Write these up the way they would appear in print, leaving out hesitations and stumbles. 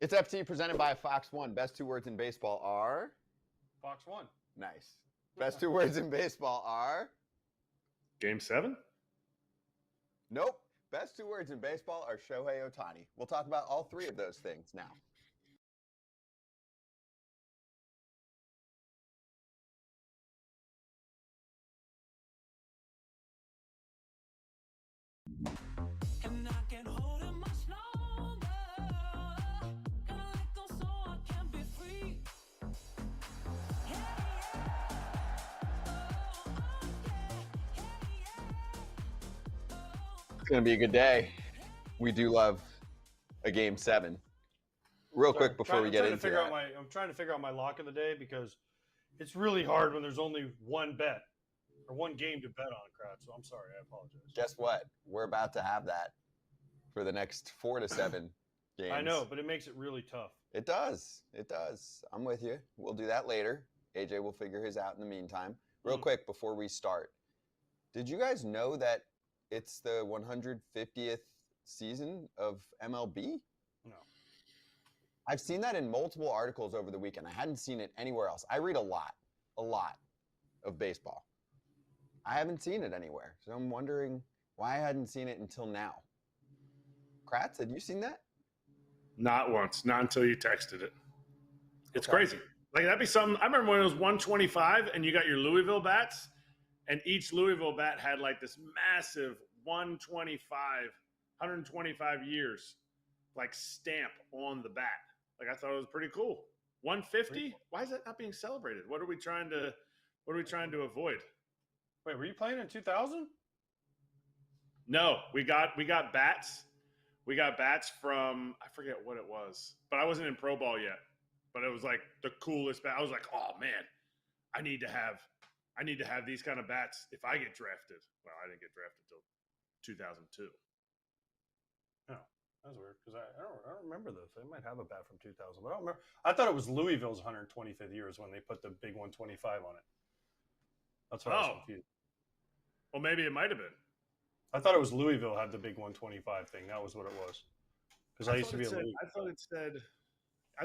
It's FT presented by Fox 1. Best two words in baseball are? Fox 1. Nice. Best two words in baseball are? Game 7? Nope. Best two words in baseball are Shohei Ohtani. We'll talk about all three of those things now. And I can't hold it much longer. Gotta let go so I can be free. Hey, It's going to be a good day. We do love a Game 7. Real quick before we get into that. I'm trying to figure out my lock of the day because it's really hard when there's only one bet or one game to bet on, Kratz. So I'm sorry. I apologize. Guess what? We're about to have that for the next 4 to 7 games. I know, but it makes it really tough. It does. It does. I'm with you. We'll do that later. AJ will figure his out in the meantime. Real quick before we start. Did you guys know that it's the 150th season of MLB? No. I've seen that in multiple articles over the weekend. I hadn't seen it anywhere else. I read a lot of baseball. I haven't seen it anywhere. So I'm wondering why I hadn't seen it until now. Kratz, had you seen that? Not once. Not until you texted it. It's crazy. Like, that'd be something. I remember when it was 125 and you got your Louisville bats, and each Louisville bat had like this massive 125 years like stamp on the bat. Like, I thought it was pretty cool. 150? Why is that not being celebrated? What are we trying to avoid? Wait, were you playing in 2000? No, we got bats. We got bats from, I forget what it was, but I wasn't in pro ball yet. But it was like the coolest bat. I was like, oh man, I need to have these kind of bats if I get drafted. Well, I didn't get drafted till 2002. No, that's weird because I don't remember this. I might have a bat from 2000, but I don't remember. I thought it was Louisville's 125th years when they put the big 125 on it. That's why I was confused. Well, maybe it might have been. I thought it was Louisville had the big 125 thing. That was what it was. Because I used to be a Louisville. I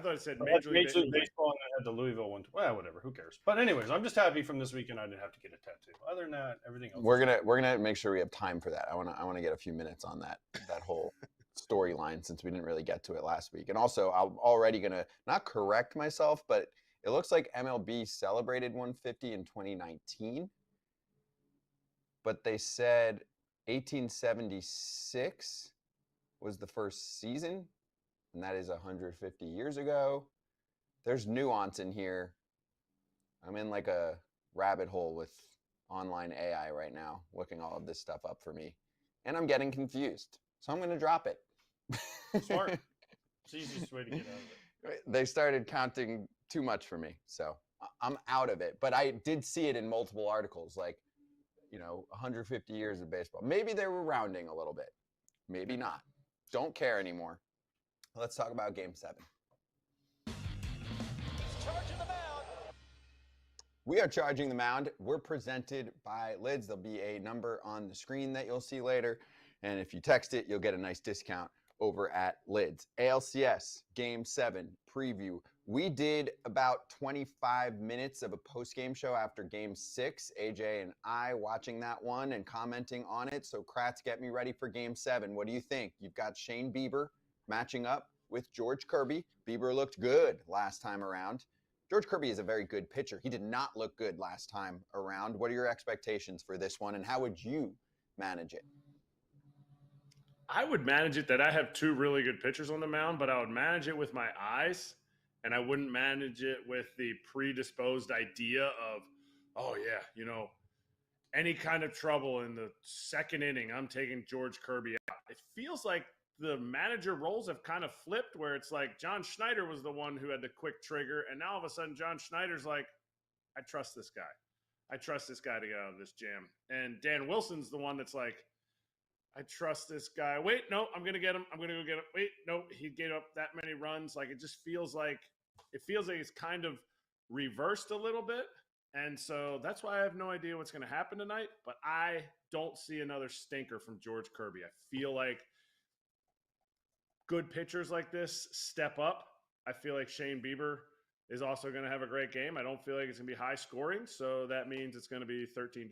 thought it said Major League Baseball, and I had the Louisville one. Well, whatever. Who cares? But anyways, I'm just happy from this weekend I didn't have to get a tattoo. Other than that, everything else. We're gonna make sure we have time for that. I wanna get a few minutes on that whole storyline since we didn't really get to it last week. And also, I'm already gonna not correct myself, but it looks like MLB celebrated 150 in 2019, but they said 1876 was the first season, and that is 150 years ago. There's nuance in here. I'm in like a rabbit hole with online AI right now, looking all of this stuff up for me, and I'm getting confused. So I'm going to drop it. Smart. It's the easiest way to get out of it. They started counting too much for me, so I'm out of it. But I did see it in multiple articles, like, 150 years of baseball. Maybe they were rounding a little bit. Maybe not. Don't care anymore. Let's talk about Game 7. charging the mound. We are charging the mound. We're presented by Lids. There'll be a number on the screen that you'll see later. And if you text it, you'll get a nice discount over at Lids. ALCS Game 7 preview. We did about 25 minutes of a post-game show after Game 6. AJ and I watching that one and commenting on it. So Kratz, get me ready for Game 7. What do you think? You've got Shane Bieber matching up with George Kirby. Bieber looked good last time around. George Kirby is a very good pitcher. He did not look good last time around. What are your expectations for this one, and how would you manage it? I would manage it that I have two really good pitchers on the mound, but I would manage it with my eyes, and I wouldn't manage it with the predisposed idea of, oh, yeah, any kind of trouble in the second inning, I'm taking George Kirby out. It feels like the manager roles have kind of flipped where it's like John Schneider was the one who had the quick trigger, and now all of a sudden John Schneider's like, I trust this guy. I trust this guy to get out of this jam. And Dan Wilson's the one that's like, I trust this guy. Wait, no, I'm going to get him. I'm going to go get him. Wait, no, he gave up that many runs. Like, it just feels like it's kind of reversed a little bit. And so that's why I have no idea what's going to happen tonight. But I don't see another stinker from George Kirby. I feel like good pitchers like this step up. I feel like Shane Bieber is also going to have a great game. I don't feel like it's going to be high scoring, so that means it's going to be 13-12.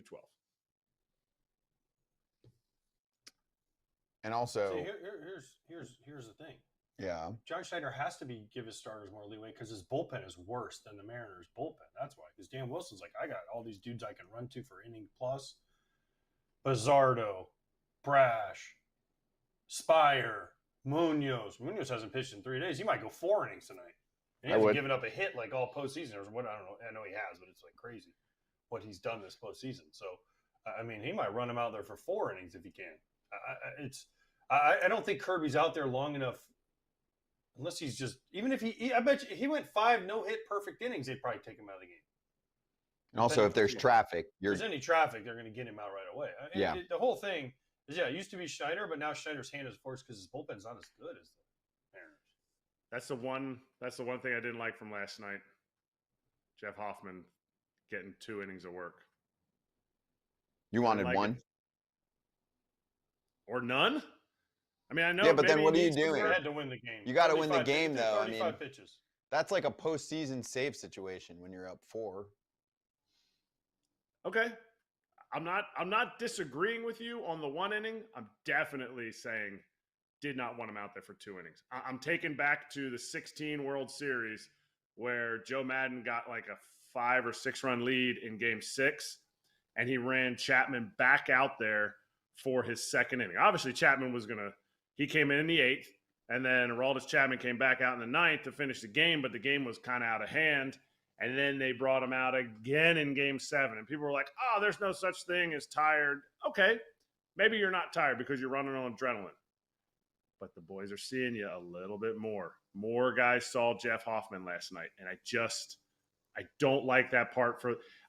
And also, See, here's the thing. yeah, John Schneider has to give his starters more leeway because his bullpen is worse than the Mariners' bullpen. That's why. Because Dan Wilson's like, I got all these dudes I can run to for inning plus. Bizzardo, Brash, Spire, Munoz. Munoz hasn't pitched in 3 days. He might go 4 innings tonight. And he hasn't given up a hit like all postseason or what. I don't know. I know he has, but it's like crazy what he's done this postseason. So, I mean, he might run him out there for 4 innings if he can. I don't think Kirby's out there long enough. Unless he's just, even if I bet you he went 5 no-hit perfect innings, they'd probably take him out of the game. and also if there's traffic, If there's any traffic, they're going to get him out right away. Yeah. The whole thing is, it used to be Schneider, but now Schneider's hand is forced because his bullpen's not as good as the Mariners. That's the one thing I didn't like from last night. Jeff Hoffman getting 2 innings of work. You wanted like one? it. Or none? I mean, I know. Yeah, but then maybe what are he you needs to doing? They work. had to win the game. You got to win the 35 game, pitches, though. I 35 mean, pitches. that's like a postseason save situation when you're up 4. Okay. I'm not disagreeing with you on the 1 inning. I'm definitely saying did not want him out there for 2 innings. I'm taken back to the 16 World Series where Joe Madden got like a 5 or 6 run lead in game 6, and he ran Chapman back out there for his 2nd inning. Obviously, Chapman he came in the 8th, and then Aroldis Chapman came back out in the 9th to finish the game, but the game was kind of out of hand. And then they brought him out again in game 7. And people were like, oh, there's no such thing as tired. Okay, maybe you're not tired because you're running on adrenaline. But the boys are seeing you a little bit more. More guys saw Jeff Hoffman last night. And I don't like that part.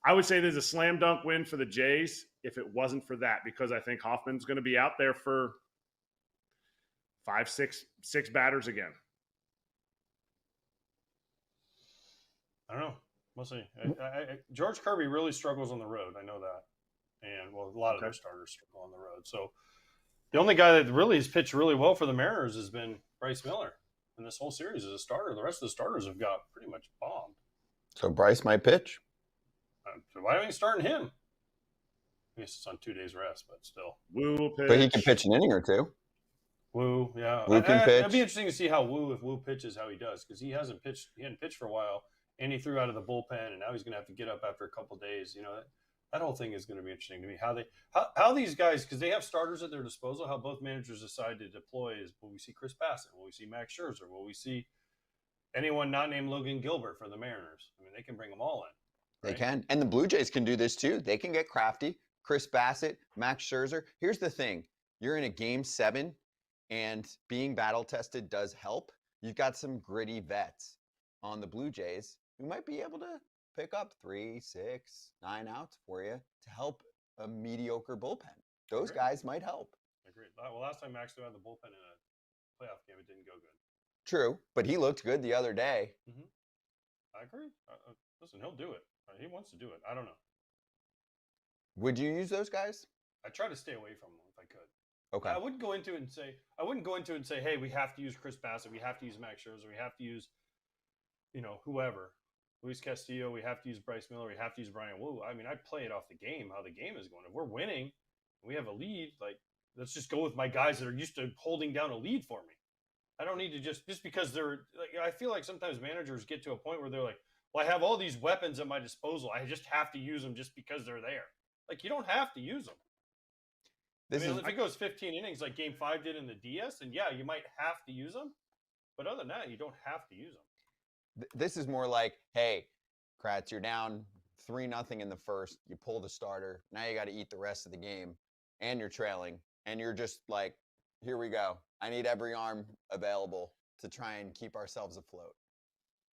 I would say there's a slam dunk win for the Jays if it wasn't for that, because I think Hoffman's going to be out there for 5, 6 batters again. I don't know. We'll see. George Kirby really struggles on the road. I know that. And, well, a lot of their starters struggle on the road. So the only guy that really has pitched really well for the Mariners has been Bryce Miller. And this whole series as a starter. The rest of the starters have got pretty much bombed. So Bryce might pitch. So why don't you start him? I guess it's on 2 days rest, but still. Woo will pitch. But he can pitch an inning or 2. Woo, yeah. Woo can pitch. It'd be interesting to see if Woo pitches, how he does, because he hadn't pitched for a while, and he threw out of the bullpen, and now he's going to have to get up after a couple of days. You know, that whole thing is going to be interesting to me. How these guys, because they have starters at their disposal, how both managers decide to deploy is, will we see Chris Bassett? Will we see Max Scherzer? Will we see anyone not named Logan Gilbert for the Mariners? I mean, they can bring them all in. They can. And the Blue Jays can do this too. They can get crafty. Chris Bassett, Max Scherzer. Here's the thing. You're in a game 7, and being battle tested does help. You've got some gritty vets on the Blue Jays who might be able to pick up 3, 6, 9 outs for you to help a mediocre bullpen. Those guys might help. Agreed. Well, last time Max threw out the bullpen in a playoff game, it didn't go good. True, but he looked good the other day. Mm-hmm. I agree. Listen, he'll do it. He wants to do it. I don't know. Would you use those guys? I try to stay away from them if I could. Okay. I wouldn't go into it and say, hey, we have to use Chris Bassett, we have to use Max Scherzer, we have to use, whoever. Luis Castillo, we have to use Bryce Miller, we have to use Brian Wu. I mean, I play it off the game, how the game is going. If we're winning, we have a lead, let's just go with my guys that are used to holding down a lead for me. I don't need to just because they're I feel like sometimes managers get to a point where they're like, well, I have all these weapons at my disposal. I just have to use them just because they're there. You don't have to use them. If it goes 15 innings like Game 5 did in the DS, then yeah, you might have to use them. But other than that, you don't have to use them. This is more like, hey, Kratz, you're down 3-0 in the first. You pull the starter. Now you got to eat the rest of the game, and you're trailing, and you're just like, here we go. I need every arm available to try and keep ourselves afloat.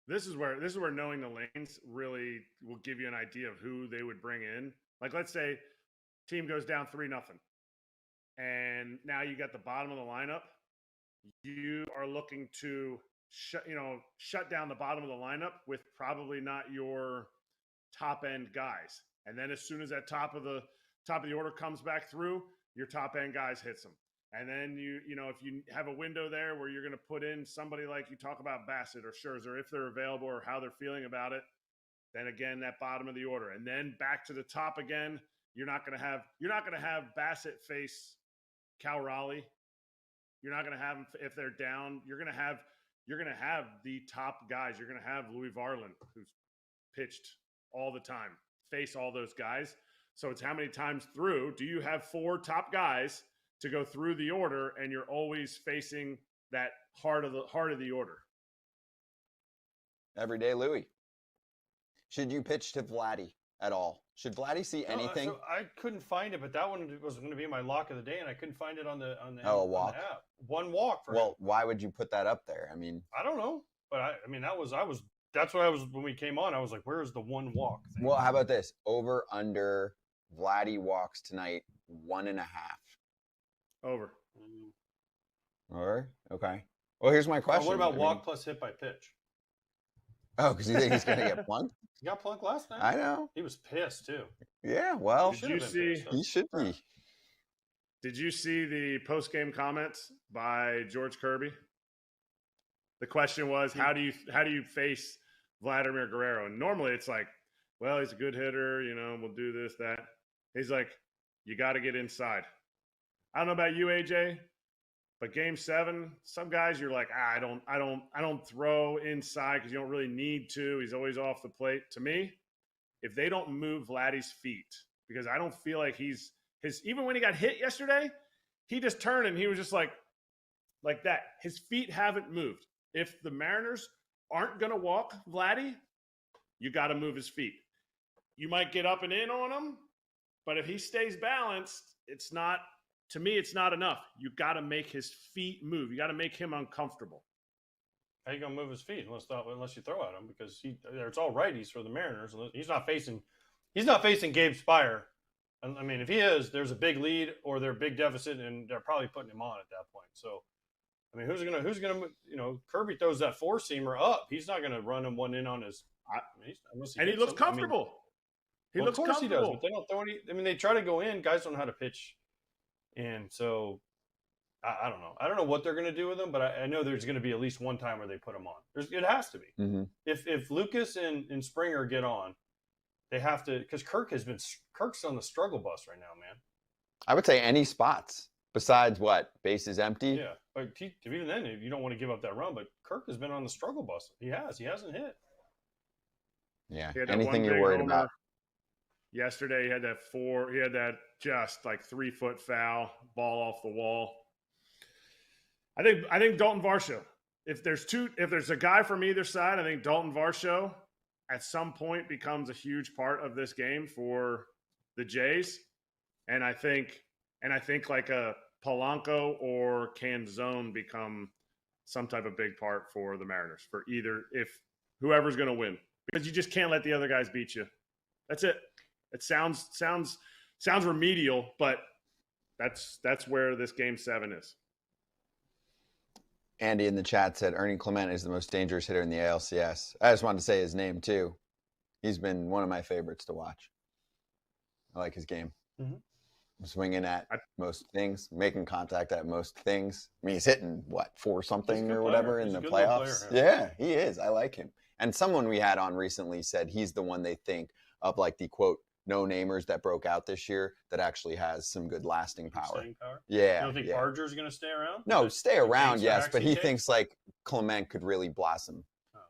This is where knowing the lanes really will give you an idea of who they would bring in. Like, let's say team goes down 3-0, and now you got the bottom of the lineup. You are looking to shut down the bottom of the lineup with probably not your top end guys. And then as soon as that top of the order comes back through, your top end guys hits them. And then if you have a window there where you're going to put in somebody like you talk about Bassett or Scherzer, if they're available or how they're feeling about it, then again, that bottom of the order. And then back to the top again, you're not going to have Bassett face Cal Raleigh. You're not going to have them if they're down. You're going to have the top guys. You're going to have Louis Varland, who's pitched all the time, face all those guys. So it's how many times through do you have 4 top guys to go through the order, and you're always facing that heart of the order. Everyday Louis. Should you pitch to Vladdy at all? Should Vladdy see anything? So I couldn't find it, but that one was going to be my lock of the day, and I couldn't find it on the a walk. the app. One walk for him. Why would you put that up there? I mean, I don't know, but that's what I was when we came on. I was like, "Where's the one walk thing?" Well, how about this? Over under Vladdy walks tonight 1.5. Over. Or okay. Well, here's my question. What about walk plus hit by pitch? Oh, because you think he's going to get plunked? He got plunked last night. I know. He was pissed too. Yeah. Well, Did you see? he should be. Did you see the post-game comments by George Kirby? The question was, how do you face Vladimir Guerrero? And normally it's like, well, he's a good hitter, we'll do this, that. He's like, you got to get inside. I don't know about you, AJ, but Game 7, some guys you're like, I don't throw inside because you don't really need to. He's always off the plate. To me, if they don't move Vladdy's feet, because I don't feel like even when he got hit yesterday, he just turned and he was just like that. His feet haven't moved. If the Mariners aren't going to walk Vladdy, you got to move his feet. You might get up and in on him, but if he stays balanced, to me, it's not enough. You got to make his feet move. You got to make him uncomfortable. How you gonna move his feet unless you throw at him? Because it's all righties for the Mariners. He's not facing Gabe Spire. I mean, if he is, there's a big lead or they're a big deficit, and they're probably putting him on at that point. So, I mean, who's gonna Kirby throws that 4-seamer up. He's not gonna run him one in on his. And he looks comfortable. He looks comfortable. Of course he does, but they don't throw any. I mean, they try to go in. Guys don't know how to pitch, and so I don't know. I don't know what they're gonna do with him, but I know there's gonna be at least one time where they put him on. It has to be. Mm-hmm. If Lucas and Springer get on, they have to, because Kirk's on the struggle bus right now, man. I would say any spots besides what? Bases empty? Yeah, but even then, you don't want to give up that run. But Kirk has been on the struggle bus. He hasn't hit. Yeah, anything you're worried about. Yesterday, he had that just like 3-foot foul, ball off the wall. I think Dalton Varsho. If there's a guy from either side, I think Dalton Varsho at some point becomes a huge part of this game for the Jays. And I think like a Polanco or Canzone become some type of big part for the Mariners for if whoever's going to win, because you just can't let the other guys beat you. That's it. It sounds remedial, but that's where this Game 7 is. Andy in the chat said Ernie Clement is the most dangerous hitter in the ALCS. I just wanted to say his name too. He's been one of my favorites to watch. I like his game. Mm-hmm. Swinging at most things, making contact at most things. I mean, he's hitting, 4-something or whatever in the playoffs? Yeah, he is. I like him. And someone we had on recently said he's the one they think of, like the, quote, no-namers that broke out this year that actually has some good lasting power. Staying power? Yeah. You don't think Barger's going to stay around? No, stay around, yes, but he thinks like Clement could really blossom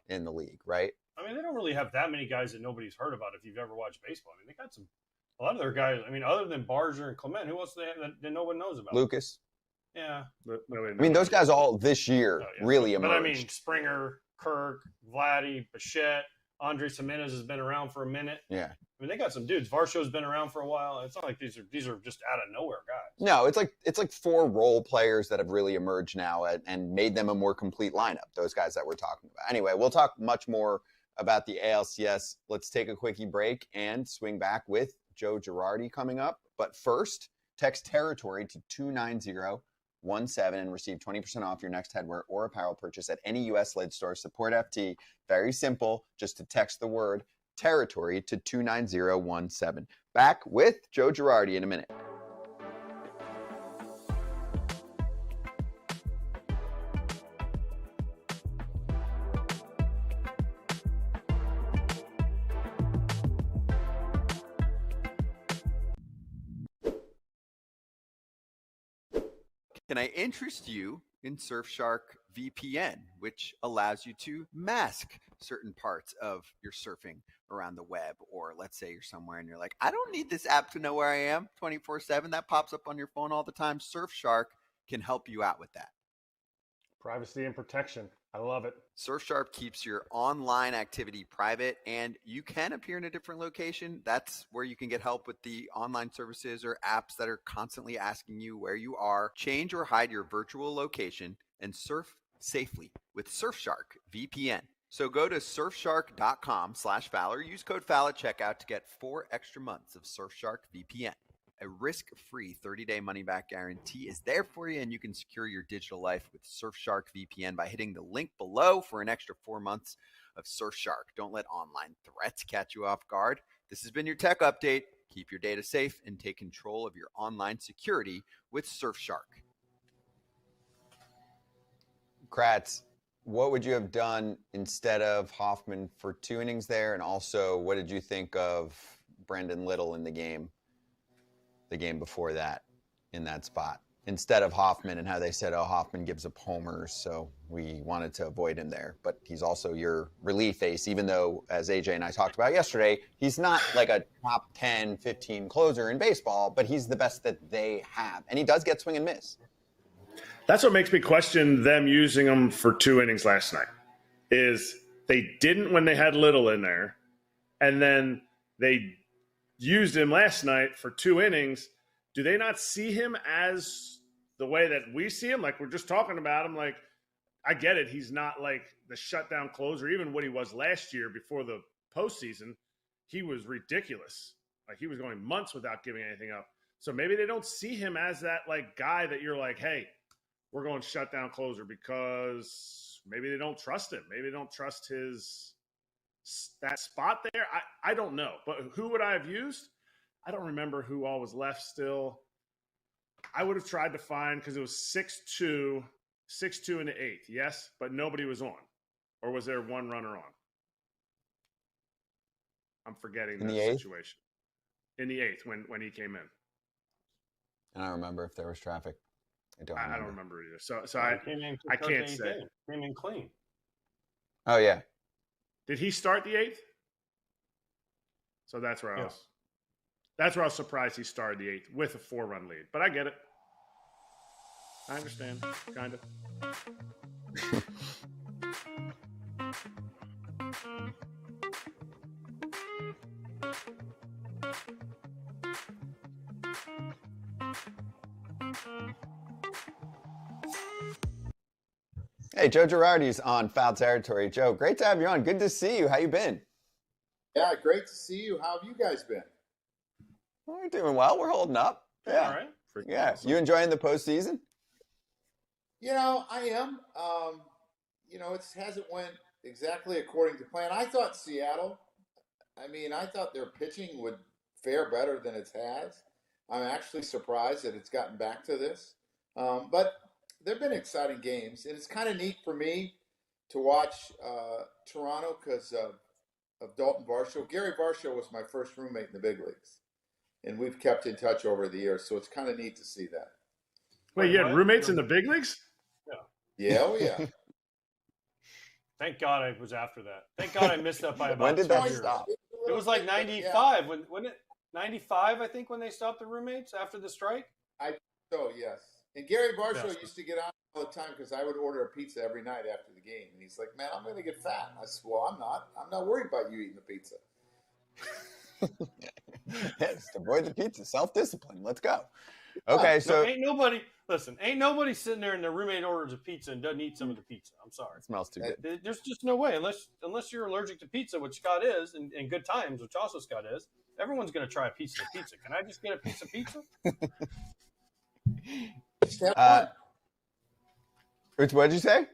in the league, right? I mean, they don't really have that many guys that nobody's heard about if you've ever watched baseball. I mean, they got a lot of their guys. I mean, other than Barger and Clement, who else they have that no one knows about? Lucas. Yeah. I mean, those guys all this year really emerged. But I mean, Springer, Kirk, Vladdy, Bichette, Andres Jimenez has been around for a minute. Yeah. I mean, they got some dudes. Varsho's been around for a while. It's not like these are just out of nowhere guys. No, it's like 4 role players that have really emerged now and made them a more complete lineup. Those guys that we're talking about. Anyway, we'll talk much more about the ALCS. Let's take a quickie break and swing back with Joe Girardi coming up. But first, text territory to 29017 and receive 20% off your next headwear or apparel purchase at any U.S. lid store. Support FT. Very simple. Just to text the word territory to 29017. Back with Joe Girardi in a minute. Can I interest you in Surfshark VPN, which allows you to mask certain parts of your surfing around the web? Or let's say you're somewhere and you're like, I don't need this app to know where I am 24/7. That pops up on your phone all the time. Surfshark can help you out with that. Privacy and protection. I love it. Surfshark keeps your online activity private, and you can appear in a different location. That's where you can get help with the online services or apps that are constantly asking you where you are. Change or hide your virtual location and surf safely with Surfshark VPN. So go to surfshark.com/Fowler. Use code FOUL at checkout to get 4 extra months of Surfshark VPN. A risk-free 30-day money-back guarantee is there for you, and you can secure your digital life with Surfshark VPN by hitting the link below for an extra 4 months of Surfshark. Don't let online threats catch you off guard. This has been your tech update. Keep your data safe and take control of your online security with Surfshark. Kratz, what would you have done instead of Hoffman for 2 innings there? And also, what did you think of Brandon Little in the game before that, in that spot, instead of Hoffman, and how they said, oh, Hoffman gives up homers, so we wanted to avoid him there. But he's also your relief ace, even though, as AJ and I talked about yesterday, he's not like a top 10, 15 closer in baseball, but he's the best that they have. And he does get swing and miss. That's what makes me question them using him for 2 innings last night, is they didn't when they had Little in there, and then they used him last night for 2 innings. Do they not see him as the way that we see him? Like, we're just talking about him. Like, I get it. He's not like the shutdown closer. Even what he was last year before the postseason, he was ridiculous. Like, he was going months without giving anything up. So maybe they don't see him as that like guy that you're like, hey, we're going shutdown closer, because maybe they don't trust him. Maybe they don't trust that spot there. I don't know. But who would I have used? I don't remember who all was left still. I would have tried to find, because it was 6-2 in the 8th, yes, but nobody was on. Or was there one runner on? I'm forgetting the situation. In the 8th, when he came in. I don't remember if there was traffic. I don't remember either. So I can't say. Came in clean. Oh, yeah. Did he start the 8th? So that's where I was. That's where I was surprised he started the 8th with a 4-run lead. But I get it. I understand, kind of. Hey, Joe Girardi's on Foul Territory. Joe, great to have you on. Good to see you. How you been? Yeah, great to see you. How have you guys been? We're doing well. We're holding up. Yeah. All right. Yeah. Awesome. You enjoying the postseason? You know, I am. It hasn't went exactly according to plan. I thought Seattle, I thought their pitching would fare better than it has. I'm actually surprised that it's gotten back to this. But there have been exciting games, and it's kind of neat for me to watch Toronto because of Dalton Varsho. Gary Varsho was my first roommate in the big leagues, and we've kept in touch over the years, so it's kind of neat to see that. Wait, you had roommates in the big leagues? Yeah, oh yeah. Thank God I was after that. Thank God I missed that by about When did 2 that years. stop? It was like 95. Yeah. When it 95, I think, when they stopped the roommates after the strike? So, yes. And Gary Varsho used to get on all the time because I would order a pizza every night after the game. And he's like, man, I'm going to get fat. I said, well, I'm not. I'm not worried about you eating the pizza. Yes, avoid the pizza. Self-discipline. Let's go. Okay, so ain't nobody sitting there and their roommate orders a pizza and doesn't eat some of the pizza. I'm sorry. It smells too good. There's just no way, unless you're allergic to pizza, which Scott is, and Good Times, which also Scott is. Everyone's going to try a piece of pizza. Can I just get a piece of pizza? Just have one. What did you say?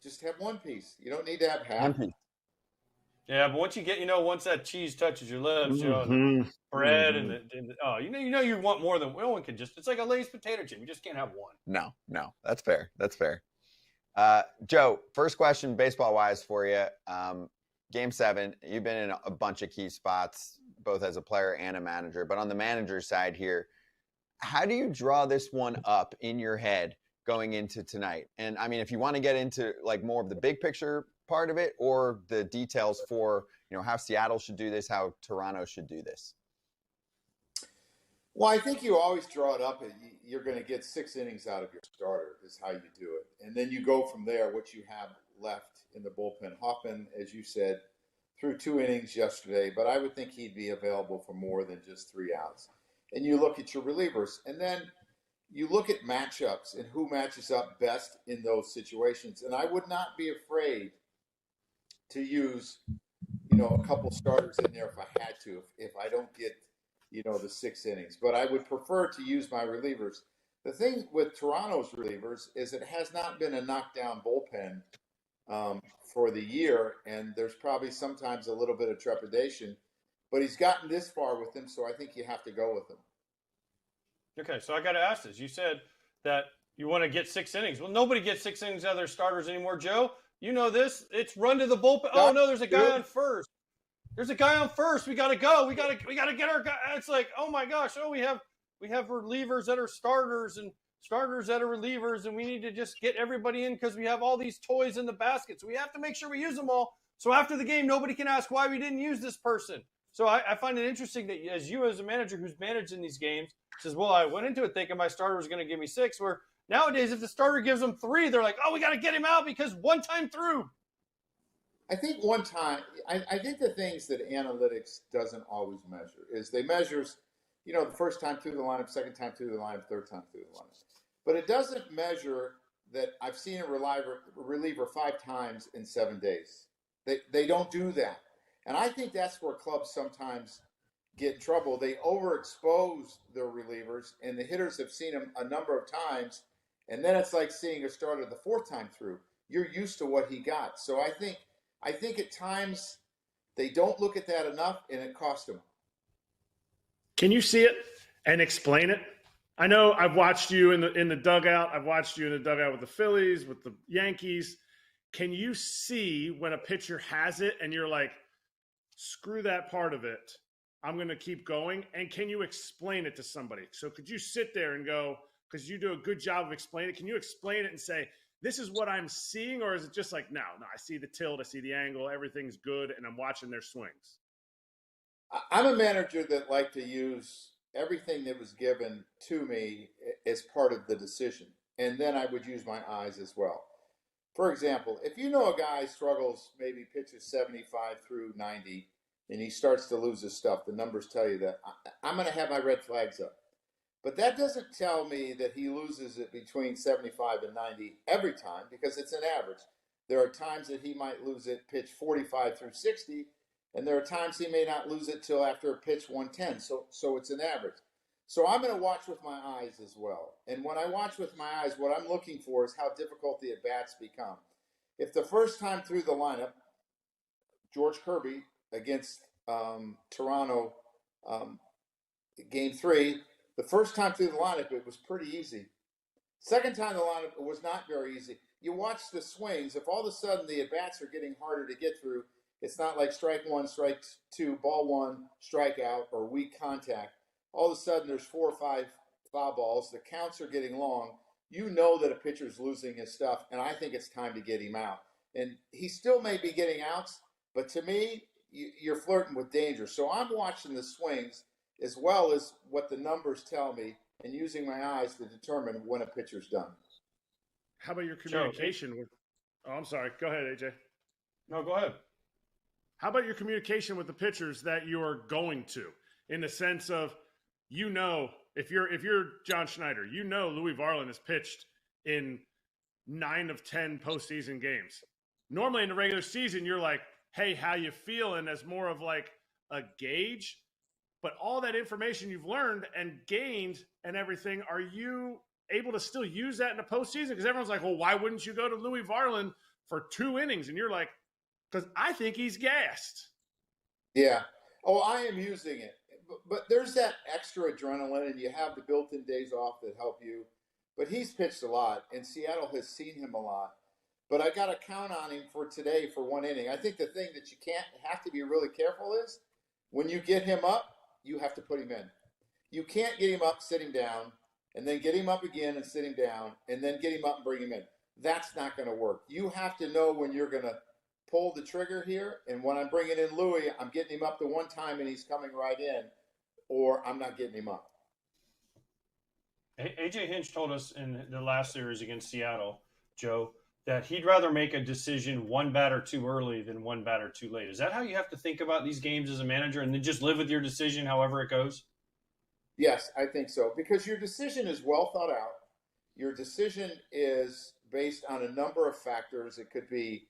Just have one piece. You don't need to have half. One piece. Yeah, but once that cheese touches your lips, the bread and you want more than one can just. It's like a Lay's potato chip. You just can't have one. No, that's fair. That's fair. Joe, first question, baseball wise for you. Game 7, you've been in a bunch of key spots, both as a player and a manager. But on the manager side here, How do you draw this one up in your head going into tonight? And I mean, if you want to get into like more of the big picture part of it or the details for, how Seattle should do this, how Toronto should do this. Well, I think you always draw it up. You're going to get 6 innings out of your starter is how you do it. And then you go from there, what you have left in the bullpen. Hoffman, as you said, threw 2 innings yesterday, but I would think he'd be available for more than just 3 outs. And you look at your relievers, and then you look at matchups and who matches up best in those situations. And I would not be afraid to use, a couple starters in there if I had to, if I don't get, the 6 innings. But I would prefer to use my relievers. The thing with Toronto's relievers is it has not been a knockdown bullpen for the year, and there's probably sometimes a little bit of trepidation. But he's gotten this far with him, so I think you have to go with him. Okay, so I got to ask this. You said that you want to get 6 innings. Well, nobody gets 6 innings out of their starters anymore, Joe. You know this. It's run to the bullpen. Oh, no, there's a guy on first. There's a guy on first. We got to go. We got to get our guy. It's like, oh, my gosh. Oh, we have relievers that are starters and starters that are relievers, and we need to just get everybody in because we have all these toys in the basket. So we have to make sure we use them all. So after the game, nobody can ask why we didn't use this person. So I find it interesting that as a manager who's managed in these games, says, well, I went into it thinking my starter was going to give me 6, where nowadays if the starter gives them 3, they're like, oh, we got to get him out because one time through. I think I think the things that analytics doesn't always measure is they measures, the first time through the lineup, second time through the lineup, third time through the lineup. But it doesn't measure that I've seen a reliever 5 times in 7 days. They don't do that. And I think that's where clubs sometimes get in trouble. They overexpose their relievers, and the hitters have seen them a number of times, and then it's like seeing a starter the 4th time through. You're used to what he got. So I think at times they don't look at that enough, and it costs them. Can you see it and explain it? I know I've watched you in the dugout. I've watched you in the dugout with the Phillies, with the Yankees. Can you see when a pitcher has it and you're like, screw that part of it, I'm going to keep going? And can you explain it to somebody? So could you sit there and go, because you do a good job of explaining it, can you explain it and say, this is what I'm seeing? Or is it just like, no, I see the tilt, I see the angle, everything's good, and I'm watching their swings? I'm a manager that liked to use everything that was given to me as part of the decision. And then I would use my eyes as well. For example, if a guy struggles, maybe pitches 75 through 90, and he starts to lose his stuff, the numbers tell you that, I'm going to have my red flags up. But that doesn't tell me that he loses it between 75 and 90 every time, because it's an average. There are times that he might lose it pitch 45 through 60, and there are times he may not lose it till after pitch 110. So it's an average. So I'm going to watch with my eyes as well. And when I watch with my eyes, what I'm looking for is how difficult the at-bats become. If the first time through the lineup, George Kirby against Toronto, Game 3, the first time through the lineup, it was pretty easy. Second time the lineup, it was not very easy. You watch the swings. If all of a sudden the at-bats are getting harder to get through, it's not like strike 1, strike 2, ball 1, strikeout, or weak contact. All of a sudden there's 4 or 5 foul balls. The counts are getting long. You know that a pitcher's losing his stuff, and I think it's time to get him out. And he still may be getting outs, but to me, you're flirting with danger. So I'm watching the swings as well as what the numbers tell me and using my eyes to determine when a pitcher's done. How about your communication with – oh, I'm sorry. Go ahead, AJ. No, go ahead. How about your communication with the pitchers that you're going to, in the sense of, if you're John Schneider, Louis Varland has pitched in 9 of 10 postseason games. Normally in the regular season, you're like, hey, how you feeling, as more of like a gauge. But all that information you've learned and gained and everything, are you able to still use that in the postseason? Because everyone's like, well, why wouldn't you go to Louis Varland for 2 innings? And you're like, because I think he's gassed. Yeah. Oh, I am using it. But there's that extra adrenaline, and you have the built-in days off that help you. But he's pitched a lot, and Seattle has seen him a lot. But I got to count on him for today for 1 inning. I think the thing that you have to be really careful is when you get him up, you have to put him in. You can't get him up, sit him down, and then get him up again and sit him down, and then get him up and bring him in. That's not going to work. You have to know when you're going to pull the trigger here, and when I'm bringing in Louis, I'm getting him up the one time and he's coming right in, or I'm not getting him up. AJ Hinch told us in the last series against Seattle, Joe, that he'd rather make a decision one batter too early than one batter too late. Is that how you have to think about these games as a manager, and then just live with your decision however it goes? Yes, I think so, because your decision is well thought out. Your decision is based on a number of factors. It could be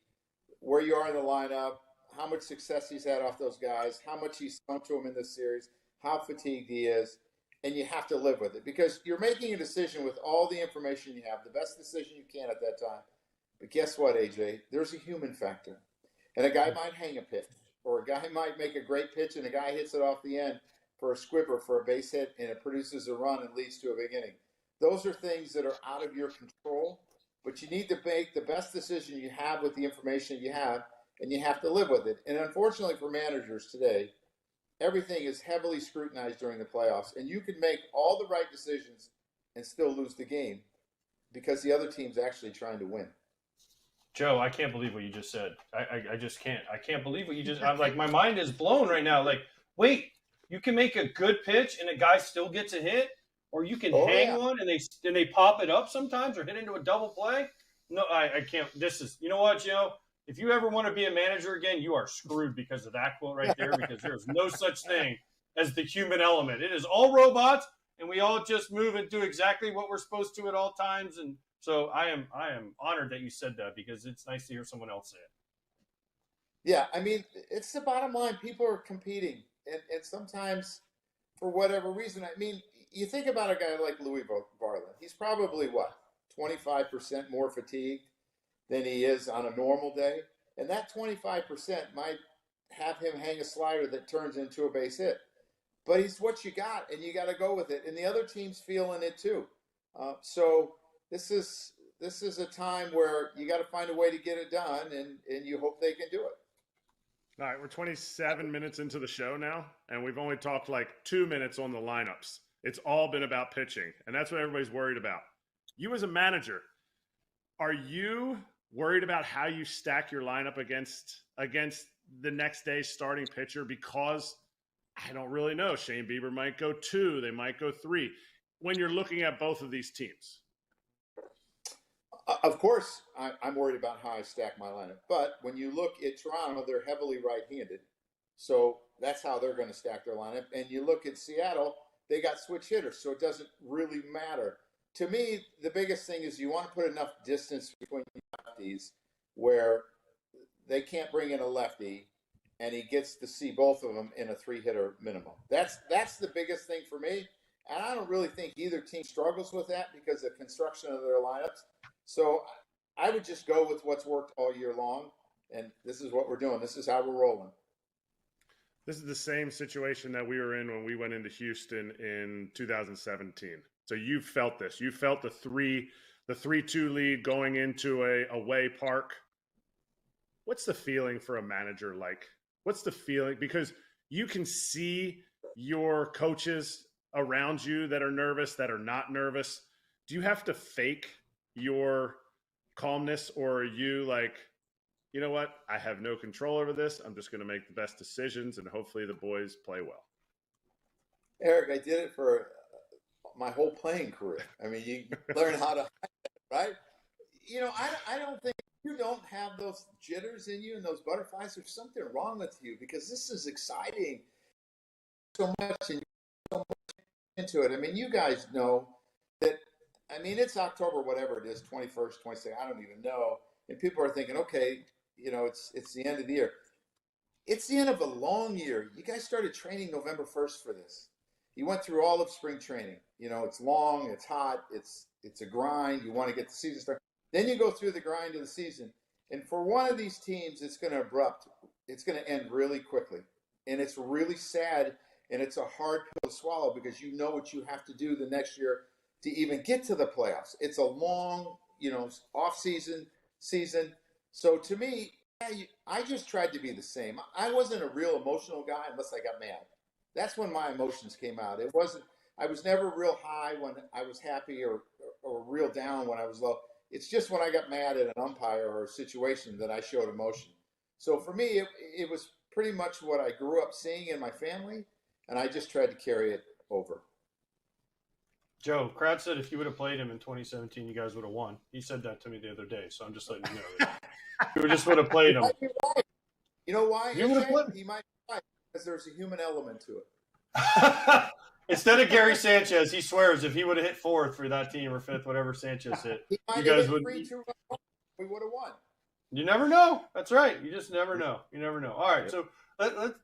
where you are in the lineup, how much success he's had off those guys, how much he's thrown to him in this series, how fatigued he is, and you have to live with it because you're making a decision with all the information you have, the best decision you can at that time. But guess what, AJ? There's a human factor. And a guy might hang a pitch, or a guy might make a great pitch and a guy hits it off the end for a squibber, for a base hit, and it produces a run and leads to a big inning. Those are things that are out of your control, but you need to make the best decision you have with the information you have, and you have to live with it. And unfortunately for managers today, everything is heavily scrutinized during the playoffs, and you can make all the right decisions and still lose the game because the other team's actually trying to win. Joe, I can't believe what you just said. I just can't. I can't believe what you just – I'm like, my mind is blown right now. Like, wait, you can make a good pitch and a guy still gets a hit? Or you can hang one and they pop it up sometimes or hit into a double play? No, I can't. This is – you know what, Joe? If you ever want to be a manager again, you are screwed because of that quote right there, because there's no such thing as the human element. It is all robots, and we all just move and do exactly what we're supposed to at all times. And so I am honored that you said that because it's nice to hear someone else say it. Yeah, I mean, it's the bottom line. People are competing, and sometimes for whatever reason, I mean, you think about a guy like Louis Varland. He's probably, 25% more fatigued than he is on a normal day. And that 25% might have him hang a slider that turns into a base hit. But he's what you got, and you got to go with it. And the other team's feeling it too. So this is a time where you got to find a way to get it done, and you hope they can do it. All right, we're 27 minutes into the show now, and we've only talked like 2 minutes on the lineups. It's all been about pitching, and that's what everybody's worried about. You as a manager, are you worried about how you stack your lineup against the next day's starting pitcher? Because I don't really know. Shane Bieber might go 2. They might go 3. When you're looking at both of these teams. Of course, I'm worried about how I stack my lineup. But when you look at Toronto, they're heavily right-handed. So that's how they're going to stack their lineup. And you look at Seattle, they got switch hitters, so it doesn't really matter. To me, the biggest thing is you want to put enough distance between lefties where they can't bring in a lefty, and he gets to see both of them in a 3-hitter minimum. That's the biggest thing for me, and I don't really think either team struggles with that because of the construction of their lineups. So I would just go with what's worked all year long, and this is what we're doing. This is how we're rolling. This is the same situation that we were in when we went into Houston in 2017. So you felt this. You felt the 3-2 lead going into a away park. What's the feeling for a manager like? What's the feeling? Because you can see your coaches around you that are nervous, that are not nervous. Do you have to fake your calmness, or are you like, you know what? I have no control over this. I'm just going to make the best decisions, and hopefully the boys play well. Erik, I did it for my whole playing career. I mean, you learn how to, right? You know, I don't think you don't have those jitters in you and those butterflies. There's something wrong with you because this is exciting so much and so much into it. I mean, you guys know that. I mean, it's October, whatever it is, 21st, 22nd. I don't even know. And people are thinking, okay, you know, it's the end of the year. It's the end of a long year. You guys started training November 1st for this. You went through all of spring training. You know, it's long, it's hot, it's a grind. You want to get the season started. Then you go through the grind of the season. And for one of these teams, it's going to abrupt. It's going to end really quickly. And it's really sad, and it's a hard pill to swallow because you know what you have to do the next year to even get to the playoffs. It's a long, you know, off-season season. So to me, I just tried to be the same. I wasn't a real emotional guy unless I got mad. That's when my emotions came out. It wasn't I was never real high when I was happy or real down when I was low. It's just when I got mad at an umpire or a situation that I showed emotion. So for me, it was pretty much what I grew up seeing in my family, and I just tried to carry it over. Joe, Kratz said if you would have played him in 2017, you guys would have won. He said that to me the other day, so I'm just letting you know that. You just would have played him. You know why? You would have played. He might be right, because there's a human element to it. Instead of Gary Sanchez, he swears if he would have hit fourth for that team or fifth, whatever Sanchez hit, He might you have guys hit would. 3-2, we would have won. You never know. That's right. You just never know. You never know. All right, so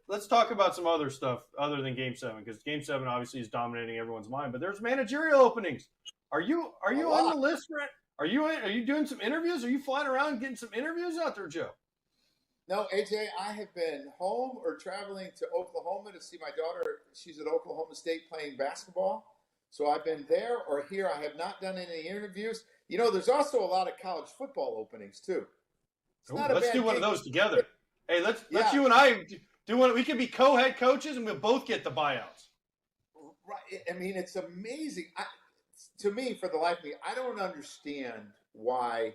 let's talk about some other stuff other than Game 7, because Game 7 obviously is dominating everyone's mind. But there's managerial openings. Are you on the list? Are you doing some interviews? Are you flying around getting some interviews out there, Joe? No, AJ, I have been home or traveling to Oklahoma to see my daughter. She's at Oklahoma State playing basketball. So I've been there or here. I have not done any interviews. You know, there's also a lot of college football openings too. Ooh, let's do one of those together. Hey, let's Yeah. you and I do one. We could be co-head coaches and we'll both get the buyouts. Right. I mean, it's amazing. To me, for the life of me, I don't understand why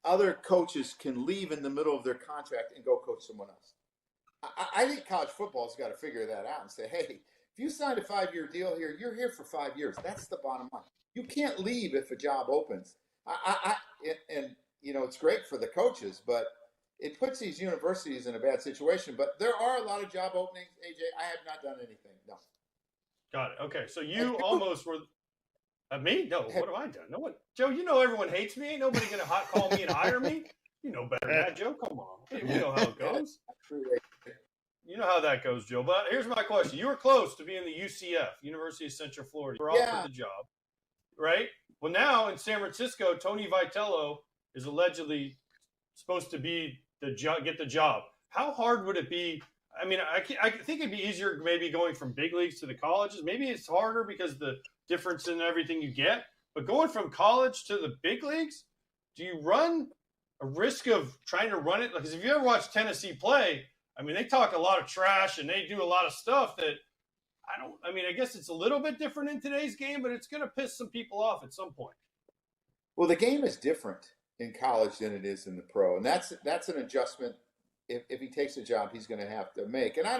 other coaches can leave in the middle of their contract and go coach someone else. I think college football's got to figure that out and say, hey, if you signed a 5-year deal here, you're here for 5 years. That's the bottom line. You can't leave if a job opens. And you know, it's great for the coaches, but it puts these universities in a bad situation. But there are a lot of job openings, AJ. I have not done anything. No. Got it. Okay, so you almost were. Me? No. What have I done? No one. Joe, you know everyone hates me. Ain't nobody gonna hot call me and hire me. You know better than that, Joe. Come on. You know how it goes. You know how that goes, Joe. But here's my question: you were close to being the UCF, University of Central Florida. You were offered the job, right? Well, now in San Francisco, Tony Vitello is allegedly supposed to be get the job. How hard would it be? I mean, I think it'd be easier maybe going from big leagues to the colleges. Maybe it's harder because the difference in everything you get. But going from college to the big leagues, do you run a risk of trying to run it? Because if you ever watch Tennessee play, I mean, they talk a lot of trash and they do a lot of stuff that I guess it's a little bit different in today's game, but it's going to piss some people off at some point. Well, the game is different in college than it is in the pro. And that's an adjustment. If he takes a job, he's going to have to make. And I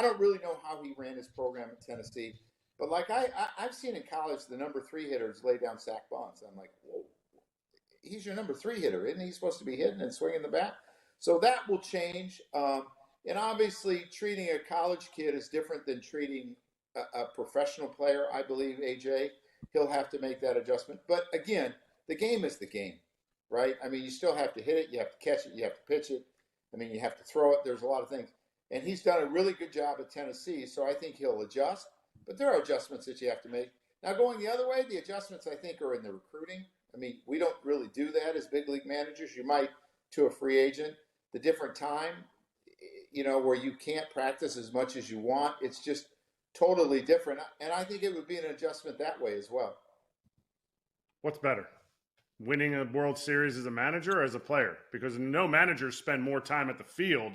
don't really know how he ran his program at Tennessee, but like I've seen in college, the number 3 hitters lay down sack bunts. I'm like, whoa, he's your number 3 hitter. Isn't he supposed to be hitting and swinging the bat? So that will change. And obviously treating a college kid is different than treating a professional player. I believe AJ, he'll have to make that adjustment. But again, the game is the game, right? I mean, you still have to hit it. You have to catch it. You have to pitch it. I mean, you have to throw it. There's a lot of things. And he's done a really good job at Tennessee, so I think he'll adjust. But there are adjustments that you have to make. Now, going the other way, the adjustments, I think, are in the recruiting. I mean, we don't really do that as big league managers. You might to a free agent. The different time, you know, where you can't practice as much as you want. It's just totally different. And I think it would be an adjustment that way as well. What's better? Winning a World Series as a manager or as a player? Because no managers spend more time at the field,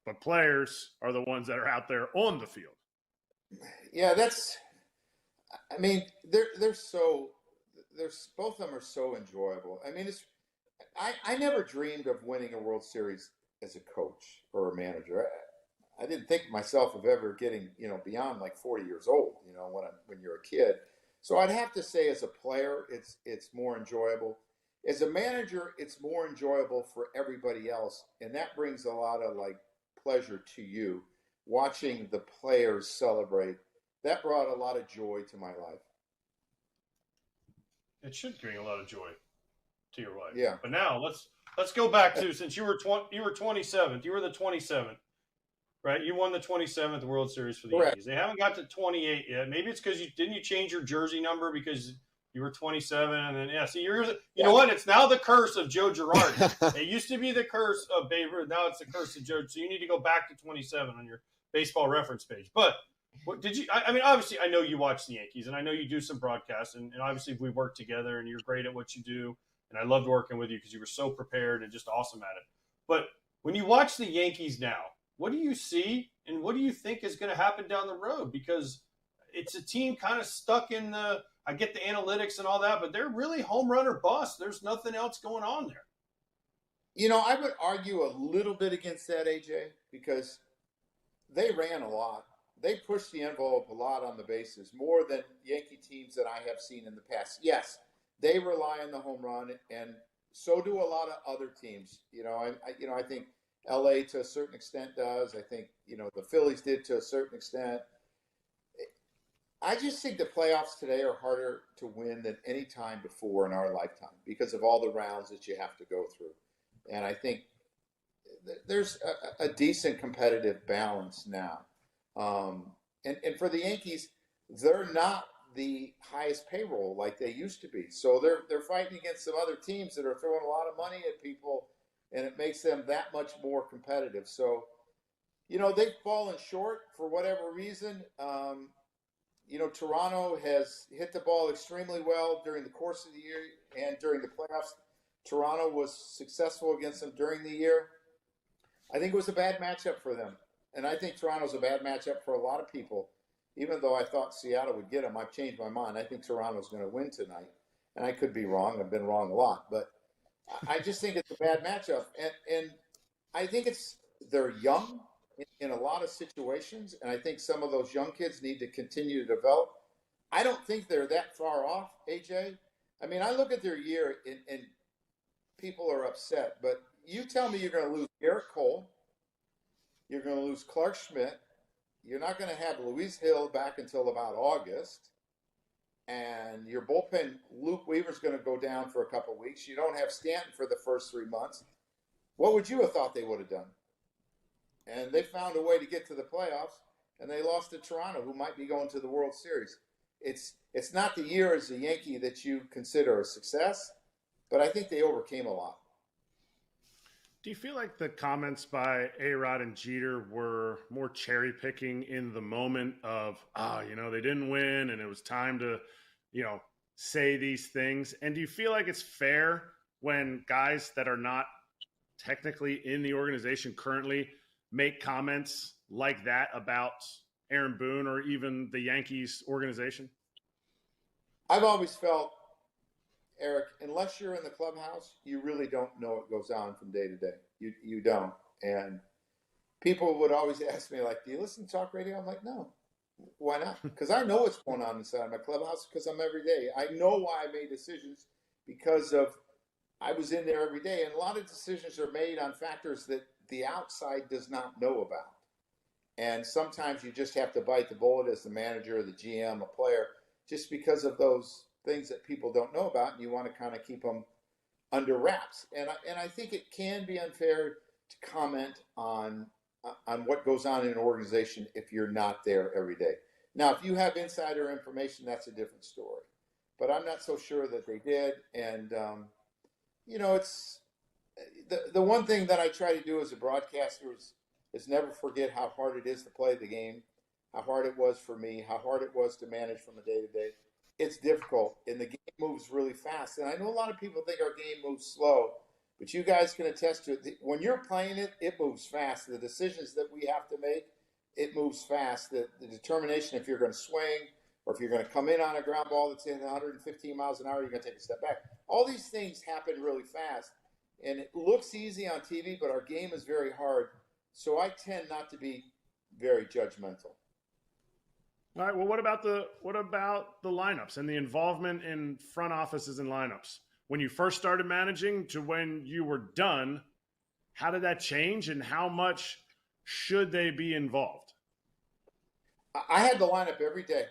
but players are the ones that are out there on the field. Yeah, I mean, they're both of them are so enjoyable. I mean, I never dreamed of winning a World Series as a coach or a manager. I didn't think myself of ever getting, you know, beyond like 40 years old, you know, when you're a kid. So I'd have to say as a player, it's more enjoyable. As a manager, it's more enjoyable for everybody else. And that brings a lot of like pleasure to you. Watching the players celebrate, that brought a lot of joy to my life. It should bring a lot of joy to your life. Yeah. But now let's go back to, since you were 27th, you were the 27th, right? You won the 27th World Series for the Yankees. They haven't got to 28 yet. Maybe it's because you change your jersey number because you were 27, and then see, you know what? It's now the curse of Joe Girardi. It used to be the curse of Bieber. Now it's the curse of Joe. So you need to go back to 27 on your baseball reference page. But what did you? I mean, obviously, I know you watch the Yankees, and I know you do some broadcasts, and obviously we work together, and you're great at what you do. And I loved working with you because you were so prepared and just awesome at it. But when you watch the Yankees now, what do you see, and what do you think is going to happen down the road? Because it's a team kind of stuck in the. I get the analytics and all that, but they're really home run or bust. There's nothing else going on there. I would argue a little bit against that, AJ, because they ran a lot. They pushed the envelope a lot on the bases, more than Yankee teams that I have seen in the past. Yes, they rely on the home run, and so do a lot of other teams. I think LA to a certain extent does. I think, the Phillies did to a certain extent. I just think the playoffs today are harder to win than any time before in our lifetime because of all the rounds that you have to go through. And I think there's a decent competitive balance now. And for the Yankees, they're not the highest payroll like they used to be. So they're fighting against some other teams that are throwing a lot of money at people, and it makes them that much more competitive. So, they've fallen short for whatever reason. Toronto has hit the ball extremely well during the course of the year and during the playoffs. Toronto was successful against them during the year. I think it was a bad matchup for them. And I think Toronto's a bad matchup for a lot of people. Even though I thought Seattle would get them, I've changed my mind. I think Toronto's going to win tonight. And I could be wrong. I've been wrong a lot. But I just think it's a bad matchup. And I think they're young in a lot of situations, and I think some of those young kids need to continue to develop. I don't think they're that far off, AJ. I mean, I look at their year, and people are upset, but you tell me you're going to lose Erik Cole, you're going to lose Clark Schmidt, you're not going to have Luis Hill back until about August, and your bullpen, Luke Weaver's going to go down for a couple of weeks. You don't have Stanton for the first 3 months. What would you have thought they would have done? And they found a way to get to the playoffs, and they lost to Toronto, who might be going to the World Series. It's not the year as a Yankee that you consider a success, but I think they overcame a lot. Do you feel like the comments by A-Rod and Jeter were more cherry picking in the moment of, they didn't win and it was time to, say these things? And do you feel like it's fair when guys that are not technically in the organization currently make comments like that about Aaron Boone or even the Yankees organization? I've always felt, Erik, unless you're in the clubhouse, you really don't know what goes on from day to day. You don't. And people would always ask me, like, do you listen to talk radio? I'm like, no. Why not? Because I know what's going on inside my clubhouse because I'm every day. I know why I made decisions because of I was in there every day. And a lot of decisions are made on factors that the outside does not know about. And sometimes you just have to bite the bullet as the manager, the GM, a player, just because of those things that people don't know about, and you want to kind of keep them under wraps. And I think it can be unfair to comment on what goes on in an organization if you're not there every day. Now, if you have insider information, that's a different story. But I'm not so sure that they did. And, it's the one thing that I try to do as a broadcaster is never forget how hard it is to play the game, how hard it was for me, how hard it was to manage from a day-to-day. It's difficult, and the game moves really fast. And I know a lot of people think our game moves slow, but you guys can attest to it. When you're playing it, it moves fast. The decisions that we have to make, it moves fast. The determination if you're going to swing or if you're going to come in on a ground ball that's in 115 miles an hour, you're going to take a step back. All these things happen really fast, and it looks easy on TV, but our game is very hard. So I tend not to be very judgmental. All right. Well, what about the lineups and the involvement in front offices and lineups? When you first started managing to when you were done, how did that change, and how much should they be involved? I had the lineup every day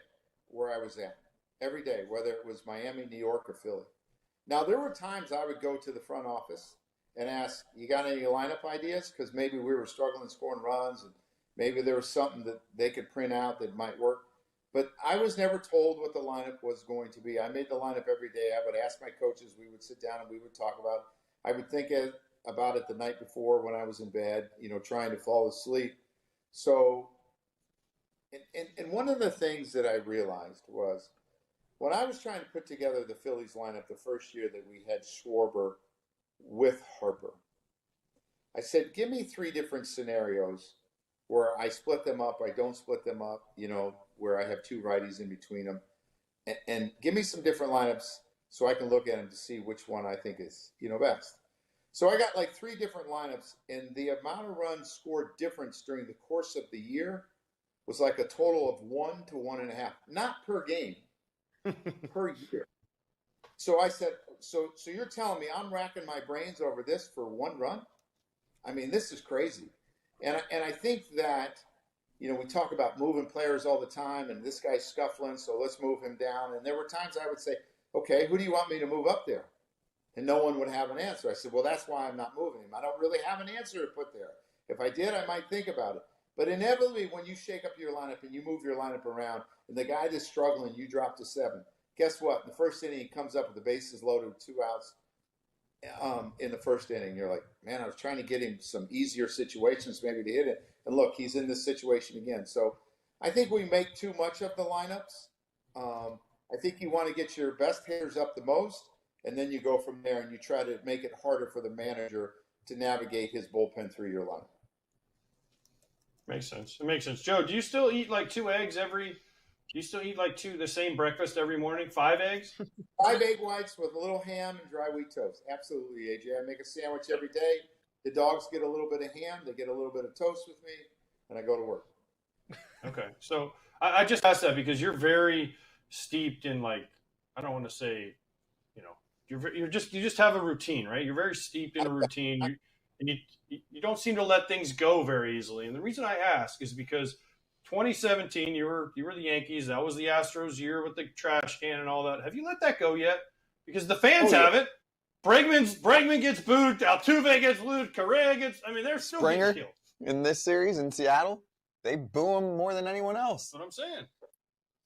where I was at, every day, whether it was Miami, New York, or Philly. Now, there were times I would go to the front office and ask, you got any lineup ideas? Because maybe we were struggling scoring runs, and maybe there was something that they could print out that might work. But I was never told what the lineup was going to be. I made the lineup every day. I would ask my coaches. We would sit down and we would talk about it. I would think about it the night before when I was in bed, trying to fall asleep. So, and one of the things that I realized was when I was trying to put together the Phillies lineup the first year that we had Schwarber with Harper, I said, give me 3 different scenarios where I split them up, I don't split them up, where I have 2 righties in between them, and give me some different lineups so I can look at them to see which one I think is, best. So I got like 3 different lineups, and the amount of runs scored difference during the course of the year was like a total of 1 to 1.5, not per game, per year. So I said, so you're telling me I'm racking my brains over this for 1 run? I mean, this is crazy. And I think that, we talk about moving players all the time, and this guy's scuffling, so let's move him down. And there were times I would say, okay, who do you want me to move up there? And no one would have an answer. I said, well, that's why I'm not moving him. I don't really have an answer to put there. If I did, I might think about it. But inevitably, when you shake up your lineup and you move your lineup around, and the guy that's struggling, you drop to 7. Guess what? In the first inning, he comes up with the bases loaded, 2 outs in the first inning. You're like, man, I was trying to get him some easier situations maybe to hit it. And look, he's in this situation again. So I think we make too much of the lineups. I think you want to get your best hitters up the most, and then you go from there and you try to make it harder for the manager to navigate his bullpen through your lineup. Makes sense. It makes sense. Joe, do you still eat like 2 eggs the same breakfast every morning? 5 eggs? 5 egg whites with a little ham and dry wheat toast. Absolutely, AJ. I make a sandwich every day. The dogs get a little bit of ham. They get a little bit of toast with me, and I go to work. Okay. So I just asked that because you're very steeped in, like, I don't want to say, you just have a routine, right? You're very steeped in a routine. You don't seem to let things go very easily. And the reason I ask is because 2017, you were the Yankees. That was the Astros year with the trash can and all that. Have you let that go yet? Because the fans haven't. Bregman gets booed. Altuve gets booed. Correa gets. I mean, they're still getting killed. In this series in Seattle, they boo him more than anyone else. That's what I'm saying.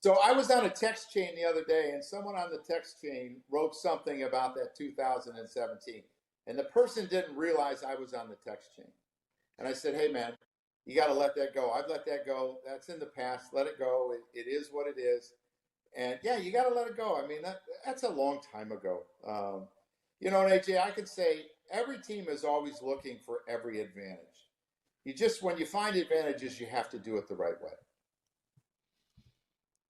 So I was on a text chain the other day, and someone on the text chain wrote something about that 2017. And the person didn't realize I was on the text chain. And I said, hey, man, you got to let that go. I've let that go. That's in the past. Let it go. It is what it is. And, yeah, you got to let it go. I mean, that's a long time ago. And AJ, I could say every team is always looking for every advantage. When you find advantages, you have to do it the right way.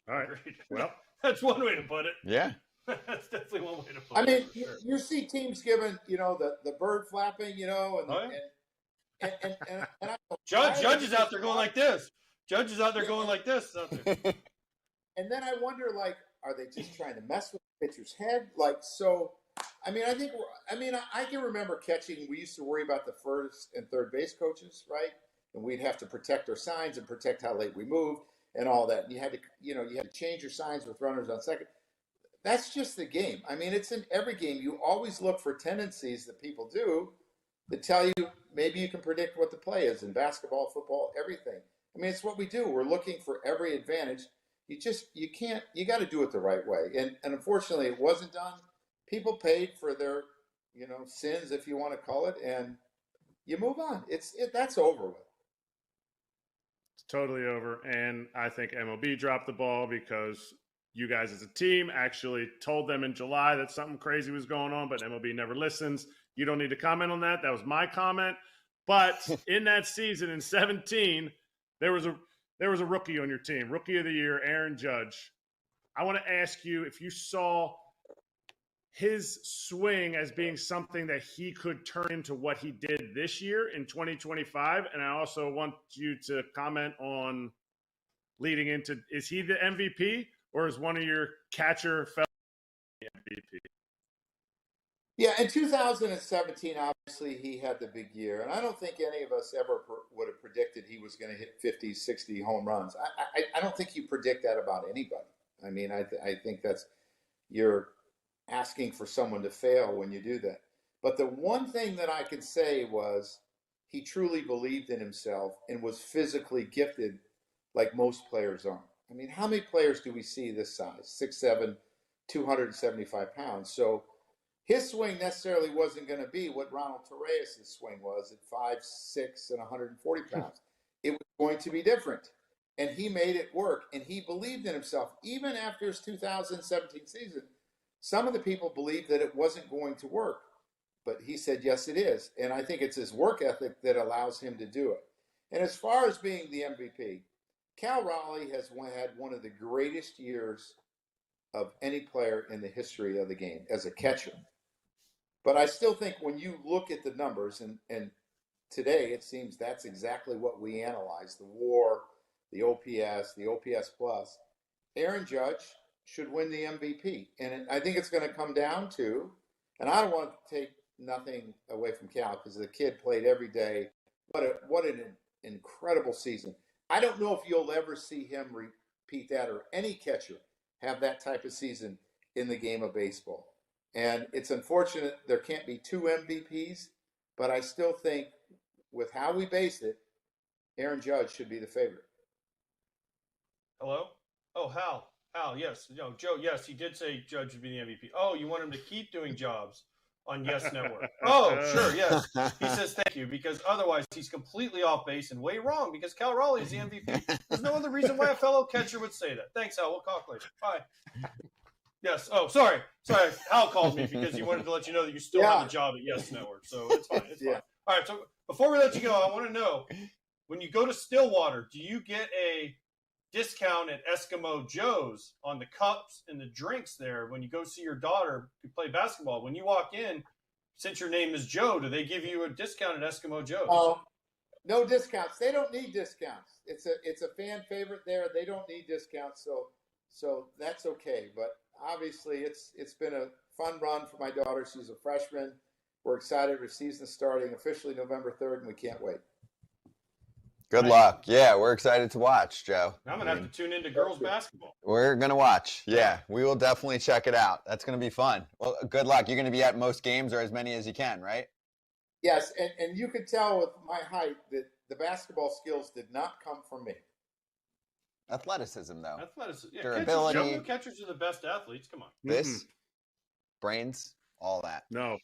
All right. Well, that's one way to put it. Yeah. That's definitely one way to put it. I mean, you see teams giving, the bird flapping, and I Judge is out there going like this. Judge is out there going like this. And then I wonder, like, are they just trying to mess with the pitcher's head? Like, so, I can remember catching. We used to worry about the first and third base coaches, right? And we'd have to protect our signs and protect how late we moved and all that. And you had to change your signs with runners on second. That's just the game. I mean, it's in every game. You always look for tendencies that people do that tell you maybe you can predict what the play is in basketball, football, everything. I mean, it's what we do. We're looking for every advantage. You got to do it the right way. And unfortunately, it wasn't done. People paid for their, sins, if you want to call it, and you move on. That's over with. It's totally over. And I think MLB dropped the ball because you guys as a team actually told them in July that something crazy was going on, but MLB never listens. You don't need to comment on that. That was my comment. But in that season in 2017, there was a rookie on your team, Rookie of the Year, Aaron Judge. I want to ask you if you saw his swing as being something that he could turn into what he did this year in 2025. And I also want you to comment on leading into, is he the MVP or is one of your catcher fellows the MVP? Yeah, in 2017, obviously, he had the big year. And I don't think any of us ever would have predicted he was going to hit 50, 60 home runs. I don't think you predict that about anybody. I mean, I think you're asking for someone to fail when you do that. But the one thing that I could say was he truly believed in himself and was physically gifted like most players are. I mean, how many players do we see this size? 6'7", 275 pounds. So his swing necessarily wasn't going to be what Ronald Torres' swing was at 5'6" and 140 pounds. It was going to be different. And he made it work. And he believed in himself. Even after his 2017 season, some of the people believed that it wasn't going to work. But he said, yes, it is. And I think it's his work ethic that allows him to do it. And as far as being the MVP, Cal Raleigh has had one of the greatest years of any player in the history of the game as a catcher. But I still think when you look at the numbers, and today it seems that's exactly what we analyze, the WAR, the OPS plus, Aaron Judge should win the MVP. And I think it's going to come down to, and I don't want to take nothing away from Cal because the kid played every day. What an incredible season. I don't know if you'll ever see him repeat that, or any catcher have that type of season in the game of baseball. And it's unfortunate there can't be two MVPs, but I still think with how we base it, Aaron Judge should be the favorite. Hello? Oh, Hal, yes. Joe, yes, he did say Judge would be the MVP. Oh, you want him to keep doing jobs on Yes Network. Oh, sure, yes. He says thank you, because otherwise he's completely off base and way wrong, because Cal Raleigh is the MVP. There's no other reason why a fellow catcher would say that. Thanks, Hal. We'll talk later. Bye. Yes. Oh, sorry. Hal called me because he wanted to let you know that you still have a job at Yes Network. So it's fine. It's fine. All right. So before we let you go, I want to know, when you go to Stillwater, do you get a discount at Eskimo Joe's on the cups and the drinks there when you go see your daughter play basketball? When you walk in, since your name is Joe, do they give you a discount at Eskimo Joe's? Oh, no discounts. They don't need discounts. It's a fan favorite there. They don't need discounts, so that's okay. But obviously, it's been a fun run for my daughter. She's a freshman. We're excited. Her season's starting officially November 3rd, and we can't wait. Good luck. Yeah, we're excited to watch, Joe. I'm going to have to tune into girls basketball. We're going to watch. Yeah, we will definitely check it out. That's going to be fun. Well, good luck. You're going to be at most games, or as many as you can, right? Yes, and you could tell with my height that the basketball skills did not come from me. Athleticism, though. Athleticism. Yeah, durability. Younger catchers are the best athletes. Come on. This, brains, all that. No.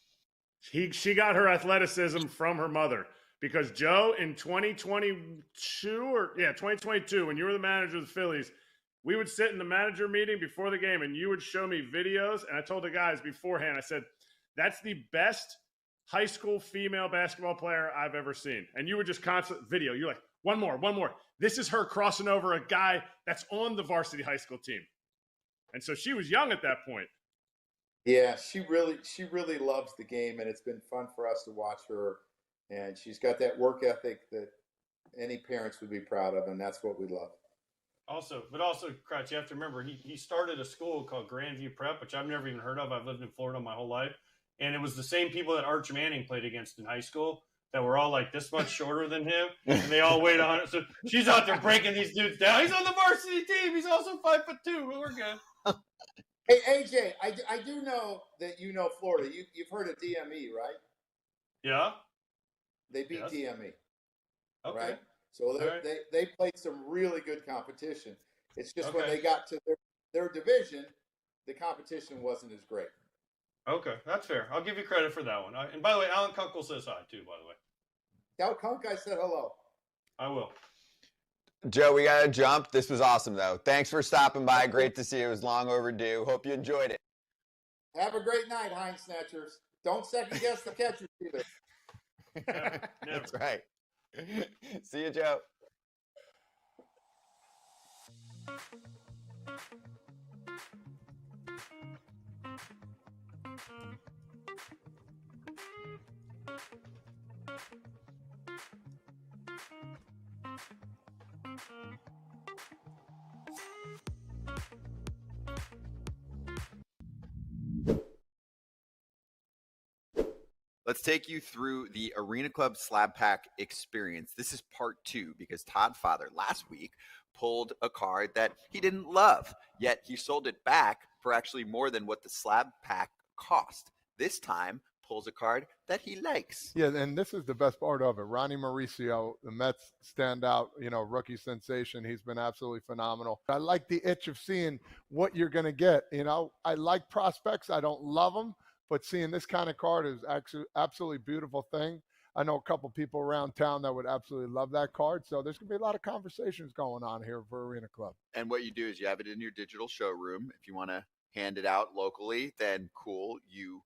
She got her athleticism from her mother. Because, Joe, in 2022, when you were the manager of the Phillies, we would sit in the manager meeting before the game, and you would show me videos. And I told the guys beforehand, I said, that's the best high school female basketball player I've ever seen. And you would just constant video. You're like, one more. This is her crossing over a guy that's on the varsity high school team. And so she was young at that point. Yeah, she really loves the game, and it's been fun for us to watch her. And she's got that work ethic that any parents would be proud of, and that's what we love. Also, Kratz, you have to remember, he started a school called Grandview Prep, which I've never even heard of. I've lived in Florida my whole life. And it was the same people that Arch Manning played against in high school that were all like this much shorter than him, and they all weighed 100. So she's out there breaking these dudes down. He's on the varsity team. He's also 5'2". We're good. Hey, AJ, I do know that you know Florida. You've heard of DME, right? Yeah. They beat DME. Okay. Right? So they played some really good competition. It's just when they got to their division, the competition wasn't as great. Okay, that's fair. I'll give you credit for that one. And by the way, Alan Kunkel says hi, too, by the way. Tell Kunk I said hello. I will. Joe, we got to jump. This was awesome, though. Thanks for stopping by. Great to see you. It was long overdue. Hope you enjoyed it. Have a great night, Hine Snatchers. Don't second guess the catchers either. Never. That's right. See you, Joe. Let's take you through the Arena Club Slab Pack experience. This is part 2 because Todd Father last week pulled a card that he didn't love, yet he sold it back for actually more than what the slab pack cost. This time, pulls a card that he likes. Yeah, and this is the best part of it. Ronnie Mauricio, the Mets standout, rookie sensation. He's been absolutely phenomenal. I like the itch of seeing what you're going to get. I like prospects. I don't love them. But seeing this kind of card is actually absolutely beautiful thing. I know a couple people around town that would absolutely love that card. So there's going to be a lot of conversations going on here for Arena Club. And what you do is you have it in your digital showroom. If you want to hand it out locally, then cool. You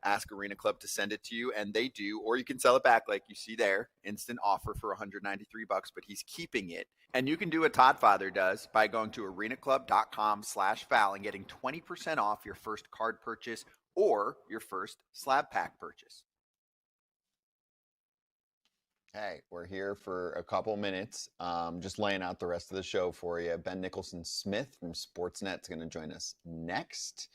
ask Arena Club to send it to you, and they do, or you can sell it back like you see there. Instant offer for $193, but he's keeping it. And you can do what Todd Father does by going to arenaclub.com/foul and getting 20% off your first card purchase or your first slab pack purchase. Hey, we're here for a couple minutes, just laying out the rest of the show for you. Ben Nicholson-Smith from Sportsnet is going to join us next.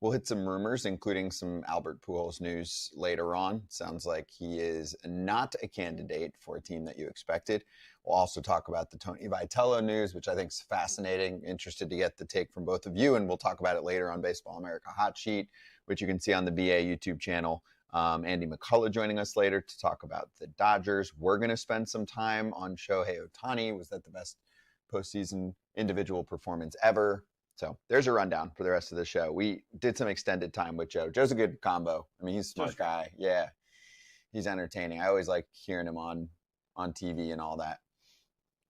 We'll hit some rumors, including some Albert Pujols news later on. Sounds like he is not a candidate for a team that you expected. We'll also talk about the Tony Vitello news, which I think is fascinating. Interested to get the take from both of you, and we'll talk about it later on Baseball America Hot Sheet, which you can see on the BA YouTube channel. Andy McCullough joining us later to talk about the Dodgers. We're going to spend some time on Shohei Ohtani. Was that the best postseason individual performance ever? So there's a rundown for the rest of the show. We did some extended time with Joe. Joe's a good combo. I mean, he's a smart guy. Yeah, he's entertaining. I always like hearing him on TV and all that.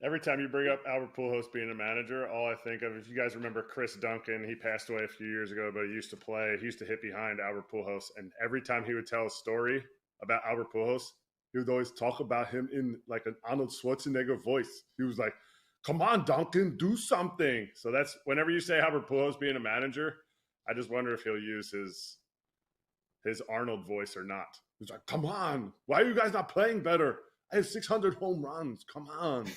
Every time you bring up Albert Pujols being a manager, all I think of, if you guys remember Chris Duncan, he passed away a few years ago, but he used to hit behind Albert Pujols. And every time he would tell a story about Albert Pujols, he would always talk about him in like an Arnold Schwarzenegger voice. He was like, "Come on, Duncan, do something." So that's whenever you say Albert Pujols being a manager, I just wonder if he'll use his Arnold voice or not. He's like, "Come on, why are you guys not playing better? I have 600 home runs. Come on."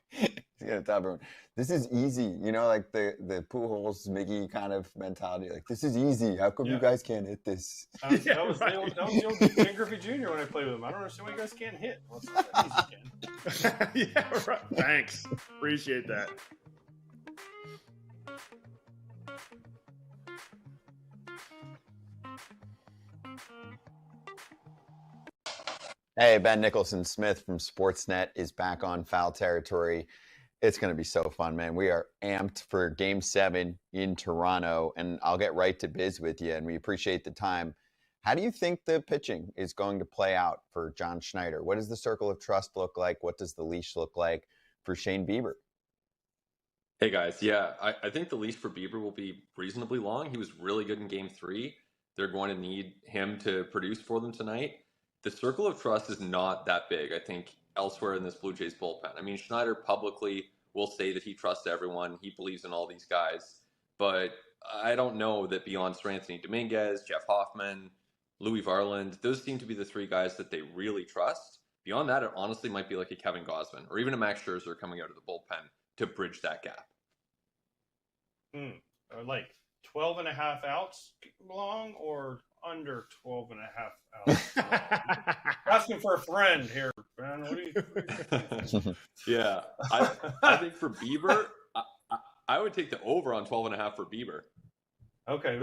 He's gonna tell everyone, this is easy. You know, like the Pujols Miggy kind of mentality. Like, this is easy. How come you guys can't hit this? That was the old Ken Griffey Jr. when I played with him. I don't understand why you guys can't hit. Well, it's not that easy, Ken. Yeah, right. Thanks. Appreciate that. Hey, Ben Nicholson-Smith from Sportsnet is back on Foul Territory. It's going to be so fun, man. We are amped for Game 7 in Toronto, and I'll get right to biz with you, and we appreciate the time. How do you think the pitching is going to play out for John Schneider? What does the circle of trust look like? What does the leash look like for Shane Bieber? Hey, guys. Yeah, I think the leash for Bieber will be reasonably long. He was really good in Game 3. They're going to need him to produce for them tonight. The circle of trust is not that big, I think, elsewhere in this Blue Jays bullpen. I mean, Schneider publicly will say that he trusts everyone. He believes in all these guys. But I don't know that beyond Sir Anthony Dominguez, Jeff Hoffman, Louis Varland, those seem to be the three guys that they really trust. Beyond that, it honestly might be like a Kevin Gausman or even a Max Scherzer coming out of the bullpen to bridge that gap. Like 12 and a half outs long or under 12 and a half outs? Asking for a friend here, man. What do you Yeah, I think for Bieber, I would take the over on 12 and a half for Bieber. Okay,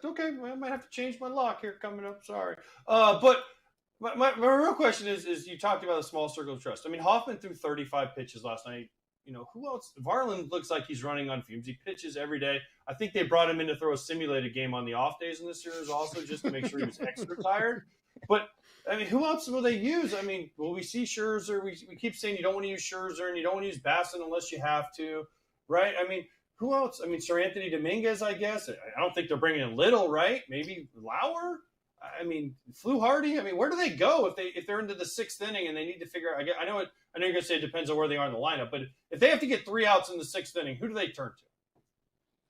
okay. I might have to change my lock here coming up. Sorry. But my real question is you talked about a small circle of trust. I mean, Hoffman threw 35 pitches last night. You know, who else? Varland looks like he's running on fumes. He pitches every day. I think they brought him in to throw a simulated game on the off days in this series also just to make sure he was extra tired. But, I mean, who else will they use? I mean, will we see Scherzer? We keep saying you don't want to use Scherzer and you don't want to use Bassin unless you have to, right? I mean, who else? I mean, Sir Anthony Dominguez, I guess. I don't think they're bringing in Little, right? Maybe Lauer? I mean, Fluharty. I mean, where do they go if they're into the sixth inning and they need to figure out? I know you're gonna say it depends on where they are in the lineup, but if they have to get 3 outs in the sixth inning, who do they turn to?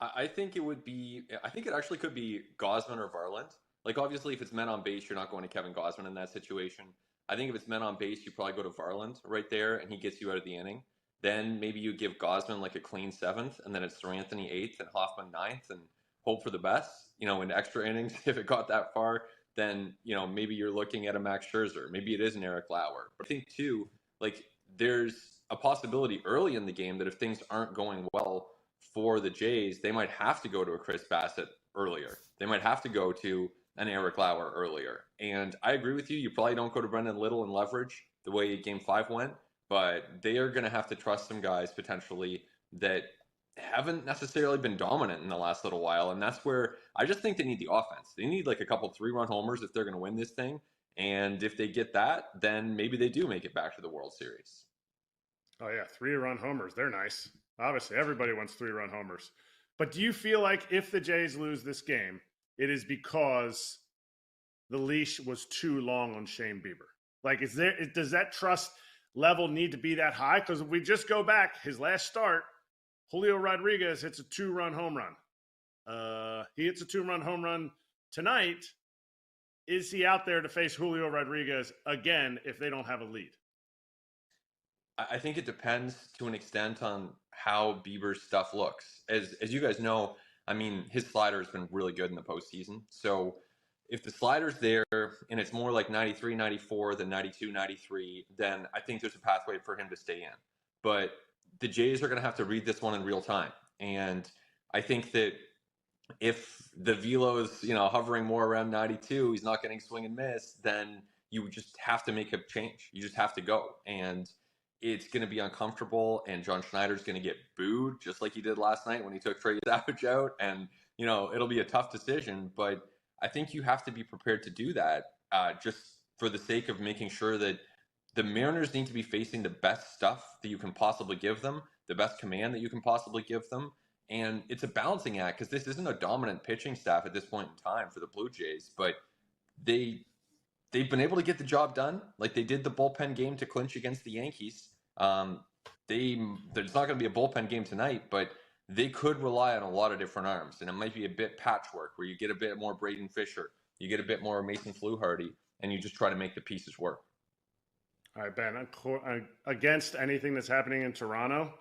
I think it actually could be Gausman or Varland. Like, obviously, if it's men on base, you're not going to Kevin Gausman in that situation. I think if it's men on base, you probably go to Varland right there, and he gets you out of the inning. Then maybe you give Gausman like a clean 7th, and then it's Sir Anthony 8th and Hoffman 9th, and hope for the best. You know, in extra innings, if it got that far, then, you know, maybe you're looking at a Max Scherzer. Maybe it is an Erik Lauer. But I think, too, like, there's a possibility early in the game that if things aren't going well for the Jays, they might have to go to a Chris Bassett earlier. They might have to go to an Erik Lauer earlier. And I agree with you. You probably don't go to Brendan Little and leverage the way Game 5 went, but they are going to have to trust some guys potentially that haven't necessarily been dominant in the last little while. And that's where I just think they need the offense. They need like a couple 3-run homers if they're going to win this thing. And if they get that, then maybe they do make it back to the World Series. Oh, yeah. 3-run homers. They're nice. Obviously, everybody wants 3-run homers. But do you feel like if the Jays lose this game, it is because the leash was too long on Shane Bieber. Like, does that trust level need to be that high? Because if we just go back, his last start, Julio Rodriguez hits a 2-run home run. He hits a 2-run home run tonight. Is he out there to face Julio Rodriguez again if they don't have a lead? I think it depends to an extent on how Bieber's stuff looks. As you guys know, I mean, his slider has been really good in the postseason. So if the slider's there and it's more like 93, 94 than 92, 93, then I think there's a pathway for him to stay in. But the Jays are going to have to read this one in real time. And I think that if the velo's, hovering more around 92, he's not getting swing and miss, then you just have to make a change. You just have to go. And it's going to be uncomfortable, and John Schneider's going to get booed just like he did last night when he took Trey Savage out. And, it'll be a tough decision, but I think you have to be prepared to do that just for the sake of making sure that the Mariners need to be facing the best stuff that you can possibly give them, the best command that you can possibly give them. And it's a balancing act because this isn't a dominant pitching staff at this point in time for the Blue Jays, but they've been able to get the job done. Like they did the bullpen game to clinch against the Yankees. There's not going to be a bullpen game tonight, but they could rely on a lot of different arms, and it might be a bit patchwork where you get a bit more Braden Fisher, you get a bit more Mason Fluharty, and you just try to make the pieces work. All right, Ben, against anything that's happening in Toronto,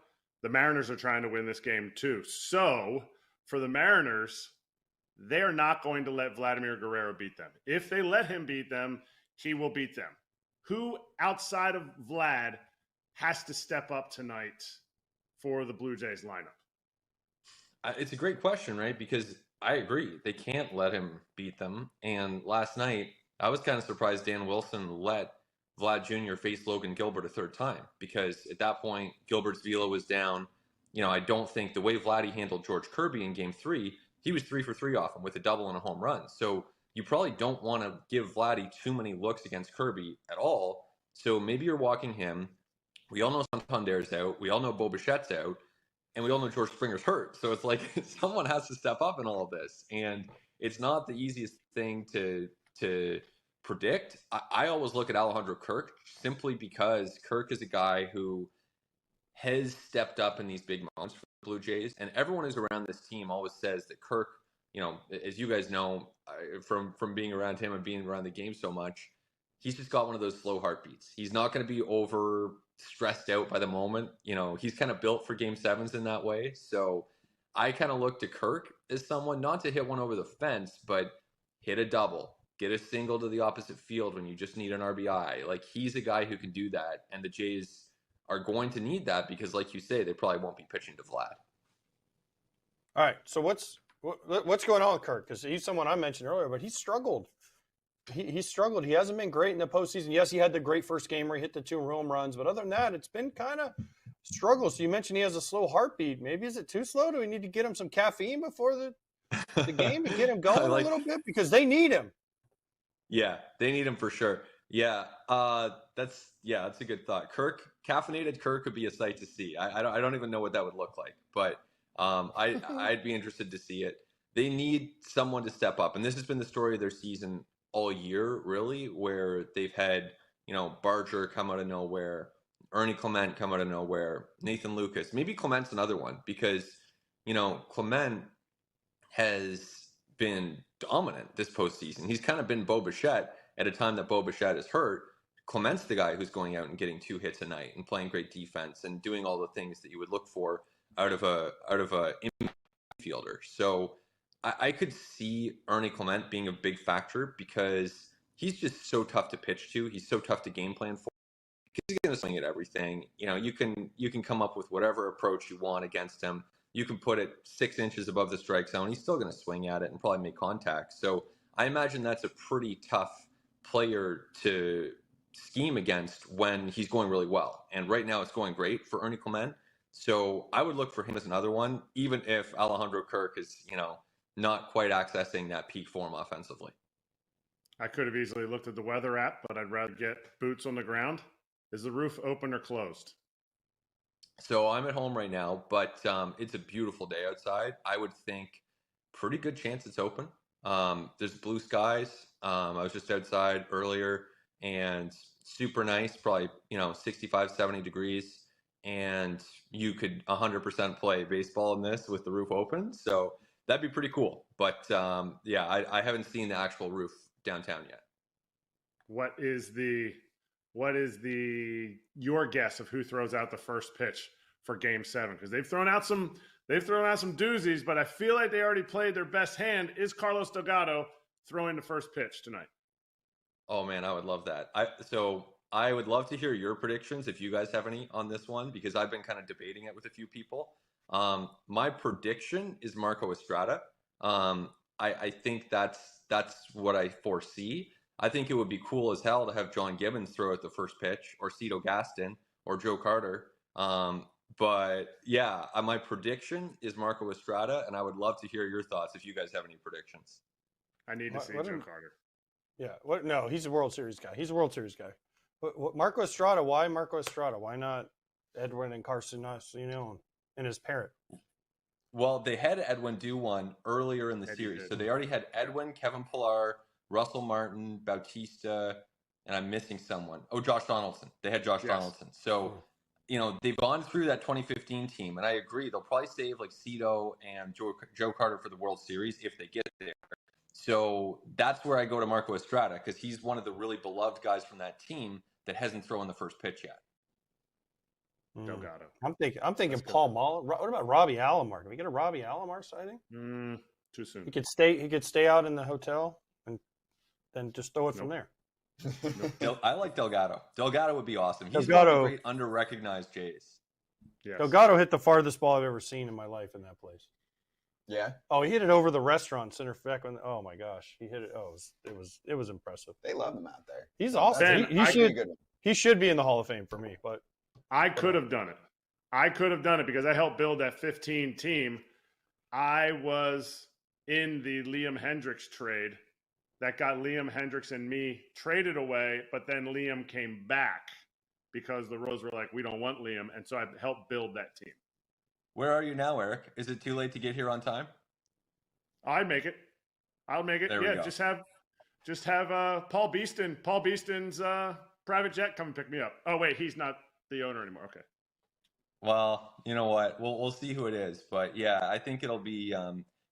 the Mariners are trying to win this game too. So for the Mariners, they're not going to let Vladimir Guerrero beat them. If they let him beat them, he will beat them. Who outside of Vlad has to step up tonight for the Blue Jays lineup? It's a great question, right? Because I agree. They can't let him beat them. And last night, I was kind of surprised Dan Wilson let Vlad Jr. face Logan Gilbert a third time, because at that point, Gilbert's velo was down. I don't think the way Vladdy handled George Kirby in Game 3, he was 3 for 3 off him with a double and a home run. So you probably don't want to give Vladdy too many looks against Kirby at all. So maybe you're walking him. We all know Santander's out. We all know Bo Bichette's out. And we all know George Springer's hurt. So it's like someone has to step up in all of this. And it's not the easiest thing to predict. I always look at Alejandro Kirk simply because Kirk is a guy who has stepped up in these big moments for the Blue Jays. And everyone who's around this team always says that Kirk, as you guys know, from being around him and being around the game so much, he's just got one of those slow heartbeats. He's not going to be over stressed out by the moment. He's kind of built for Game 7s in that way. So I kind of look to Kirk as someone not to hit one over the fence, but hit a double, get a single to the opposite field when you just need an RBI. Like, he's a guy who can do that. And the Jays are going to need that because, like you say, they probably won't be pitching to Vlad. All right. So what's going on with Kirk? Because he's someone I mentioned earlier, but he struggled. He struggled. He hasn't been great in the postseason. Yes, he had the great first game where he hit the 2 home runs, but other than that, it's been kind of struggle. So you mentioned he has a slow heartbeat. Maybe is it too slow? Do we need to get him some caffeine before the game to get him going a little bit? Because they need him. Yeah, they need him for sure. Yeah, that's a good thought. Caffeinated Kirk could be a sight to see. I don't even know what that would look like, but I'd be interested to see it. They need someone to step up, and this has been the story of their season all year, really, where they've had, Barger come out of nowhere, Ernie Clement come out of nowhere, Nathan Lucas. Maybe Clement's another one because, Clement has been dominant this postseason. He's kind of been Bo Bichette at a time that Bo Bichette is hurt. Clement's the guy who's going out and getting 2 hits a night and playing great defense and doing all the things that you would look for out of a infielder. So I could see Ernie Clement being a big factor because he's just so tough to pitch to. He's so tough to game plan for. He's going to swing at everything. You can come up with whatever approach you want against him. You can put it 6 inches above the strike zone. He's still going to swing at it and probably make contact. So I imagine that's a pretty tough player to scheme against when he's going really well. And right now it's going great for Ernie Clement. So I would look for him as another one, even if Alejandro Kirk is, not quite accessing that peak form offensively. I could have easily looked at the weather app, but I'd rather get boots on the ground. Is the roof open or closed? So I'm at home right now, but it's a beautiful day outside. I would think pretty good chance it's open. There's blue skies. I was just outside earlier and super nice, probably, 65, 70 degrees. And you could 100% play baseball in this with the roof open. So that'd be pretty cool. But I haven't seen the actual roof downtown yet. What is your guess of who throws out the first pitch for Game 7? Because they've thrown out some doozies, but I feel like they already played their best hand. Is Carlos Delgado throwing the first pitch tonight? Oh man, I would love that. I would love to hear your predictions if you guys have any on this one, because I've been kind of debating it with a few people. My prediction is Marco Estrada. I think that's what I foresee. I think it would be cool as hell to have John Gibbons throw out the first pitch, or Cito Gaston, or Joe Carter. But yeah, my prediction is Marco Estrada, and I would love to hear your thoughts if you guys have any predictions. I need to see What Joe am- Carter. Yeah. What? No, he's a World Series guy. What, Marco Estrada? Why Marco Estrada? Why not Edwin and Carson and his parent? Well, they had Edwin do one earlier in the Eddie series. did. So they already had Edwin, Kevin Pillar, Russell Martin, Bautista, and I'm missing someone. Oh, Josh Donaldson. They had Josh Yes. Donaldson. So, they've gone through that 2015 team, and I agree. They'll probably save like Cito and Joe Carter for the World Series if they get there. So that's where I go to Marco Estrada, because he's one of the really beloved guys from that team that hasn't thrown the first pitch yet. Delgado. I'm thinking That's good. Paul Muller. What about Robbie Alomar? Can we get a Robbie Alomar sighting? Too soon. He could stay out in the hotel and then just throw it from there. I like Delgado. Delgado would be awesome. He's Delgado- one of the great under-recognized Jays. Yes. Delgado hit the farthest ball I've ever seen in my life in that place. Yeah, Oh, he hit it over the restaurant center back when. Oh my gosh, he hit it. Oh, it was impressive. they love them out there. He's awesome. Ben, He I- should Good. he should be in the Hall of Fame for me. But I could have done it. Because I helped build that 15 team. I was in the Liam Hendricks trade that got Liam Hendricks and me traded away, but then Liam came back because the Royals were like, we don't want Liam. And so I helped build that team. Where are you now, Erik? Is it too late to get here on time? I'll make it. There we Yeah, go. just have Paul Beeston's private jet come and pick me up. Oh wait, he's not the owner anymore. Okay. Well, you know what? We'll see who it is. But yeah, I think it'll be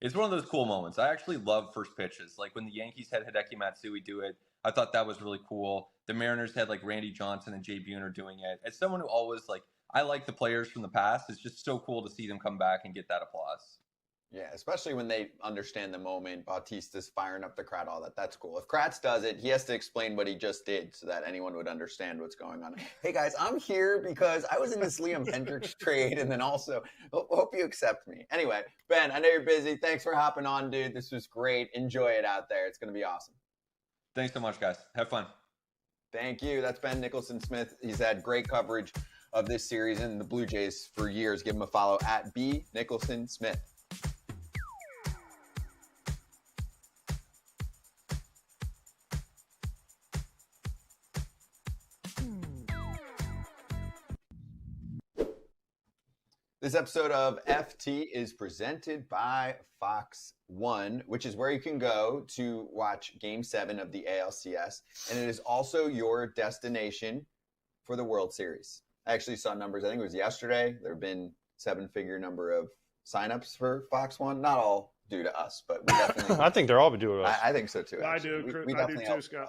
it's one of those cool moments. I actually love first pitches. Like when the Yankees had Hideki Matsui do it, I thought that was really cool. The Mariners had like Randy Johnson and Jay Buhner doing it. As someone who always I like the players from the past, it's just so cool to see them come back and get that applause. Yeah, especially when they understand the moment. Bautista's firing up the crowd, all that. That's cool. If Kratz does it, he has to explain what he just did so that anyone would understand what's going on. Hey, guys, I'm here because I was in this Liam Hendricks trade, and then also hope you accept me. Anyway, Ben, I know you're busy. Thanks for hopping on, dude. This was great. Enjoy it out there. It's going to be awesome. Thanks so much, guys. Have fun. Thank you. That's Ben Nicholson-Smith. He's had great coverage of this series and the Blue Jays for years. Give him a follow at B Nicholson-Smith. This episode of FT is presented by Fox One, which is where you can go to watch Game 7 of the ALCS. And it is also your destination for the World Series. I actually saw numbers, I think it was yesterday. There have been 7-figure number of signups for Fox One. Not all due to us, but we definitely. I think they're all doing it. I think so too. I actually. do. We I do definitely too, help Scott. out.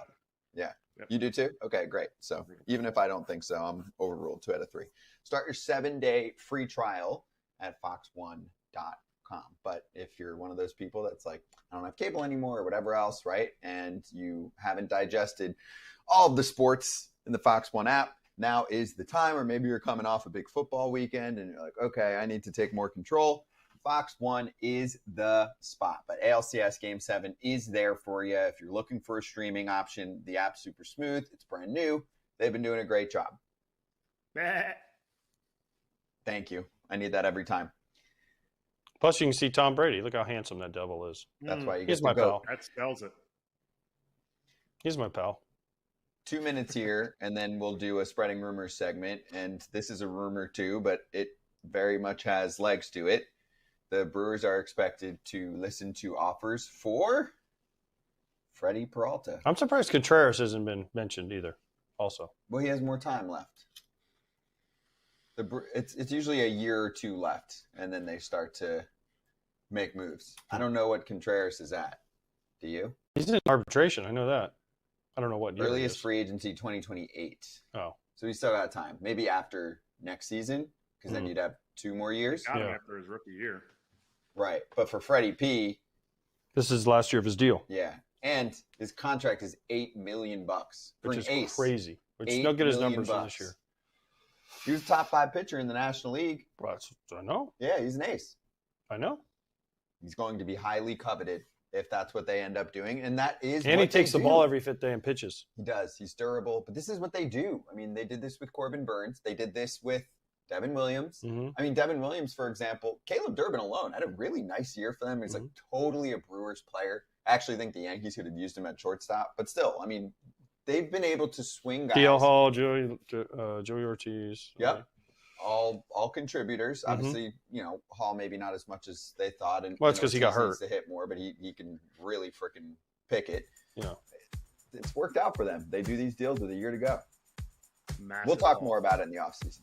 Yeah. Yep. You do too? Okay, great. So even if I don't think so, I'm overruled 2 out of 3. Start your 7-day free trial at fox1.com. But if you're one of those people that's like, I don't have cable anymore or whatever else, right? And you haven't digested all of the sports in the Fox One app, now is the time. Or maybe you're coming off a big football weekend and you're like, okay, I need to take more control. Fox One is the spot. But ALCS Game 7 is there for you. If you're looking for a streaming option, the app's super smooth. It's brand new. They've been doing a great job. Thank you. I need that every time. Plus, you can see Tom Brady. Look how handsome that devil is. That's why you He's get my to go. pal. That spells it. He's my pal. 2 minutes here, and then we'll do a spreading rumors segment. And this is a rumor too, but it very much has legs to it. The Brewers are expected to listen to offers for Freddy Peralta. I'm surprised Contreras hasn't been mentioned either. Also, Well, he has more time left. It's usually a year or two left, and then they start to make moves. I don't know what Contreras is at. Do you? he's in arbitration. I know that. I don't know what year it Earliest is. free agency 2028. Oh, So he's still got time. Maybe after next season, because then you'd have 2 more years. Got him Yeah. after his rookie year. Right. But for Freddie P, this is last year of his deal, yeah. And his contract is $8 million for which an is ace. crazy. Which $8 don't get his million numbers for bucks. this year. He was a top 5 pitcher in the National League. But I know. Yeah, he's an ace. I know. He's going to be highly coveted if that's what they end up doing. And that is And he what they takes the do. ball every fifth day and pitches. He does. He's durable. But this is what they do. I mean, they did this with Corbin Burns. They did this with Devin Williams. Mhm. I mean, Devin Williams, for example, Caleb Durbin alone had a really nice year for them. He's like totally a Brewers player. I actually think the Yankees could have used him at shortstop. But still, I mean, they've been able to swing guys. DL Hall, Joey Ortiz. Yep. All contributors. Obviously, you know, Hall maybe not as much as they thought. And Well, it's 'cause he got Ortiz hurt. needs to hit more, but he can really freaking pick it. Yeah. It's worked out for them. They do these deals with a year to go. Massive We'll talk haul. more about it in the offseason.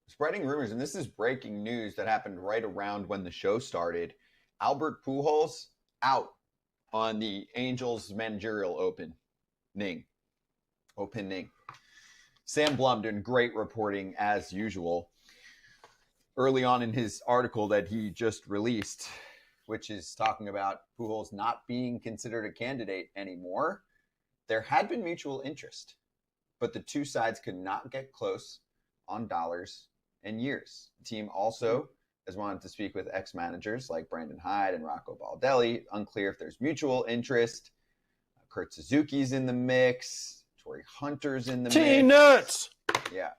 Spreading rumors, and this is breaking news that happened right around when the show started. Albert Pujols out on the Angels managerial opening. Sam Blum doing great reporting as usual. Early on in his article that he just released, which is talking about Pujols not being considered a candidate anymore, there had been mutual interest, but the two sides could not get close on dollars and years. The team also has wanted to speak with ex-managers like Brandon Hyde and Rocco Baldelli. Unclear if there's mutual interest. Kurt Suzuki's in the mix. Torrey Hunter's in the mix. T-Nuts! Yeah.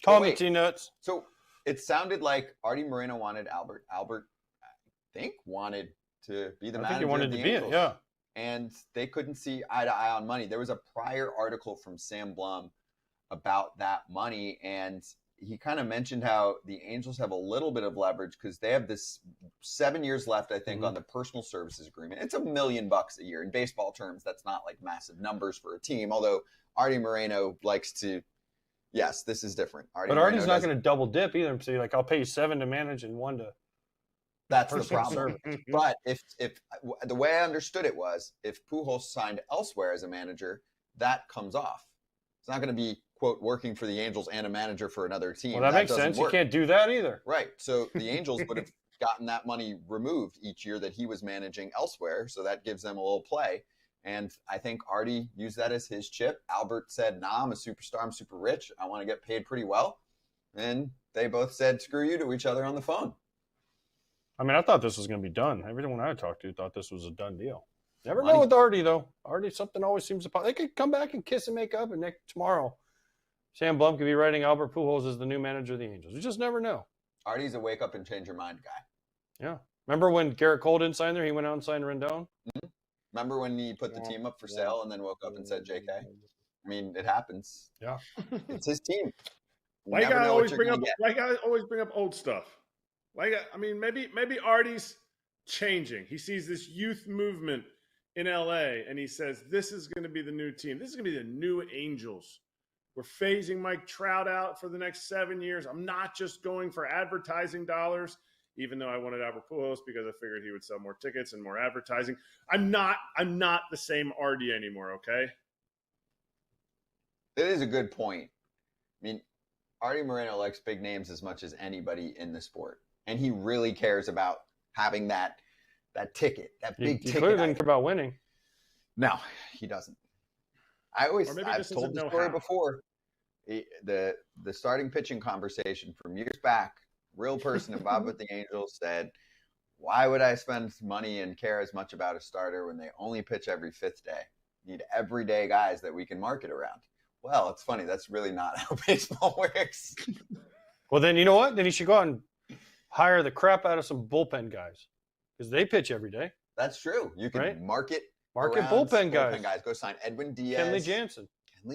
Call So me wait. T-Nuts. So it sounded like Artie Moreno wanted Albert. Albert, I think, wanted to be the I manager think he wanted of the to be it, Angels. yeah. And they couldn't see eye to eye on money. There was a prior article from Sam Blum about that money, and he kind of mentioned how the Angels have a little bit of leverage because they have this 7 years left, I think, on the personal services agreement. It's $1 million a year. In baseball terms, that's not like massive numbers for a team, although Artie Moreno likes to, yes, this is different. But Artie's not going to double dip either. So like, I'll pay you 7 to manage and 1 to That's the personal problem. service. But if the way I understood it was, if Pujols signed elsewhere as a manager, that comes off. It's not going to be, quote, working for the Angels and a manager for another team. Well, that makes doesn't sense. work. You can't do that either. Right. So the Angels would have gotten that money removed each year that he was managing elsewhere. So that gives them a little play. And I think Artie used that as his chip. Albert said, nah, I'm a superstar. I'm super rich. I want to get paid pretty well. And they both said, screw you to each other on the phone. I mean, I thought this was going to be done. Everyone I talked to thought this was a done deal. Never Money. know with Artie, though. Artie, something always seems to pop. They could come back and kiss and make up, and tomorrow, Sam Blum could be writing Albert Pujols as the new manager of the Angels. You just never know. Artie's a wake up and change your mind guy. Yeah. Remember when Garrett Cole didn't sign there? He went out and signed Rendon? Remember when he put the team up for sale and then woke up and said JK? I mean, it happens. Yeah. It's his team. You Why you never gotta know what always you're bring gonna up? get. Why you gotta always bring up old stuff? Maybe Artie's changing. He sees this youth movement in LA, and he says, "This is going to be the new team. This is going to be the new Angels. We're phasing Mike Trout out for the next 7 years. I'm not just going for advertising dollars, even though I wanted Albert Pujols because I figured he would sell more tickets and more advertising. I'm not the same Artie anymore. Okay." It is a good point. I mean, Artie Moreno likes big names as much as anybody in the sport. And he really cares about having that ticket, that big He ticket. clearly didn't item. care about winning. No, he doesn't. Or maybe I've just told doesn't the know story how. before. The starting pitching conversation from years back, real person involved with the Angels said, why would I spend money and care as much about a starter when they only pitch every 5th day? Need everyday guys that we can market around. Well, it's funny. That's really not how baseball works. Well, then you know what? Then he should go out and hire the crap out of some bullpen guys because they pitch every day. That's true. You can Right? market Market around bullpen guys. Go sign Edwin Diaz. Kenley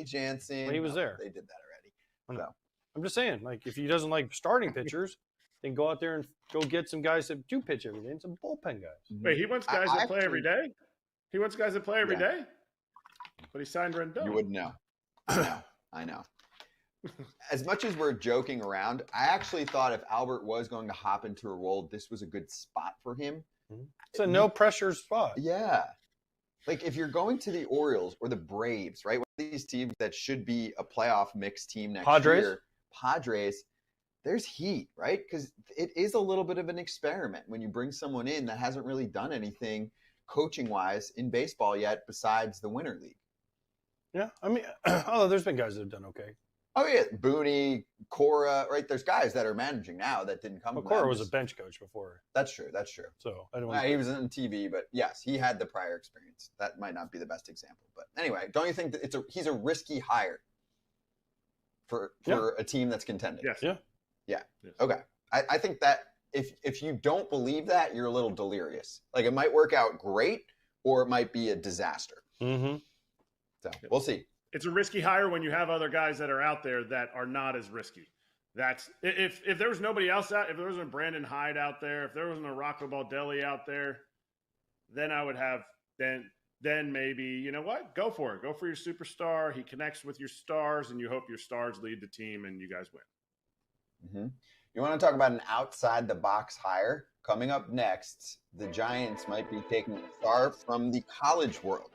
Jansen. When he was there. They did that already. So. I'm just saying, like, if he doesn't like starting pitchers, then go out there and go get some guys that do pitch every day and some bullpen guys. Wait, he wants guys that play every day? He wants guys that play every day? But he signed Rendon. You wouldn't know. I know. As much as we're joking around, I actually thought if Albert was going to hop into a role, this was a good spot for him. It's a no-pressure spot. Yeah. Like, if you're going to the Orioles or the Braves, right? One of these teams that should be a playoff mixed team next year. Padres, there's heat, right? Because it is a little bit of an experiment when you bring someone in that hasn't really done anything coaching-wise in baseball yet besides the Winter League. Yeah, I mean, although there's been guys that have done okay. Oh, yeah, Booney, Cora, right? There's guys that are managing now that didn't come. Cora was a bench coach before. That's true. So I don't. He was on TV, but yes, he had the prior experience. That might not be the best example, but anyway, don't you think that he's a risky hire for a team that's contending? Yes. Yeah. Yes. Okay. I think that if you don't believe that, you're a little delirious. Like, it might work out great, or it might be a disaster. Mm-hmm. So we'll see. It's a risky hire when you have other guys that are out there that are not as risky. That's if there was nobody else out, if there wasn't Brandon Hyde out there, if there wasn't a Rocco Baldelli out there, then I would have then maybe, you know what? Go for it. Go for your superstar. He connects with your stars, and you hope your stars lead the team and you guys win. Mm-hmm. You want to talk about an outside the box hire? Coming up next, the Giants might be taking a star from the college world.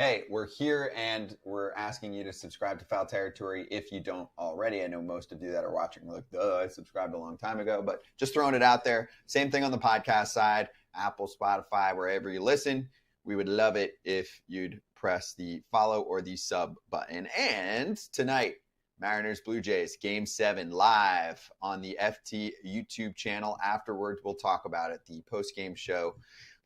Hey, we're here and we're asking you to subscribe to Foul Territory if you don't already. I know most of you that are watching are like, duh, I subscribed a long time ago, but just throwing it out there. Same thing on the podcast side, Apple, Spotify, wherever you listen. We would love it if you'd press the follow or the sub button. And tonight, Mariners Blue Jays Game 7 live on the FT YouTube channel. Afterwards, we'll talk about it, the post-game show.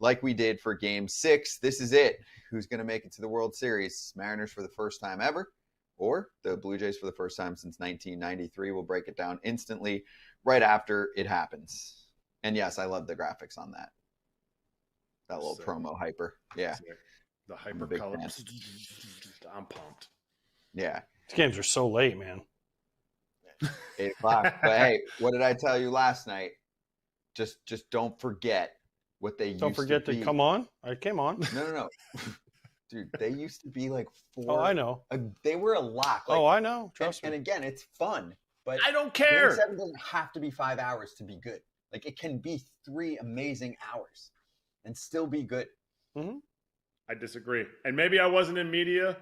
Like we did for Game 6, this is it. Who's going to make it to the World Series? Mariners for the first time ever, or the Blue Jays for the first time since 1993. We'll break it down instantly right after it happens. And yes, I love the graphics on that. That little promo hyper. Yeah. The hyper color. I'm pumped. Yeah. These games are so late, man. 8 o'clock. But hey, what did I tell you last night? Just don't forget what they Don't forget to come on. I came on. No. Dude, they used to be like 4. Oh, I know. They were a lock. Like, I know. Trust me. And again, it's fun. But I don't care. Game 7 doesn't have to be 5 hours to be good. Like, it can be 3 amazing hours and still be good. Mm-hmm. I disagree. And maybe I wasn't in media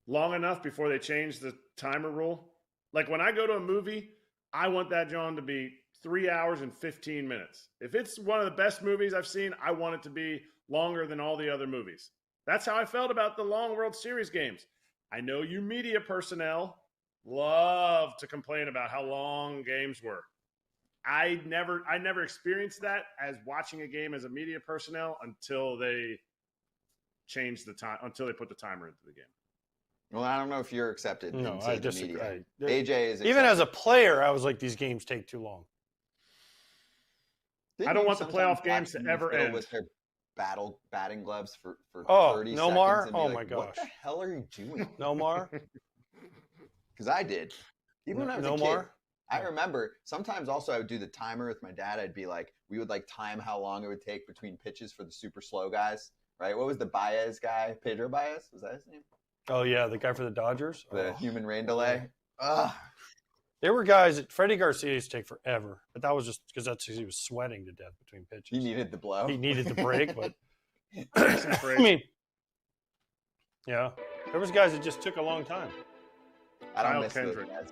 long enough before they changed the timer rule. Like, when I go to a movie, I want that, John, to be 3 hours and 15 minutes. If it's one of the best movies I've seen, I want it to be longer than all the other movies. That's how I felt about the long World Series games. I know you media personnel love to complain about how long games were. I never experienced that as watching a game as a media personnel until they changed the time, until they put the timer into the game. Well, I don't know if you're accepted. No, I disagree. AJ is even as a player, I was like, these games take too long. I don't want the playoff games to ever end. With their batting gloves for 30 Nomar? seconds. Oh, Like, my gosh. What the hell are you doing? Nomar? Because I did. Even when I was a kid. Nomar? I remember sometimes also I would do the timer with my dad. I'd be like, we would like time how long it would take between pitches for the super slow guys, right? What was the Baez guy? Pedro Baez? Was that his name? Oh, yeah, the guy for the Dodgers? The human rain delay? Ugh. There were guys that Freddie Garcia used to take forever, but that was just because he was sweating to death between pitches. He needed the blow. He needed the break, but I mean, yeah, there was guys that just took a long time. I don't Kyle miss those Kendrick. guys.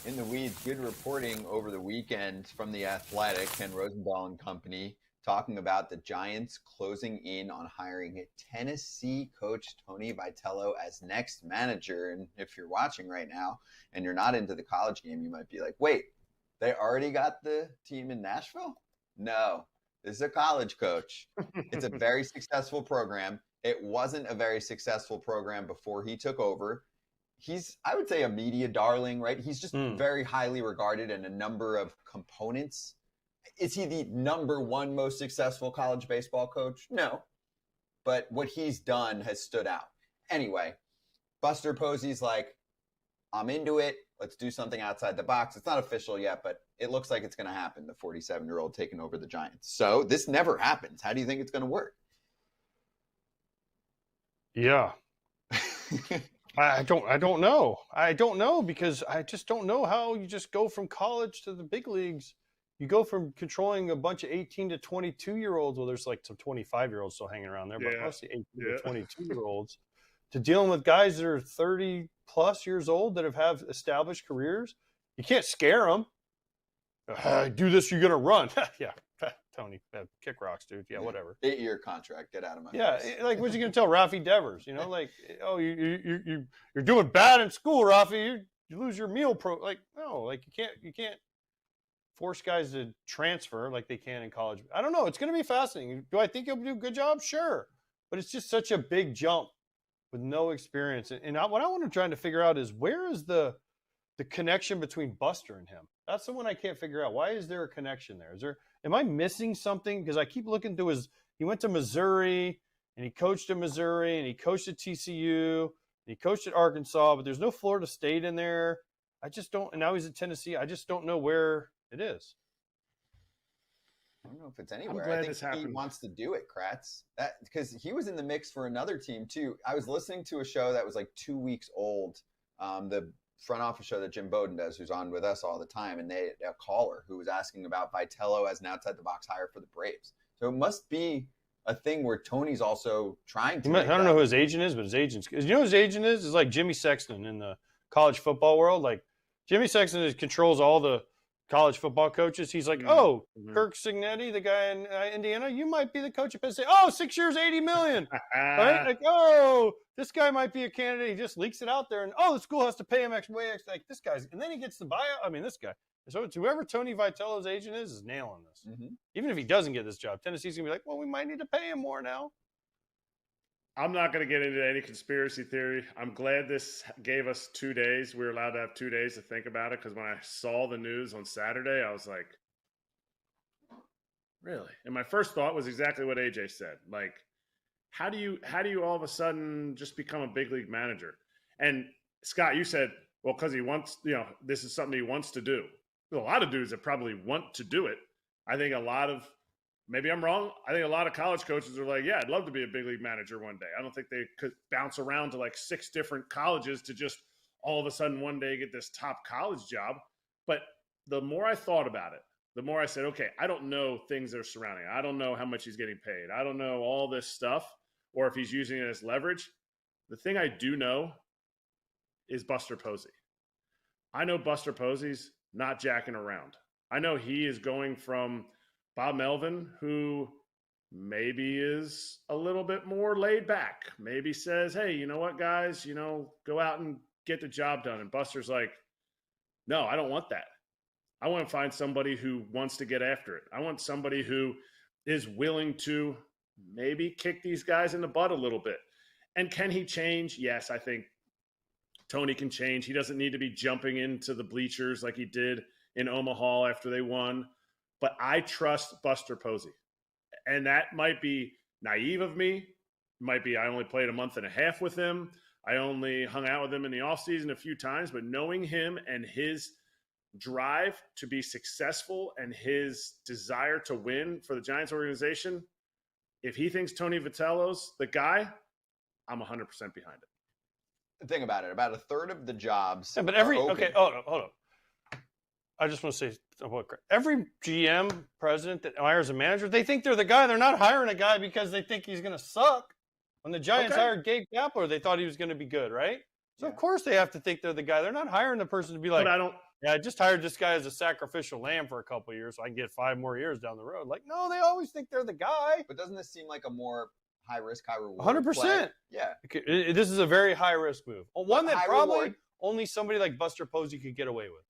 In the weeds, good reporting over the weekend from The Athletic, Ken Rosenthal and company, talking about the Giants closing in on hiring Tennessee coach Tony Vitello as next manager. And if you're watching right now and you're not into the college game, you might be like, wait, they already got the team in Nashville? No, this is a college coach. It's a very successful program. It wasn't a very successful program before he took over. He's, I would say, a media darling, right? He's just very highly regarded in a number of components. Is he the number one most successful college baseball coach? No. But what he's done has stood out. Anyway, Buster Posey's like, I'm into it. Let's do something outside the box. It's not official yet, but it looks like it's going to happen, the 47-year-old taking over the Giants. So this never happens. How do you think it's going to work? Yeah. I don't know. I don't know because I just don't know how you just go from college to the big leagues. You go from controlling a bunch of 18 to 22-year-olds. Well, there's like some 25-year-olds still hanging around there, but mostly 18 to 22-year-olds to dealing with guys that are 30-plus years old that have established careers. You can't scare them. Do this, you're going to run. Yeah, Tony, kick rocks, dude. Yeah, whatever. 8-year contract. Get out of my face. Like, what's he going to tell Rafi Devers? You know, like, oh, you're doing bad in school, Rafi. You lose your meal Like, no, like you can't force guys to transfer like they can in college. I don't know. It's going to be fascinating. Do I think he'll do a good job? Sure. But it's just such a big jump with no experience. And what I want to try to figure out is where is the connection between Buster and him? That's the one I can't figure out. Why is there a connection there? Am I missing something? Because I keep looking through he went to Missouri and he coached at Missouri and he coached at TCU and he coached at Arkansas, but there's no Florida State in there. I just don't, and now he's at Tennessee. I just don't know where it is. I don't know if it's anywhere. I think he wants to do it, Kratz. Because he was in the mix for another team too. I was listening to a show that was like 2 weeks old, the front office show that Jim Bowden does, who's on with us all the time, and a caller who was asking about Vitello as an outside the box hire for the Braves. So it must be a thing where Tony's also trying to. I don't know who his agent is, but his agent, you know, who his agent is like Jimmy Sexton in the college football world. Like Jimmy Sexton controls all the college football coaches. He's like, Kirk Signetti, the guy in Indiana, you might be the coach at Penn State. Oh, 6 years, $80 million. Right? Like, this guy might be a candidate. He just leaks it out there, and the school has to pay him X. Like this guy's, and then he gets the buyout. I mean, this guy. So it's whoever Tony Vitello's agent is nailing this. Even if he doesn't get this job, Tennessee's gonna be like, well, we might need to pay him more now. I'm not going to get into any conspiracy theory. I'm glad this gave us 2 days. We were allowed to have 2 days to think about it because when I saw the news on Saturday, I was like, really? And my first thought was exactly what AJ said. Like, how do you all of a sudden just become a big league manager? And Scott, you said, well, because he wants, this is something he wants to do. There's a lot of dudes that probably want to do it. I think maybe I'm wrong. I think a lot of college coaches are like, yeah, I'd love to be a big league manager one day. I don't think they could bounce around to like 6 different colleges to just all of a sudden one day get this top college job. But the more I thought about it, the more I said, okay, I don't know things that are surrounding it. I don't know how much he's getting paid. I don't know all this stuff or if he's using it as leverage. The thing I do know is Buster Posey. I know Buster Posey's not jacking around. I know he is going from Bob Melvin, who maybe is a little bit more laid back, maybe says, hey, you know what, guys, go out and get the job done. And Buster's like, no, I don't want that. I want to find somebody who wants to get after it. I want somebody who is willing to maybe kick these guys in the butt a little bit. And can he change? Yes, I think Tony can change. He doesn't need to be jumping into the bleachers like he did in Omaha after they won. But I trust Buster Posey. And that might be naive of me. It might be I only played a month and a half with him. I only hung out with him in the offseason a few times. But knowing him and his drive to be successful and his desire to win for the Giants organization, if he thinks Tony Vitello's the guy, I'm 100% behind it. Think about it. About a third of the jobs. Yeah, but hold on. I just want to say, every GM president that hires a manager, they think they're the guy. They're not hiring a guy because they think he's going to suck. When the Giants hired Gabe Kapler, they thought he was going to be good, right? So, of course, they have to think they're the guy. They're not hiring the person to be like, Yeah, I just hired this guy as a sacrificial lamb for a couple of years so I can get 5 more years down the road. Like, no, they always think they're the guy. But doesn't this seem like a more high risk, high reward? 100%. play? Yeah. This is a very high risk move. One that high probably reward. only somebody like Buster Posey could get away with.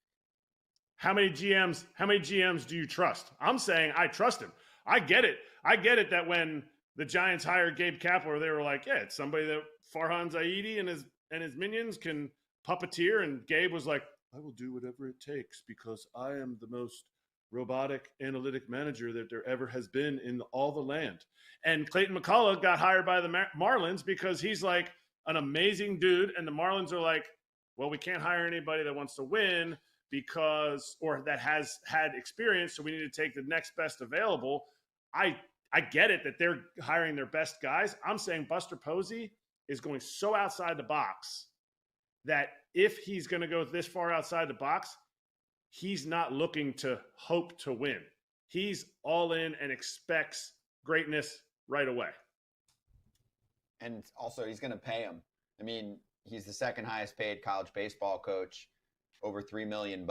How many GMs do you trust? I'm saying I trust him. I get it that when the Giants hired Gabe Kapler, they were like, yeah, it's somebody that Farhan Zaidi and his minions can puppeteer. And Gabe was like, I will do whatever it takes because I am the most robotic analytic manager that there ever has been in all the land. And Clayton McCullough got hired by the Marlins because he's like an amazing dude. And the Marlins are like, well, we can't hire anybody that wants to win or that has had experience. So we need to take the next best available. I get it that they're hiring their best guys. I'm saying Buster Posey is going so outside the box that if he's going to go this far outside the box, he's not looking to hope to win. He's all in and expects greatness right away. And also, he's going to pay him. I mean, he's the second highest paid college baseball coach, over $3 million.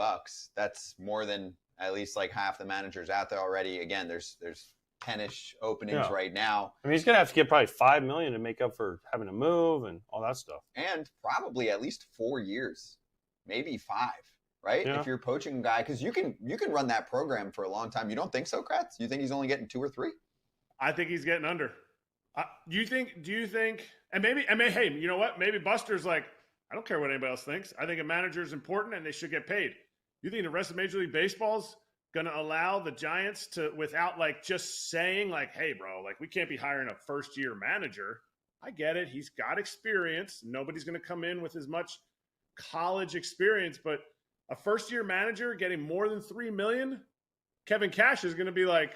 That's more than at least like half the managers out there already. Again, there's 10-ish openings right now. I mean, he's gonna have to get probably $5 million to make up for having to move and all that stuff. And probably at least 4 years, maybe 5, right? Yeah. If you're a poaching guy, because you can run that program for a long time. You don't think so, Kratz? You think he's only getting 2 or 3? I think he's getting under. Do you think? And hey, you know what? Maybe Buster's like, I don't care what anybody else thinks. I think a manager is important and they should get paid. You think the rest of Major League Baseball's going to allow the Giants to, without like just saying like, hey, bro, like we can't be hiring a first-year manager. I get it. He's got experience. Nobody's going to come in with as much college experience, but a first-year manager getting more than $3 million, Kevin Cash is going to be like,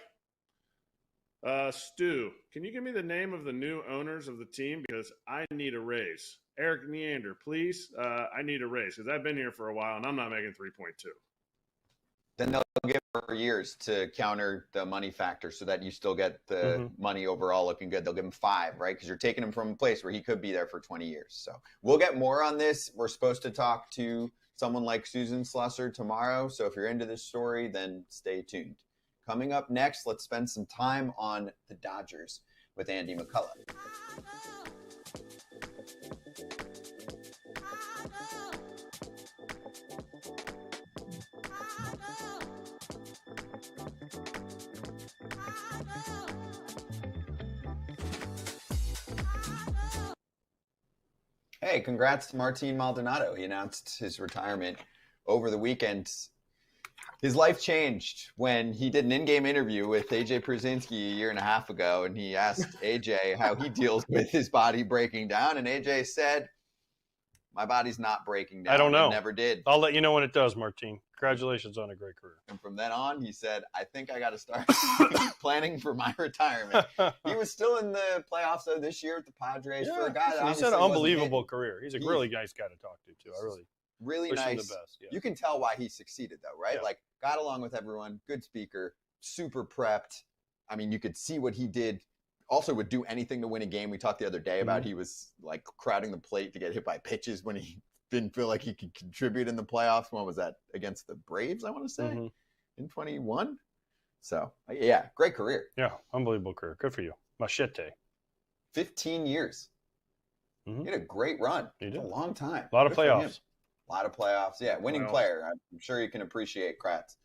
Stu, can you give me the name of the new owners of the team? Because I need a raise. Erik Neander, please. I need a raise because I've been here for a while and I'm not making 3.2. Then they'll give for years to counter the money factor so that you still get the money overall looking good. They'll give him 5, right? Because you're taking him from a place where he could be there for 20 years. So we'll get more on this. We're supposed to talk to someone like Susan Slusser tomorrow. So if you're into this story, then stay tuned. Coming up next, let's spend some time on the Dodgers with Andy McCullough. Hey, congrats to Martin Maldonado. He announced his retirement over the weekend. His life changed when he did an in-game interview with AJ Pierzynski a year and a half ago, and he asked AJ how he deals with his body breaking down, and AJ said, my body's not breaking down. I don't know. It never did. I'll let you know when it does, Martin. Congratulations on a great career. And from then on, he said, I think I got to start planning for my retirement. He was still in the playoffs, though, this year with the Padres. For a guy that he's had an unbelievable career. He's a really nice guy to talk to, too. I really nice. Him the best. Yeah. You can tell why he succeeded, though, right? Yeah. Like, got along with everyone, good speaker, super prepped. I mean, you could see what he did. Also would do anything to win a game. We talked the other day about he was, like, crowding the plate to get hit by pitches when he didn't feel like he could contribute in the playoffs. When was that? Against the Braves, I want to say, in 21. So, yeah, great career. Yeah, unbelievable career. Good for you. Machete. 15 years. He had a great run. He did. A long time. A lot of playoffs. A lot of playoffs. Yeah, winning player. I'm sure you can appreciate Kratz,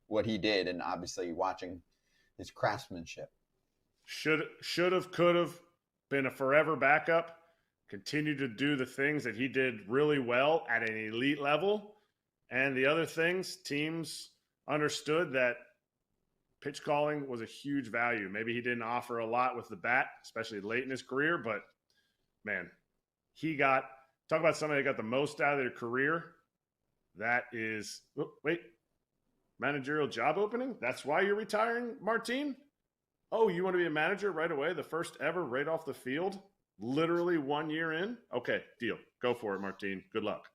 what he did, and obviously watching his craftsmanship. Should have, could have been a forever backup. Continue to do the things that he did really well at an elite level. And the other things, teams understood that pitch calling was a huge value. Maybe he didn't offer a lot with the bat, especially late in his career, but man, talk about somebody that got the most out of their career. That is, managerial job opening? That's why you're retiring, Martin? Oh, you want to be a manager right away? The first ever right off the field? Literally 1 year in? Okay, deal. Go for it, Martin. Good luck.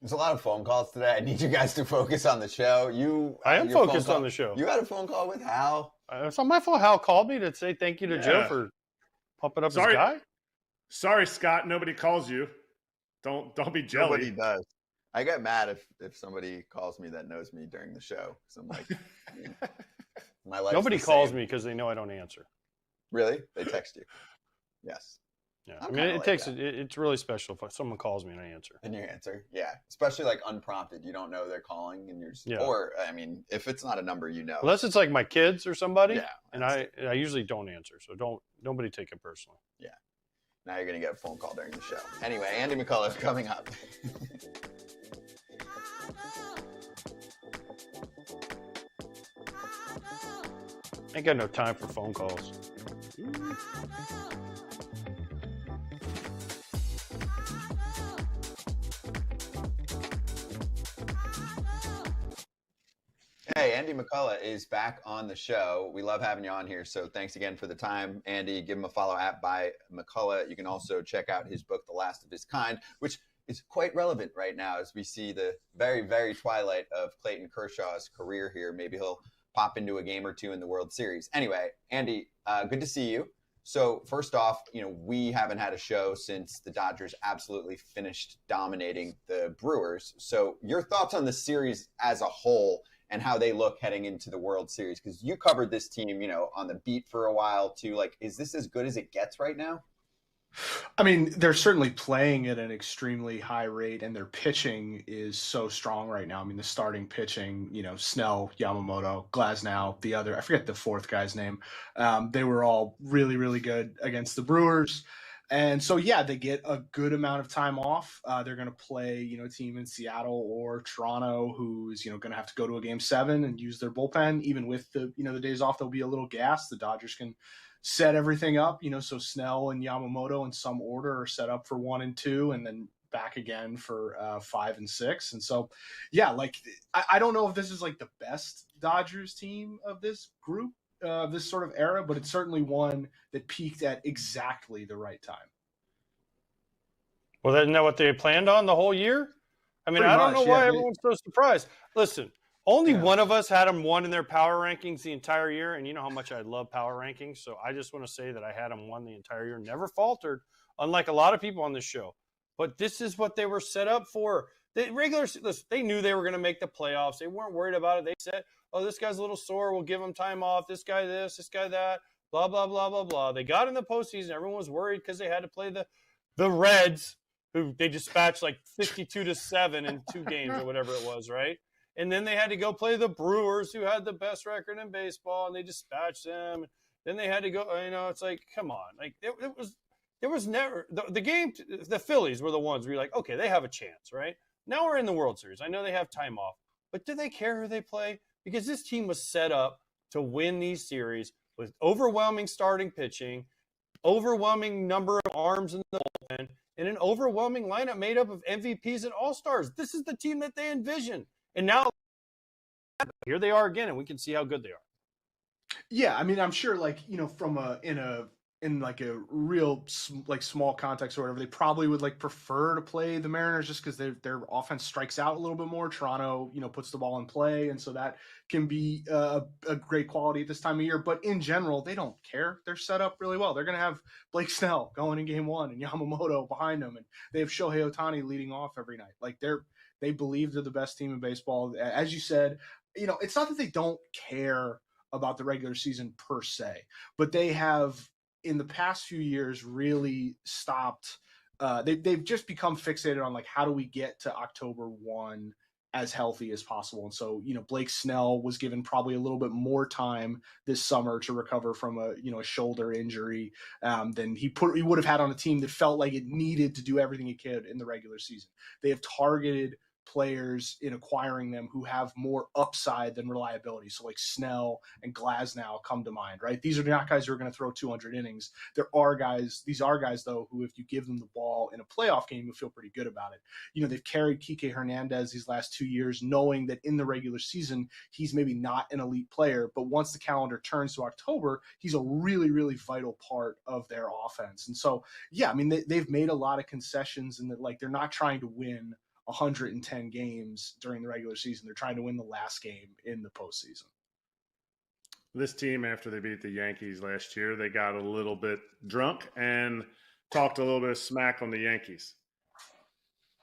There's a lot of phone calls today. I need you guys to focus on the show. I am focused on the show. You had a phone call with Hal. It's not my fault. Hal called me to say thank you to Joe for pumping up his guy. Sorry, Scott. Nobody calls you. Don't be jelly. Nobody does. I get mad if somebody calls me that knows me during the show. So I'm like, I mean, my life. Nobody calls me because they know I don't answer. Really? They text you? Yes. Yeah, I'm I mean, kinda it like takes that. it's really special if someone calls me and I answer. And you answer, yeah. Especially like unprompted. You don't know they're calling, and you're just, Yeah. or I mean, if it's not a number you know. Unless it's like my kids or somebody, Yeah, and that's I usually don't answer, so nobody take it personally. Yeah. Now you're gonna get a phone call during the show. Anyway, Andy McCullough coming up. Ain't got no time for phone calls. Hey, Andy McCullough is back on the show. We love having you on here, so thanks again for the time, Andy. Give him a follow at by McCullough. You can also check out his book, The Last of His Kind, which is quite relevant right now as we see the very, very twilight of Clayton Kershaw's career here. Maybe he'll pop into a game or two in the World Series. Anyway, Andy, good to see you. So first off, we haven't had a show since the Dodgers absolutely finished dominating the Brewers. So your thoughts on the series as a whole and how they look heading into the World Series? Because you covered this team, on the beat for a while too. Like, is this as good as it gets right now? I mean, they're certainly playing at an extremely high rate, and their pitching is so strong right now. I mean, the starting pitching, Snell, Yamamoto, Glasnow, the other, I forget the fourth guy's name. They were all really, really good against the Brewers. And so, yeah, they get a good amount of time off. They're going to play, a team in Seattle or Toronto who's, going to have to go to a Game 7 and use their bullpen. Even with the days off, they'll be a little gassed. The Dodgers can set everything up, so Snell and Yamamoto in some order are set up for 1 and 2, and then back again for 5 and 6. And so, yeah, like I don't know if this is like the best Dodgers team of this group, this sort of era, but it's certainly one that peaked at exactly the right time. Well, isn't that what they planned on the whole year? I mean, Pretty I don't much, know why yeah. everyone's so surprised. Listen, only Yeah. one of us had them 1 in their power rankings the entire year, and you know how much I love power rankings, so I just want to say that I had them 1 the entire year, never faltered, unlike a lot of people on this show. But this is what they were set up for. They knew they were going to make the playoffs. They weren't worried about it. They said, oh, this guy's a little sore. We'll give him time off. This guy this guy that, blah, blah, blah, blah, blah. They got in the postseason. Everyone was worried because they had to play the Reds, who they dispatched like 52-7 in 2 games or whatever it was, right? And then they had to go play the Brewers, who had the best record in baseball, and they dispatched them. Then they had to go, it's like, come on. Like, there was never the game. The Phillies were the ones where you're like, okay, they have a chance, right? Now we're in the World Series. I know they have time off, but do they care who they play? Because this team was set up to win these series with overwhelming starting pitching, overwhelming number of arms in the bullpen, and an overwhelming lineup made up of MVPs and All-Stars. This is the team that they envisioned. And now here they are again, and we can see how good they are. Yeah, I mean, I'm sure, like, from in like a real like small context or whatever, they probably would like prefer to play the Mariners just because their offense strikes out a little bit more. Toronto, puts the ball in play, and so that can be a great quality at this time of year. But in general, they don't care. They're set up really well. They're going to have Blake Snell going in Game 1 and Yamamoto behind them, and they have Shohei Ohtani leading off every night. Like they believe they're the best team in baseball. As you said, it's not that they don't care about the regular season per se, but they have in the past few years really stopped. They've just become fixated on like, how do we get to October 1 as healthy as possible? And so, Blake Snell was given probably a little bit more time this summer to recover from a shoulder injury than he would have had on a team that felt like it needed to do everything it could in the regular season. They have targeted players in acquiring them who have more upside than reliability. So like Snell and Glasnow come to mind, right? These are not guys who are going to throw 200 innings. These are guys though, who if you give them the ball in a playoff game, you'll feel pretty good about it. They've carried Kike Hernandez these last 2 years, knowing that in the regular season, he's maybe not an elite player, but once the calendar turns to October, he's a really, really vital part of their offense. And so, yeah, I mean, they've made a lot of concessions and that like, they're not trying to win 110 games during the regular season. They're trying to win the last game in the postseason. This team, after they beat the Yankees last year, they got a little bit drunk and talked a little bit of smack on the Yankees.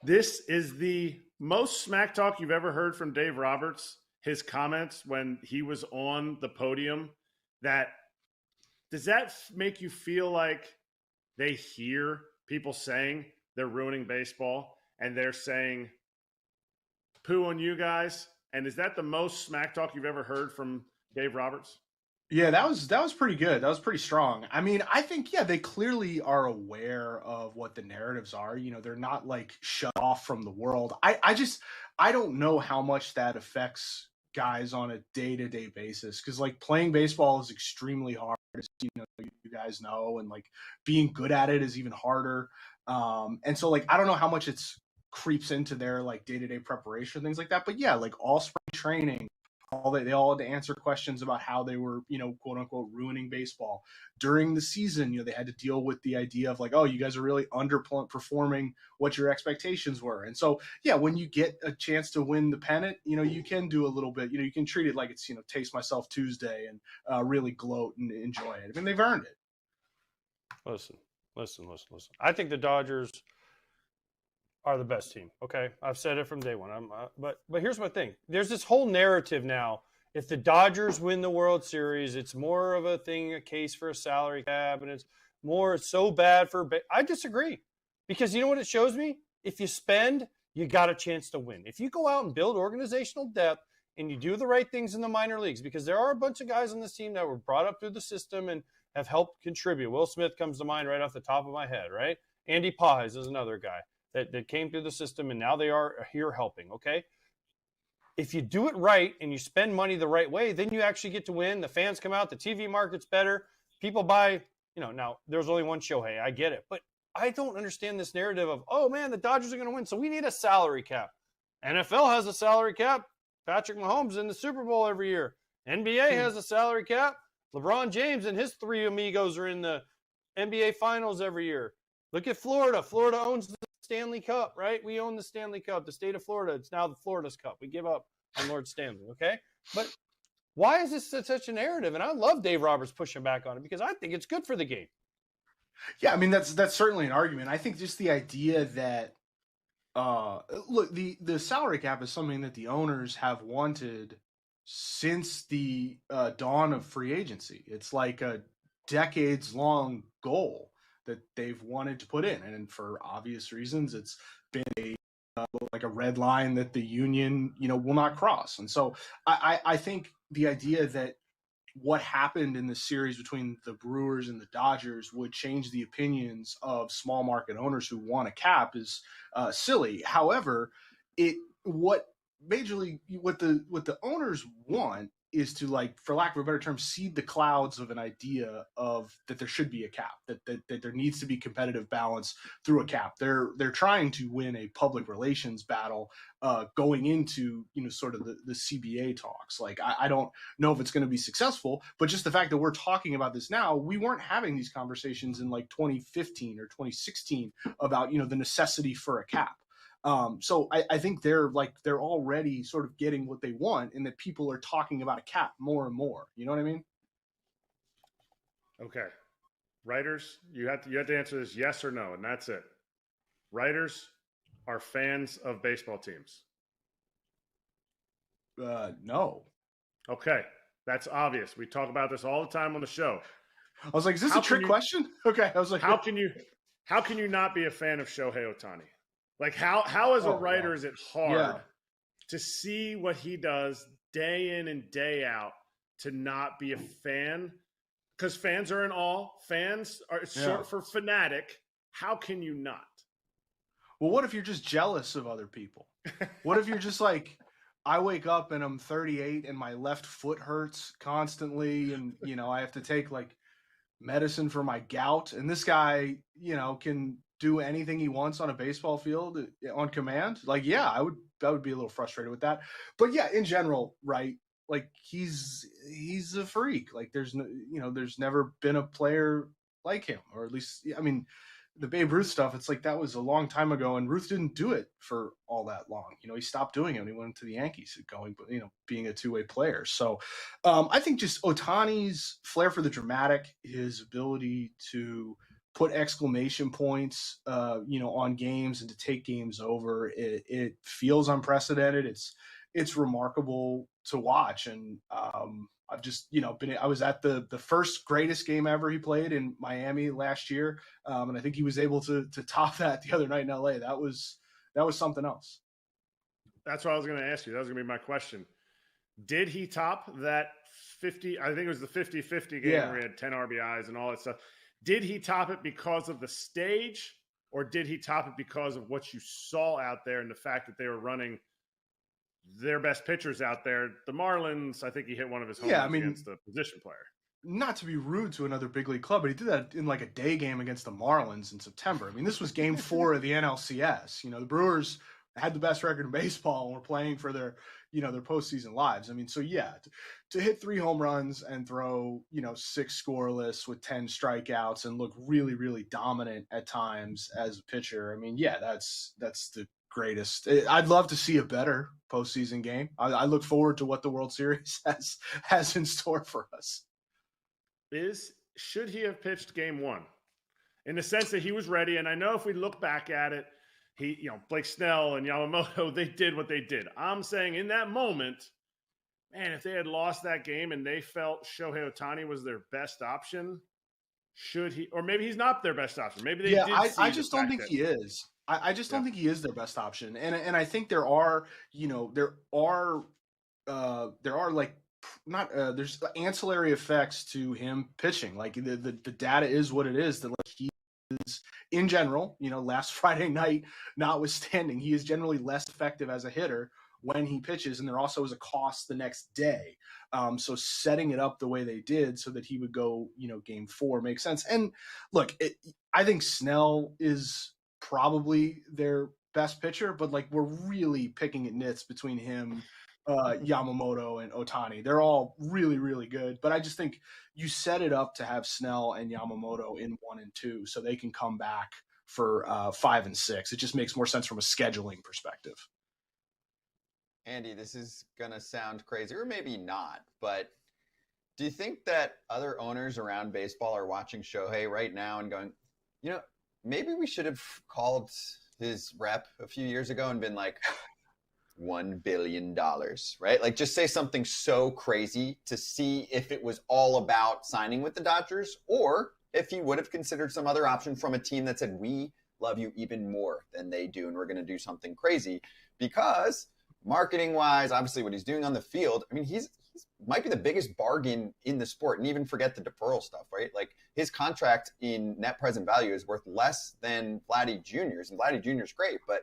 This is the most smack talk you've ever heard from Dave Roberts. His comments when he was on the podium. Does that make you feel like they hear people saying they're ruining baseball and they're saying poo on you guys? And is that the most smack talk you've ever heard from Dave Roberts? Yeah, that was pretty good. That was pretty strong. I mean, I think, yeah, they clearly are aware of what the narratives are. You know, they're not like shut off from the world. I don't know how much that affects guys on a day-to-day basis, because like playing baseball is extremely hard, as you guys know, and like being good at it is even harder. And so like I don't know how much it's creeps into their like day-to-day preparation, things like that. But yeah, like all spring training, they all had to answer questions about how they were, quote unquote, ruining baseball during the season. They had to deal with the idea of like, oh, you guys are really underperforming what your expectations were. And so, yeah, when you get a chance to win the pennant, you can do a little bit, you can treat it like it's, Taste Myself Tuesday and really gloat and enjoy it. I mean, they've earned it. Listen. I think the Dodgers are the best team. Okay, I've said it from day one. But here's my thing. There's this whole narrative now. If the Dodgers win the World Series, it's more of a case for a salary cap, and it's so bad for. I disagree, because you know what it shows me? If you spend, you got a chance to win. If you go out and build organizational depth and you do the right things in the minor leagues, because there are a bunch of guys on this team that were brought up through the system and have helped contribute. Will Smith comes to mind right off the top of my head, right? Andy Paz is another guy that came through the system, and now they are here helping, okay? If you do it right and you spend money the right way, then you actually get to win. The fans come out, the TV market's better. People buy, now there's only one Shohei. I get it. But I don't understand this narrative of, oh, man, the Dodgers are going to win, so we need a salary cap. NFL has a salary cap. Patrick Mahomes in the Super Bowl every year. NBA has a salary cap. LeBron James and his three amigos are in the NBA Finals every year. Look at Florida. Florida owns the Stanley Cup, right? We own the Stanley Cup. The state of Florida, it's now the Florida's Cup. We give up on Lord Stanley, okay? But why is this such a narrative? And I love Dave Roberts pushing back on it, because I think it's good for the game. Yeah, I mean, that's certainly an argument. I think just the idea that look, the salary cap is something that the owners have wanted since the dawn of free agency. It's like a decades-long goal that they've wanted to put in, and for obvious reasons, it's been a red line that the union, will not cross. And so I think the idea that what happened in the series between the Brewers and the Dodgers would change the opinions of small market owners who want a cap is silly. However, what the owners want is to, like, for lack of a better term, seed the clouds of an idea of that there should be a cap, that there needs to be competitive balance through a cap. They're trying to win a public relations battle going into, sort of the CBA talks. Like, I don't know if it's going to be successful, but just the fact that we're talking about this now, we weren't having these conversations in like 2015 or 2016 about, the necessity for a cap. So I think they're already sort of getting what they want, and that people are talking about a cap more and more. You know what I mean? Okay. Writers, you have to answer this yes or no, and that's it. Writers are fans of baseball teams. No. Okay. That's obvious. We talk about this all the time on the show. I was like, is this a trick question? Okay. I was like, how can you not be a fan of Shohei Ohtani? Like, how as a writer is it hard to see what he does day in and day out to not be a fan? Because fans are in awe. Fans are short for fanatic. How can you not? Well, what if you're just jealous of other people? What if you're just like, I wake up and I'm 38 and my left foot hurts constantly, and, I have to take like medicine for my gout, and this guy, can do anything he wants on a baseball field on command? Like, yeah, I would be a little frustrated with that. But yeah, in general, right? Like, he's a freak. Like, there's never been a player like him, or at least, I mean, the Babe Ruth stuff, it's like that was a long time ago, and Ruth didn't do it for all that long. He stopped doing it when he went to the Yankees, being a two-way player. So I think just Ohtani's flair for the dramatic, his ability to put exclamation points, on games and to take games over. It feels unprecedented. It's remarkable to watch. And I've just, I was at the first greatest game ever he played in Miami last year. And I think he was able to top that the other night in LA. That was something else. That's what I was going to ask you. That was going to be my question. Did he top that 50? I think it was the 50-50 game where he had 10 RBIs and all that stuff. Did he top it because of the stage, or did he top it because of what you saw out there and the fact that they were running their best pitchers out there? The Marlins, I think he hit one of his home runs against the position player. Not to be rude to another big league club, but he did that in like a day game against the Marlins in September. I mean, this was game 4 of the NLCS. The Brewers had the best record in baseball and were playing for their postseason lives. I mean, so yeah, to hit 3 home runs and throw, 6 scoreless with 10 strikeouts and look really, really dominant at times as a pitcher. I mean, yeah, that's the greatest. I'd love to see a better postseason game. I look forward to what the World Series has in store for us. Should he have pitched game 1 in the sense that he was ready? And I know if we look back at it, Blake Snell and Yamamoto, they did what they did. I'm saying in that moment, man, if they had lost that game and they felt Shohei Ohtani was their best option, should he? Or maybe he's not their best option. Maybe they did. I just don't think he is. I just don't think he is their best option. And I think there are like not there's ancillary effects to him pitching. Like the data is what it is. That like he is in general, last Friday night notwithstanding, he is generally less effective as a hitter when he pitches, and there also is a cost the next day. So setting it up the way they did so that he would go, game 4 makes sense. And look, I think Snell is probably their best pitcher, but like we're really picking at nits between him, Yamamoto and Ohtani. They're all really, really good, but I just think you set it up to have Snell and Yamamoto in 1 and 2 so they can come back for 5 and 6. It just makes more sense from a scheduling perspective. Andy, this is going to sound crazy, or maybe not, but do you think that other owners around baseball are watching Shohei right now and going, maybe we should have called his rep a few years ago and been like, $1 billion, right? Like just say something so crazy to see if it was all about signing with the Dodgers, or if he would have considered some other option from a team that said, we love you even more than they do, and we're going to do something crazy. Because marketing wise, obviously what he's doing on the field, I mean, he's might be the biggest bargain in the sport, and even forget the deferral stuff, right? Like his contract in net present value is worth less than Vladdy Jr.'s, and Vladdy Jr.'s great. But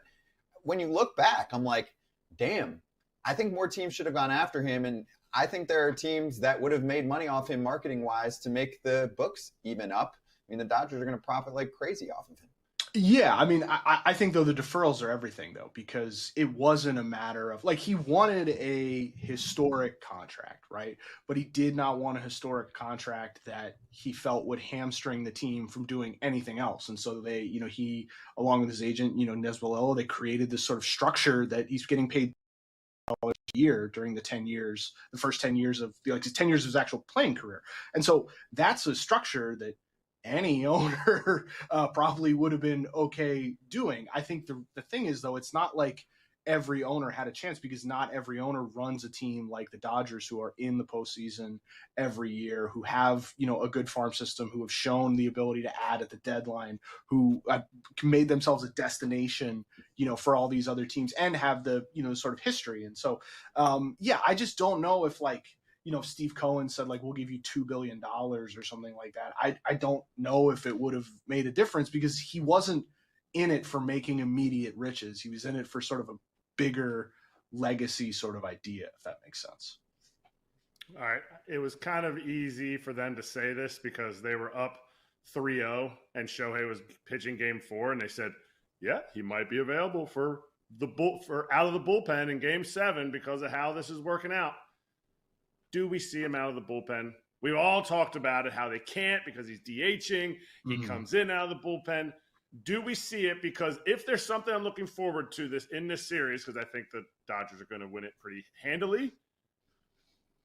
when you look back, I'm like, damn, I think more teams should have gone after him. And I think there are teams that would have made money off him marketing wise to make the books even up. I mean, the Dodgers are going to profit like crazy off of him. Yeah, I mean, I think, though, the deferrals are everything, though, because it wasn't a matter of, like, he wanted a historic contract, right? But he did not want a historic contract that he felt would hamstring the team from doing anything else. And so they, he, along with his agent, Nesbalello, they created this sort of structure that he's getting paid a year during the 10 years, the first 10 years of, like, 10 years of his actual playing career. And so that's a structure that any owner probably would have been okay doing. I think the thing is, though, it's not like every owner had a chance, because not every owner runs a team like the Dodgers, who are in the postseason every year, who have, a good farm system, who have shown the ability to add at the deadline, who made themselves a destination, for all these other teams, and have the, sort of history. And so, I just don't know if, like, if Steve Cohen said, like, we'll give you $2 billion or something like that, I don't know if it would have made a difference, because he wasn't in it for making immediate riches. He was in it for sort of a bigger legacy sort of idea, if that makes sense. All right. It was kind of easy for them to say this because they were up 3-0 and Shohei was pitching game 4, and they said, yeah, he might be available for out of the bullpen in game 7 because of how this is working out. Do we see him out of the bullpen? We've all talked about it, how they can't because he's DHing. He comes in out of the bullpen. Do we see it? Because if there's something I'm looking forward to in this series, because I think the Dodgers are going to win it pretty handily,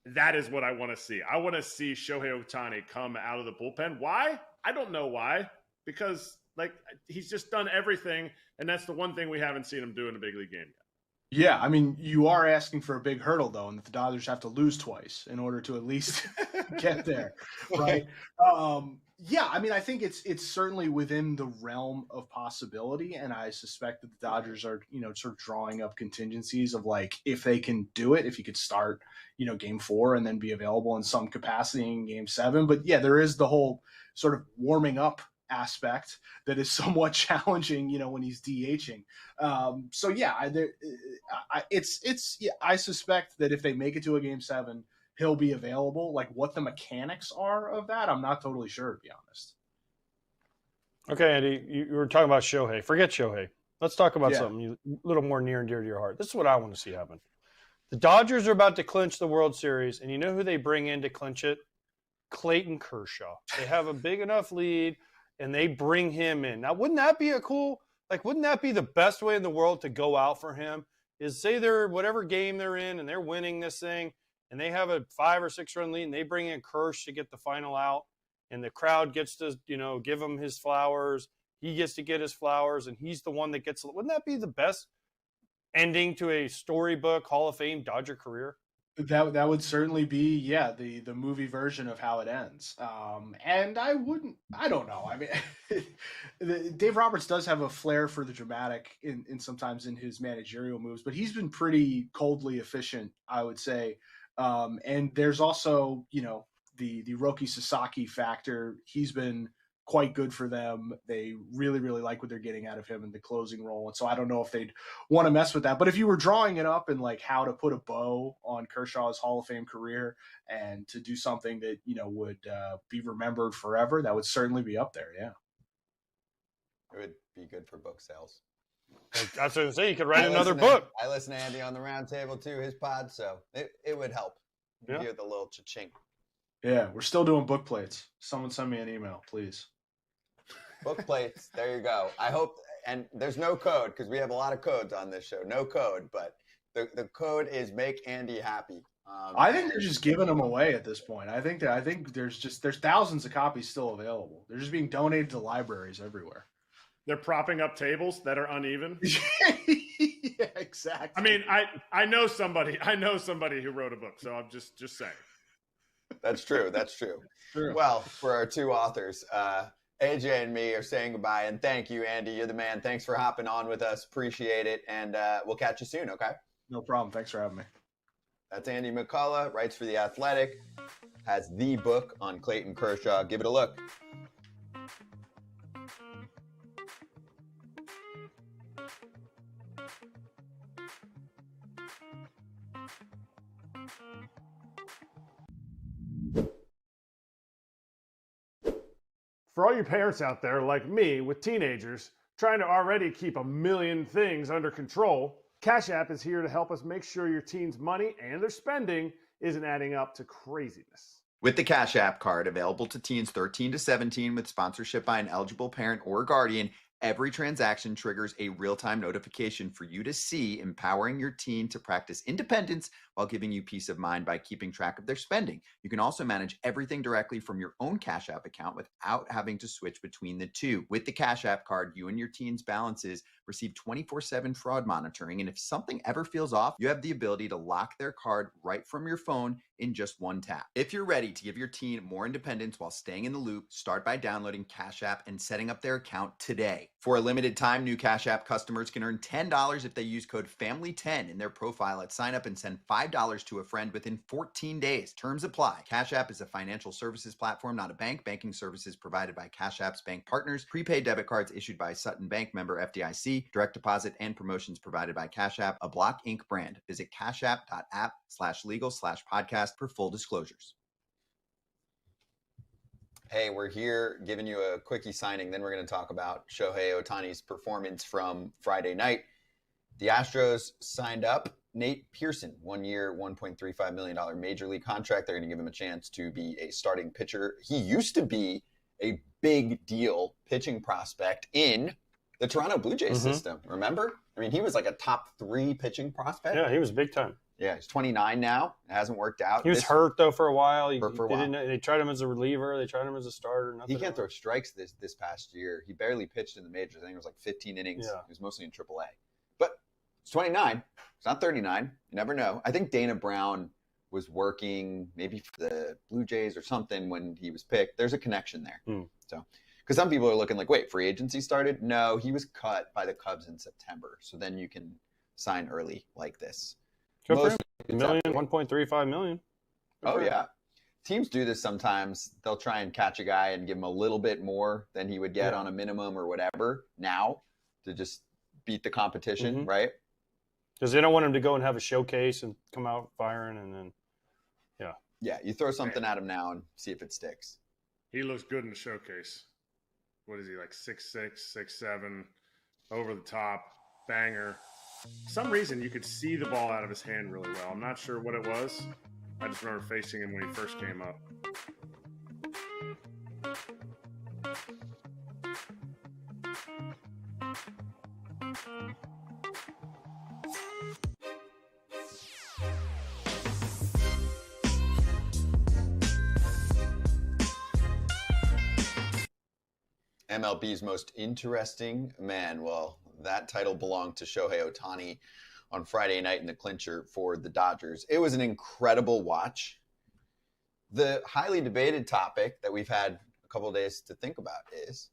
that is what I want to see. I want to see Shohei Ohtani come out of the bullpen. Why? I don't know why, because like he's just done everything, and that's the one thing we haven't seen him do in a big league game yet. Yeah, I mean, you are asking for a big hurdle, though, and that the Dodgers have to lose twice in order to at least get there, right? Yeah, I mean, I think it's certainly within the realm of possibility, and I suspect that the Dodgers are, sort of drawing up contingencies of like if they can do it, if he could start, Game 4 and then be available in some capacity in Game 7. But yeah, there is the whole sort of warming up aspect that is somewhat challenging, when he's DHing. So yeah, I suspect that if they make it to a Game 7, he'll be available. Like what the mechanics are of that, I'm not totally sure, to be honest. Okay, Andy, you were talking about Shohei. Forget Shohei. Let's talk about something a little more near and dear to your heart. This is what I want to see happen. The Dodgers are about to clinch the World Series, and you know who they bring in to clinch it? Clayton Kershaw. They have a big enough lead, and they bring him in. Now, wouldn't that be wouldn't that be the best way in the world to go out for him? Is say they're whatever game they're in, and they're winning this thing, and they have a 5 or 6 run lead, and they bring in Kersh to get the final out, and the crowd gets to, give him his flowers. He gets to get his flowers, and he's the one that gets – wouldn't that be the best ending to a storybook Hall of Fame Dodger career? That would certainly be, the movie version of how it ends. And I don't know. I mean, Dave Roberts does have a flair for the dramatic in sometimes in his managerial moves, but he's been pretty coldly efficient, I would say. And there's also, the Roki Sasaki factor. He's been quite good for them. They really, really like what they're getting out of him in the closing role. And so I don't know if they'd want to mess with that. But if you were drawing it up and like how to put a bow on Kershaw's Hall of Fame career and to do something that, would be remembered forever, that would certainly be up there. Yeah. It would be good for book sales. That's what I was saying. You could write another book. I listen to Andy on the round table too, his pod. So it would help. Yeah. Give the little cha-ching. Yeah. We're still doing book plates. Someone send me an email, please. Book plates. There you go. I hope, and there's no code because we have a lot of codes on this show. No code, but the code is make Andy happy. I think they're just giving them away at this point. I think there's thousands of copies still available. They're just being donated to libraries everywhere. They're propping up tables that are uneven. Yeah, exactly. I mean, I know somebody who wrote a book, so I'm just saying. That's true. That's true. True. Well, for our two authors, AJ and me are saying goodbye, and thank you, Andy. You're the man. Thanks for hopping on with us. Appreciate it, and we'll catch you soon, okay? No problem. Thanks for having me. That's Andy McCullough, writes for The Athletic, has the book on Clayton Kershaw. Give it a look. For all you parents out there like me with teenagers trying to already keep a million things under control, Cash App is here to help us make sure your teens' money and their spending isn't adding up to craziness. With the Cash App card available to teens 13 to 17 with sponsorship by an eligible parent or guardian, every transaction triggers a real-time notification for you to see, empowering your teen to practice independence while giving you peace of mind by keeping track of their spending. You can also manage everything directly from your own Cash App account without having to switch between the two. With the Cash App card, you and your teen's balances receive 24/7 fraud monitoring, and if something ever feels off, you have the ability to lock their card right from your phone in just one tap. If you're ready to give your teen more independence while staying in the loop, start by downloading Cash App and setting up their account today. For a limited time, new Cash App customers can earn $10 if they use code FAMILY10 in their profile at sign up and send $5 to a friend within 14 days. Terms apply. Cash App is a financial services platform, not a bank. Banking services provided by Cash App's bank partners. Prepaid debit cards issued by Sutton Bank, member FDIC. Direct deposit and promotions provided by Cash App, a Block Inc. brand. Visit cashapp.app/legal/podcast for full disclosures. Hey, we're here giving you a quickie signing. Then we're going to talk about Shohei Ohtani's performance from Friday night. The Astros signed up Nate Pearson, 1 year, $1.35 million major league contract. They're going to give him a chance to be a starting pitcher. He used to be a big deal pitching prospect in the Toronto Blue Jays system. Remember? I mean, he was like a top 3 pitching prospect. Yeah, he was big time. Yeah, he's 29 now. It hasn't worked out. He was hurt though for a while. For a while. They tried him as a reliever. They tried him as a starter. He can't throw strikes this past year. He barely pitched in the majors. I think it was like 15 innings. Yeah. He was mostly in AAA. But he's 29. He's not 39. You never know. I think Dana Brown was working maybe for the Blue Jays or something when he was picked. There's a connection there. So, because some people are looking like, wait, free agency started? No, he was cut by the Cubs in September. So then you can sign early like this. Good for him. $1.35 million. Oh, yeah. Teams do this sometimes. They'll try and catch a guy and give him a little bit more than he would get on a minimum or whatever now to just beat the competition, right? Because they don't want him to go and have a showcase and come out firing and then, Yeah, you throw something at him now and see if it sticks. He looks good in the showcase. What is he, like 6'6", 6'7", over the top, banger. For some reason, you could see the ball out of his hand really well. I'm not sure what it was. I just remember facing him when he first came up. MLB's most interesting man. Well, that title belonged to Shohei Ohtani on Friday night in the clincher for the Dodgers. It was an incredible watch. The highly debated topic that we've had a couple of days to think about is,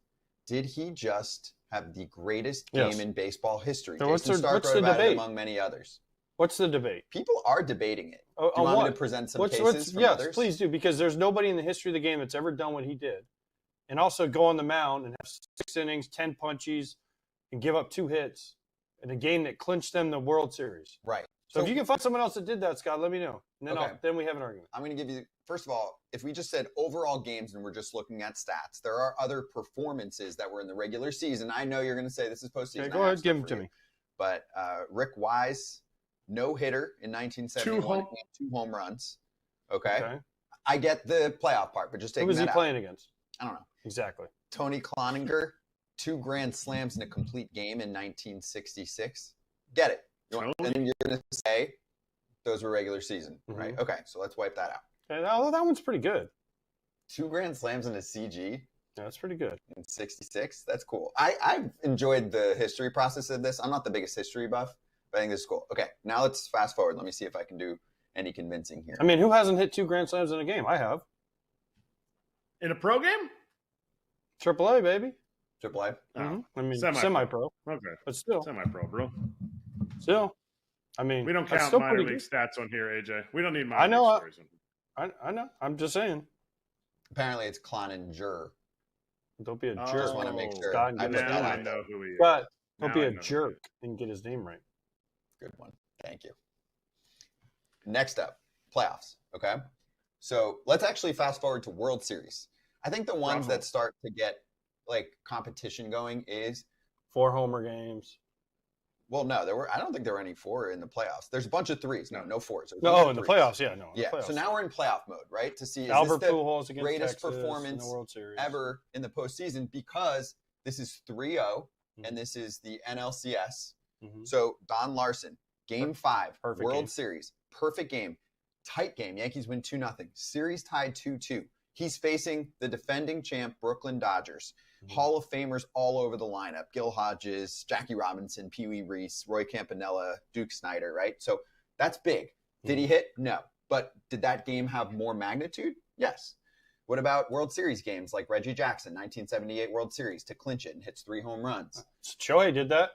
did he just have the greatest game in baseball history? So what's the about debate? It among many others. What's the debate? People are debating it. Do you want me to present some cases from others? Yes, please do, because there's nobody in the history of the game that's ever done what he did. And also go on the mound and have 6 innings, 10 punchies, and give up 2 hits in a game that clinched them the World Series. Right. So if you can find someone else that did that, Scott, let me know. And then, then we have an argument. I'm going to give you, first of all, if we just said overall games and we're just looking at stats, there are other performances that were in the regular season. I know you're going to say this is postseason. Okay, go ahead, give them to me. But Rick Wise, no-hitter in 1971, 2 home runs. Okay. I get the playoff part, but just take that out. Who was he playing against? I don't know. Exactly. Tony Cloninger, 2 grand slams in a complete game in 1966. Get it. And then you're going to say those were regular season, right? Okay, so let's wipe that out. Okay, that one's pretty good. 2 grand slams in a CG. Yeah, that's pretty good. In 66? That's cool. I've enjoyed the history process of this. I'm not the biggest history buff, but I think this is cool. Okay, now let's fast forward. Let me see if I can do any convincing here. I mean, who hasn't hit 2 grand slams in a game? I have. In a pro game? AAA, baby. AAA? I mean, semi-pro. Okay. But still. Semi-pro, bro. Still. I mean, we don't count minor league stats on here, AJ. We don't need minor league stories. I know. I'm just saying. Apparently, it's Cloninger. Don't be a jerk. Just want to make sure. I know who he is. But don't be a jerk and get his name right. Good one. Thank you. Next up, playoffs. Okay. So let's actually fast forward to World Series. I think the ones that start to get like competition going is 4 homer games. Well, no, I don't think there were any 4 in the playoffs. There's a bunch of 3s. No 4s. No, in the playoffs, yeah, no. Yeah. So now we're in playoff mode, right? To see Albert is this Pujols the against greatest Texas performance in the World Series ever in the postseason, because this is 3-0 and this is the NLCS. So Don Larson, Game 5, World Series, perfect game, tight game. Yankees win 2-0. Series tied 2-2. He's facing the defending champ Brooklyn Dodgers. Hall of Famers all over the lineup. Gil Hodges, Jackie Robinson, Pee Wee Reese, Roy Campanella, Duke Snider, right? So that's big. Did he hit? No. But did that game have more magnitude? Yes. What about World Series games like Reggie Jackson, 1978 World Series, to clinch it and hits 3 home runs? Shohei did that.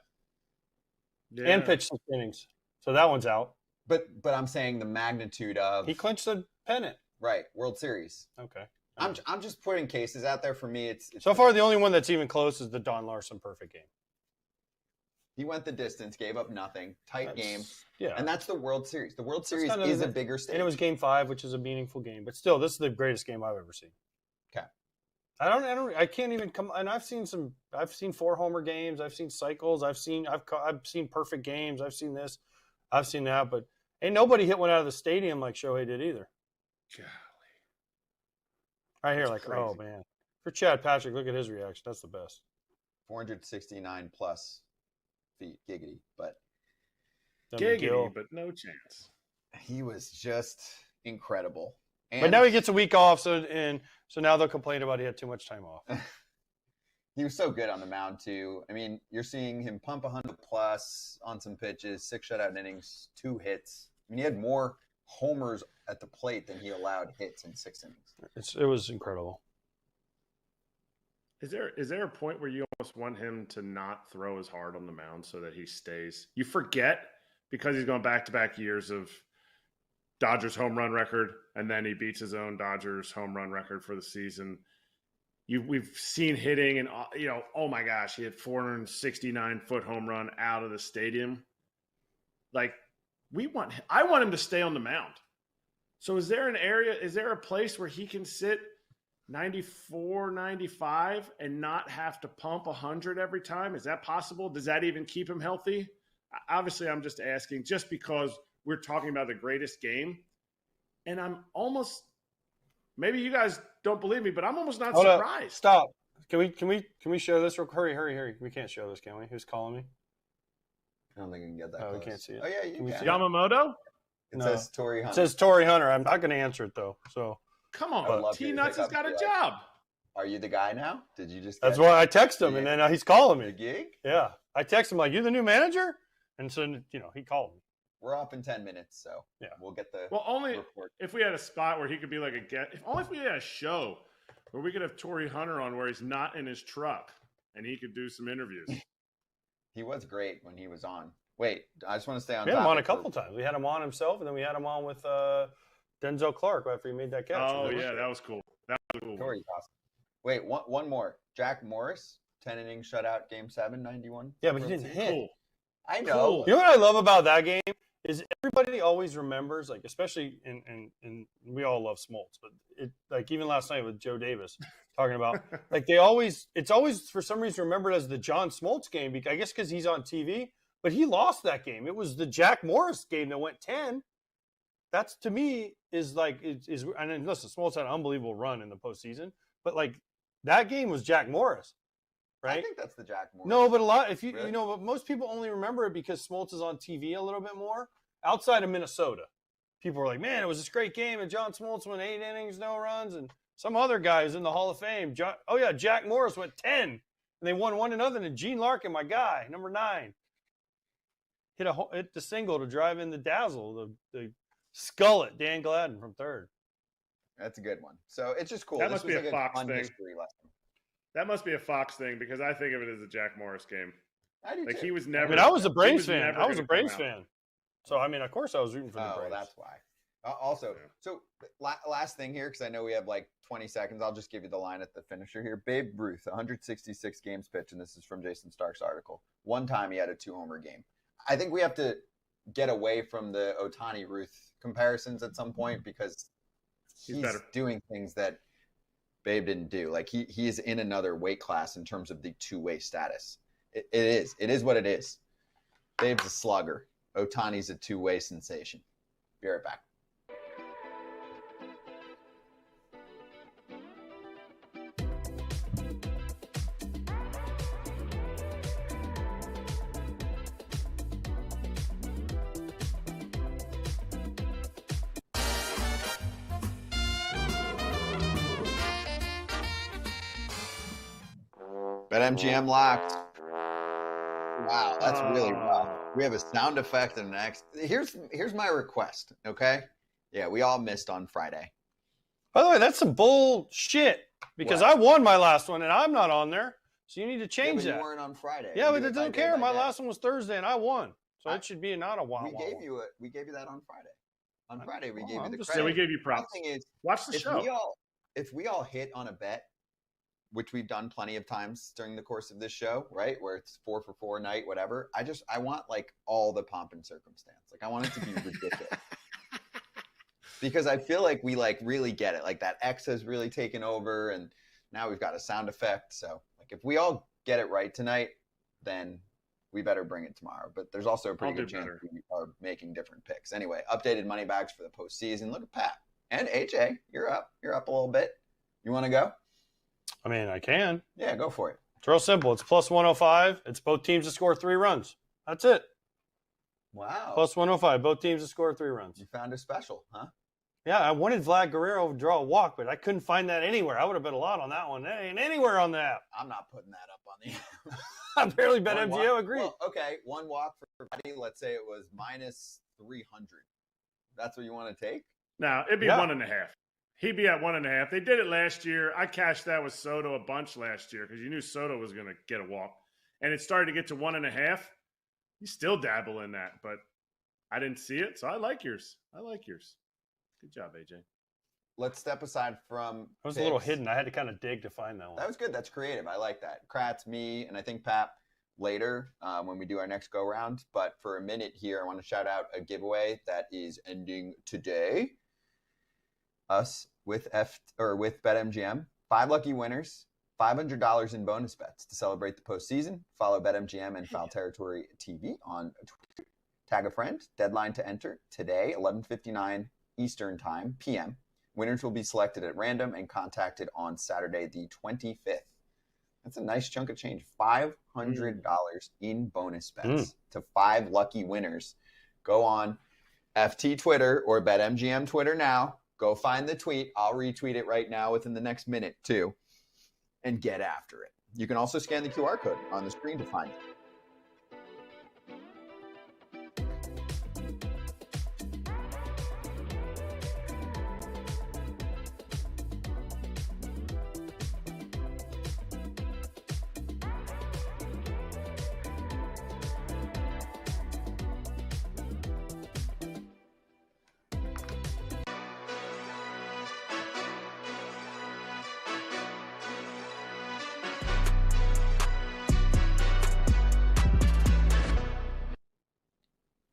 Yeah. And pitched 6 innings. So that one's out. But I'm saying the magnitude of... He clinched the pennant. Right. World Series. Okay. I'm just putting cases out there. For me, it's so far the only one that's even close is the Don Larson perfect game. He went the distance, gave up nothing, tight game. Yeah. And that's the World Series. The World Series is a bigger stage. And it was Game 5, which is a meaningful game. But still, this is the greatest game I've ever seen. Okay. I can't even come. And I've seen 4 homer games. I've seen cycles. I've seen perfect games. I've seen this. I've seen that. But ain't nobody hit one out of the stadium like Shohei did either. Golly. Right here, like, crazy. Oh, man. For Chad Patrick, look at his reaction. That's the best. 469 plus feet, giggity, but giggity, but no chance. He was just incredible. And But now he gets a week off, so now they'll complain about he had too much time off. he was so good on the mound too. I mean, you're seeing him pump 100 plus on some pitches, 6 shutout innings, 2 hits. I mean, he had more homers at the plate than he allowed hits in 6 innings. It was incredible. Is there a point where you almost want him to not throw as hard on the mound so that he stays? You forget because he's going back-to-back years of Dodgers home run record, and then he beats his own Dodgers home run record for the season. We've seen hitting, and oh my gosh, he hit 469-foot home run out of the stadium. Like I want him to stay on the mound. So is there a place where he can sit 94, 95 and not have to pump 100 every time? Is that possible? Does that even keep him healthy? Obviously, I'm just asking just because we're talking about the greatest game. And I'm almost, maybe you guys don't believe me, but I'm almost not surprised. Stop. Can we show this? Hurry. We can't show this, can we? Who's calling me? I don't think we can get that. Oh, close. we can't see it. Oh yeah, you can. Yamamoto? It says Torrey Hunter. It says Torrey Hunter. I'm not going to answer it, though. So Come I would on. love to T-Nuts pick has up got a and be job. Are you the guy now? Did you just? that's get why I text him, the- and then he's calling the me. gig? Yeah. I text him like, "You the new manager?" And so, he called me. We're off in 10 minutes, so Yeah. we'll get the Well, only report. if we had a spot where he could be like a guest. Only if we had a show where we could have Torrey Hunter on where he's not in his truck and he could do some interviews. He was great when he was on. Wait, I just want to stay on. We had him on a topic for- couple times. We had him on himself, and then we had him on with Denzel Clark after he made that catch. Oh, yeah, that was cool. That was a cool. one. Torrey's awesome. Wait, one more. Jack Morris, 10 inning shutout, Game 7, 91. Yeah, but he World didn't Series. hit. Cool. I know. Cool. You know what I love about that game is everybody always remembers, like especially in we all love Smoltz, but it like even last night with Joe Davis talking about like it's always for some reason remembered as the John Smoltz game. I guess because he's on TV, but he lost that game. It was the Jack Morris game that went 10. That's to me is like is and then listen, Smoltz had an unbelievable run in the postseason, but like that game was Jack Morris, right? I think that's the Jack Morris. No, but a lot if Really? but most people only remember it because Smoltz is on TV a little bit more. Outside of Minnesota, people were like, "Man, it was this great game," and John Smoltz went 8 innings, no runs, and some other guy is in the Hall of Fame. Jack Morris went 10, and they won 1-0. And Gene Larkin, my guy, number 9, hit the single to drive in the dazzle, the skull at Dan Gladden from third. That's a good one. So it's just cool. That This must was be a like Fox fun thing. history lesson. That must be a Fox thing because I think of it as a Jack Morris game. I do Like too. he was I never. mean, I was a he Braves was fan. never I was a gonna Braves come out. fan. So I mean, of course, I was rooting for the Oh, Braves. that's why. Also, Yeah. so last thing here, because I know we have like 20 seconds. I'll just give you the line at the finisher here. Babe Ruth, 166 games pitched, and this is from Jason Stark's article. One time he had a 2-homer game. I think we have to get away from the Ohtani Ruth comparisons at some point because he's better. doing things that Babe didn't do. Like he is in another weight class in terms of the two-way status. It is what it is. Babe's a slugger. Ohtani's a two-way sensation. Be right back. BetMGM locked. Wow, that's really rough. We have a sound effect and an X. Here's my request, okay? Yeah, we all missed on Friday. By the way, that's some bullshit because What? I won my last one and I'm not on there. So you need to change yeah, but that. You weren't on Friday. Yeah, You but do it by doesn't day care. by My day. last one was Thursday and I won. So I- it should be not a wow. We gave you that on Friday. On Friday, we Oh, gave you I'm the just credit. So we gave you My props. thing is, Watch the show. if we all hit on a bet, which we've done plenty of times during the course of this show, right? Where it's 4 for 4 night, whatever. I want like all the pomp and circumstance. Like I want it to be ridiculous. Because I feel like we like really get it. Like that X has really taken over and now we've got a sound effect. So like if we all get it right tonight, then we better bring it tomorrow. But there's also a pretty I'll good do chance better. we are making different picks. Anyway, updated money bags for the postseason. Look at Pat. And AJ, you're up. You're up a little bit. You want to go? I mean, I can. Yeah, go for it. It's real simple. It's plus 105. It's both teams to score 3 runs. That's it. Wow. Plus 105. Both teams to score 3 runs. You found a special, huh? Yeah, I wanted Vlad Guerrero to draw a walk, but I couldn't find that anywhere. I would have bet a lot on that one. There ain't anywhere on the app. I'm not putting that up on the I barely bet One MGM walk? agreed. Well, okay, one walk for Freddy. Let's say it was minus 300. That's what you want to take? Now, it'd be Yeah. 1.5. He'd be at 1.5. They did it last year. I cashed that with Soto a bunch last year because you knew Soto was going to get a walk. And it started to get to 1.5. You still dabble in that, but I didn't see it, so I like yours. Good job, AJ. Let's step aside from It was a little picks. hidden. I had to kind of dig to find that one. That was good. That's creative. I like that. Kratz, me, and I think Pap later when we do our next go round. But for a minute here, I want to shout out a giveaway that is ending today. Us with BetMGM. 5 lucky winners, $500 in bonus bets to celebrate the postseason. Follow BetMGM and Foul Territory TV on Twitter. Tag a friend. Deadline to enter today, 11:59 Eastern Time, PM. Winners will be selected at random and contacted on Saturday, the 25th. That's a nice chunk of change. $500 in bonus bets to 5 lucky winners. Go on FT Twitter or BetMGM Twitter now. Go find the tweet. I'll retweet it right now within the next minute, too, and get after it. You can also scan the QR code on the screen to find it.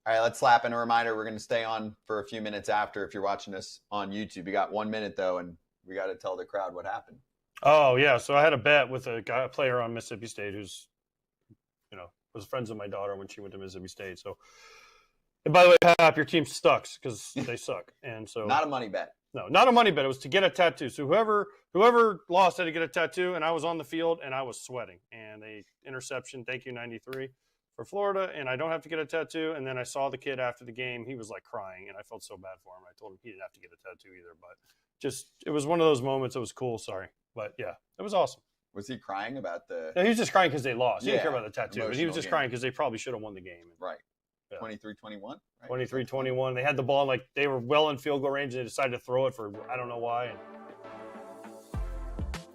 All right, let's slap in a reminder. We're going to stay on for a few minutes after if you're watching us on YouTube. You got 1 minute, though, and we got to tell the crowd what happened. Oh, yeah. So I had a bet with a player on Mississippi State who's, was friends with my daughter when she went to Mississippi State. So, and by the way, Pap, your team sucks because they suck. And so Not a money bet. No, not a money bet. It was to get a tattoo. So whoever lost had to get a tattoo, and I was on the field and I was sweating. And a interception, thank you, 93 for Florida, and I don't have to get a tattoo. And then I saw the kid after the game. He was like crying, and I felt so bad for him. I told him he didn't have to get a tattoo either, but just it was one of those moments. It was cool. Sorry, but yeah, it was awesome. Was he crying about the No, he was just crying because they lost. He didn't care Yeah, about the tattoo, but he emotional was just game. crying because they probably should have won the game. right? Yeah. 23-21, right? 23-21. They had the ball, like they were well in field goal range, and they decided to throw it for I don't know why. And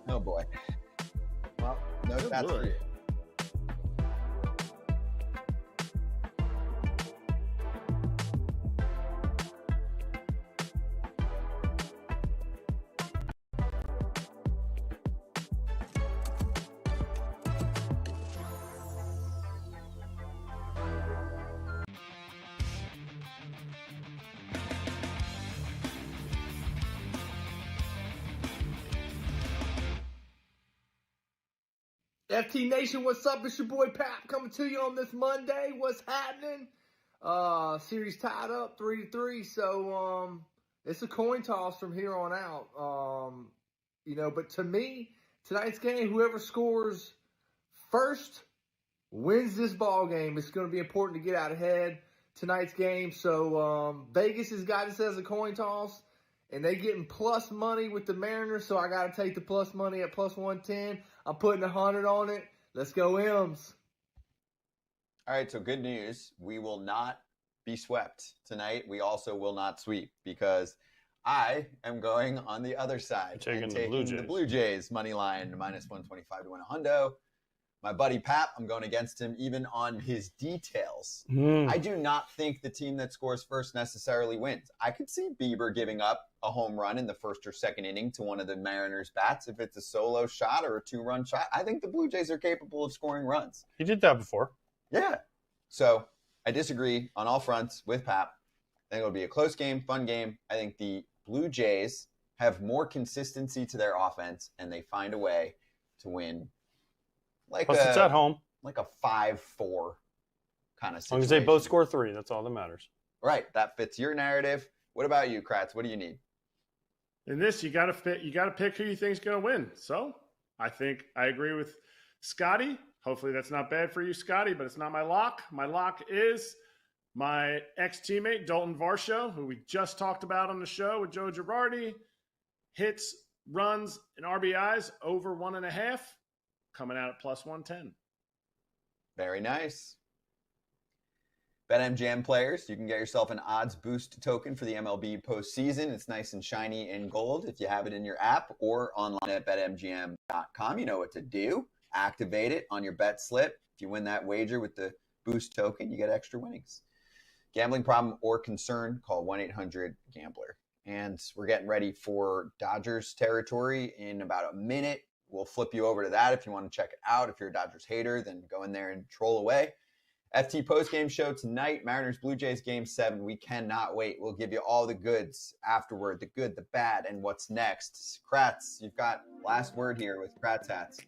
Oh boy. Well, no stats for you. FT Nation, what's up? It's your boy Pap coming to you on this Monday. What's happening? Series tied up 3-3, so it's a coin toss from here on out. But to me, tonight's game, whoever scores first wins this ball game. It's going to be important to get out ahead tonight's game. So Vegas has got this as a coin toss, and they getting plus money with the Mariners, so I got to take the plus money at plus 110. I'm putting 100 on it. Let's go M's. All right, so good news. We will not be swept tonight. We also will not sweep because I am going on the other side. You're and taking the Blue Jays. Blue Jays money line minus 125 to win a hundo. My buddy Pap, I'm going against him even on his details. I do not think the team that scores first necessarily wins. I could see Bieber giving up a home run in the first or second inning to one of the Mariners' bats if it's a solo shot or a 2-run shot. I think the Blue Jays are capable of scoring runs. he did that before. Yeah. So I disagree on all fronts with Pap. I think it'll be a close game, fun game. I think the Blue Jays have more consistency to their offense, and they find a way to win. Plus, it's at home. Like a 5-4 kind of As situation. long as they both score 3, that's all that matters. Right. That fits your narrative. What about you, Kratz? What do you need? In this, you got to pick who you think's going to win. So I think I agree with Scotty. Hopefully that's not bad for you, Scotty, but it's not my lock. My lock is My ex-teammate, Dalton Varsho, who we just talked about on the show with Joe Girardi, hits, runs, and RBIs over 1.5, coming out at plus 110. Very nice. BetMGM players, you can get yourself an odds boost token for the MLB postseason. It's nice and shiny in gold if you have it in your app or online at betmgm.com. You know what to do. Activate it on your bet slip. If you win that wager with the boost token, you get extra winnings. Gambling problem or concern, call 1-800-GAMBLER. And we're getting ready for Dodgers territory in about a minute. We'll flip you over to that if you want to check it out. If you're a Dodgers hater, then go in there and troll away. FT postgame show tonight, Mariners Blue Jays Game 7. We cannot wait. We'll give you all the goods afterward, the good, the bad, and what's next. Kratz, you've got last word here with Kratz hats.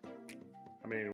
I mean,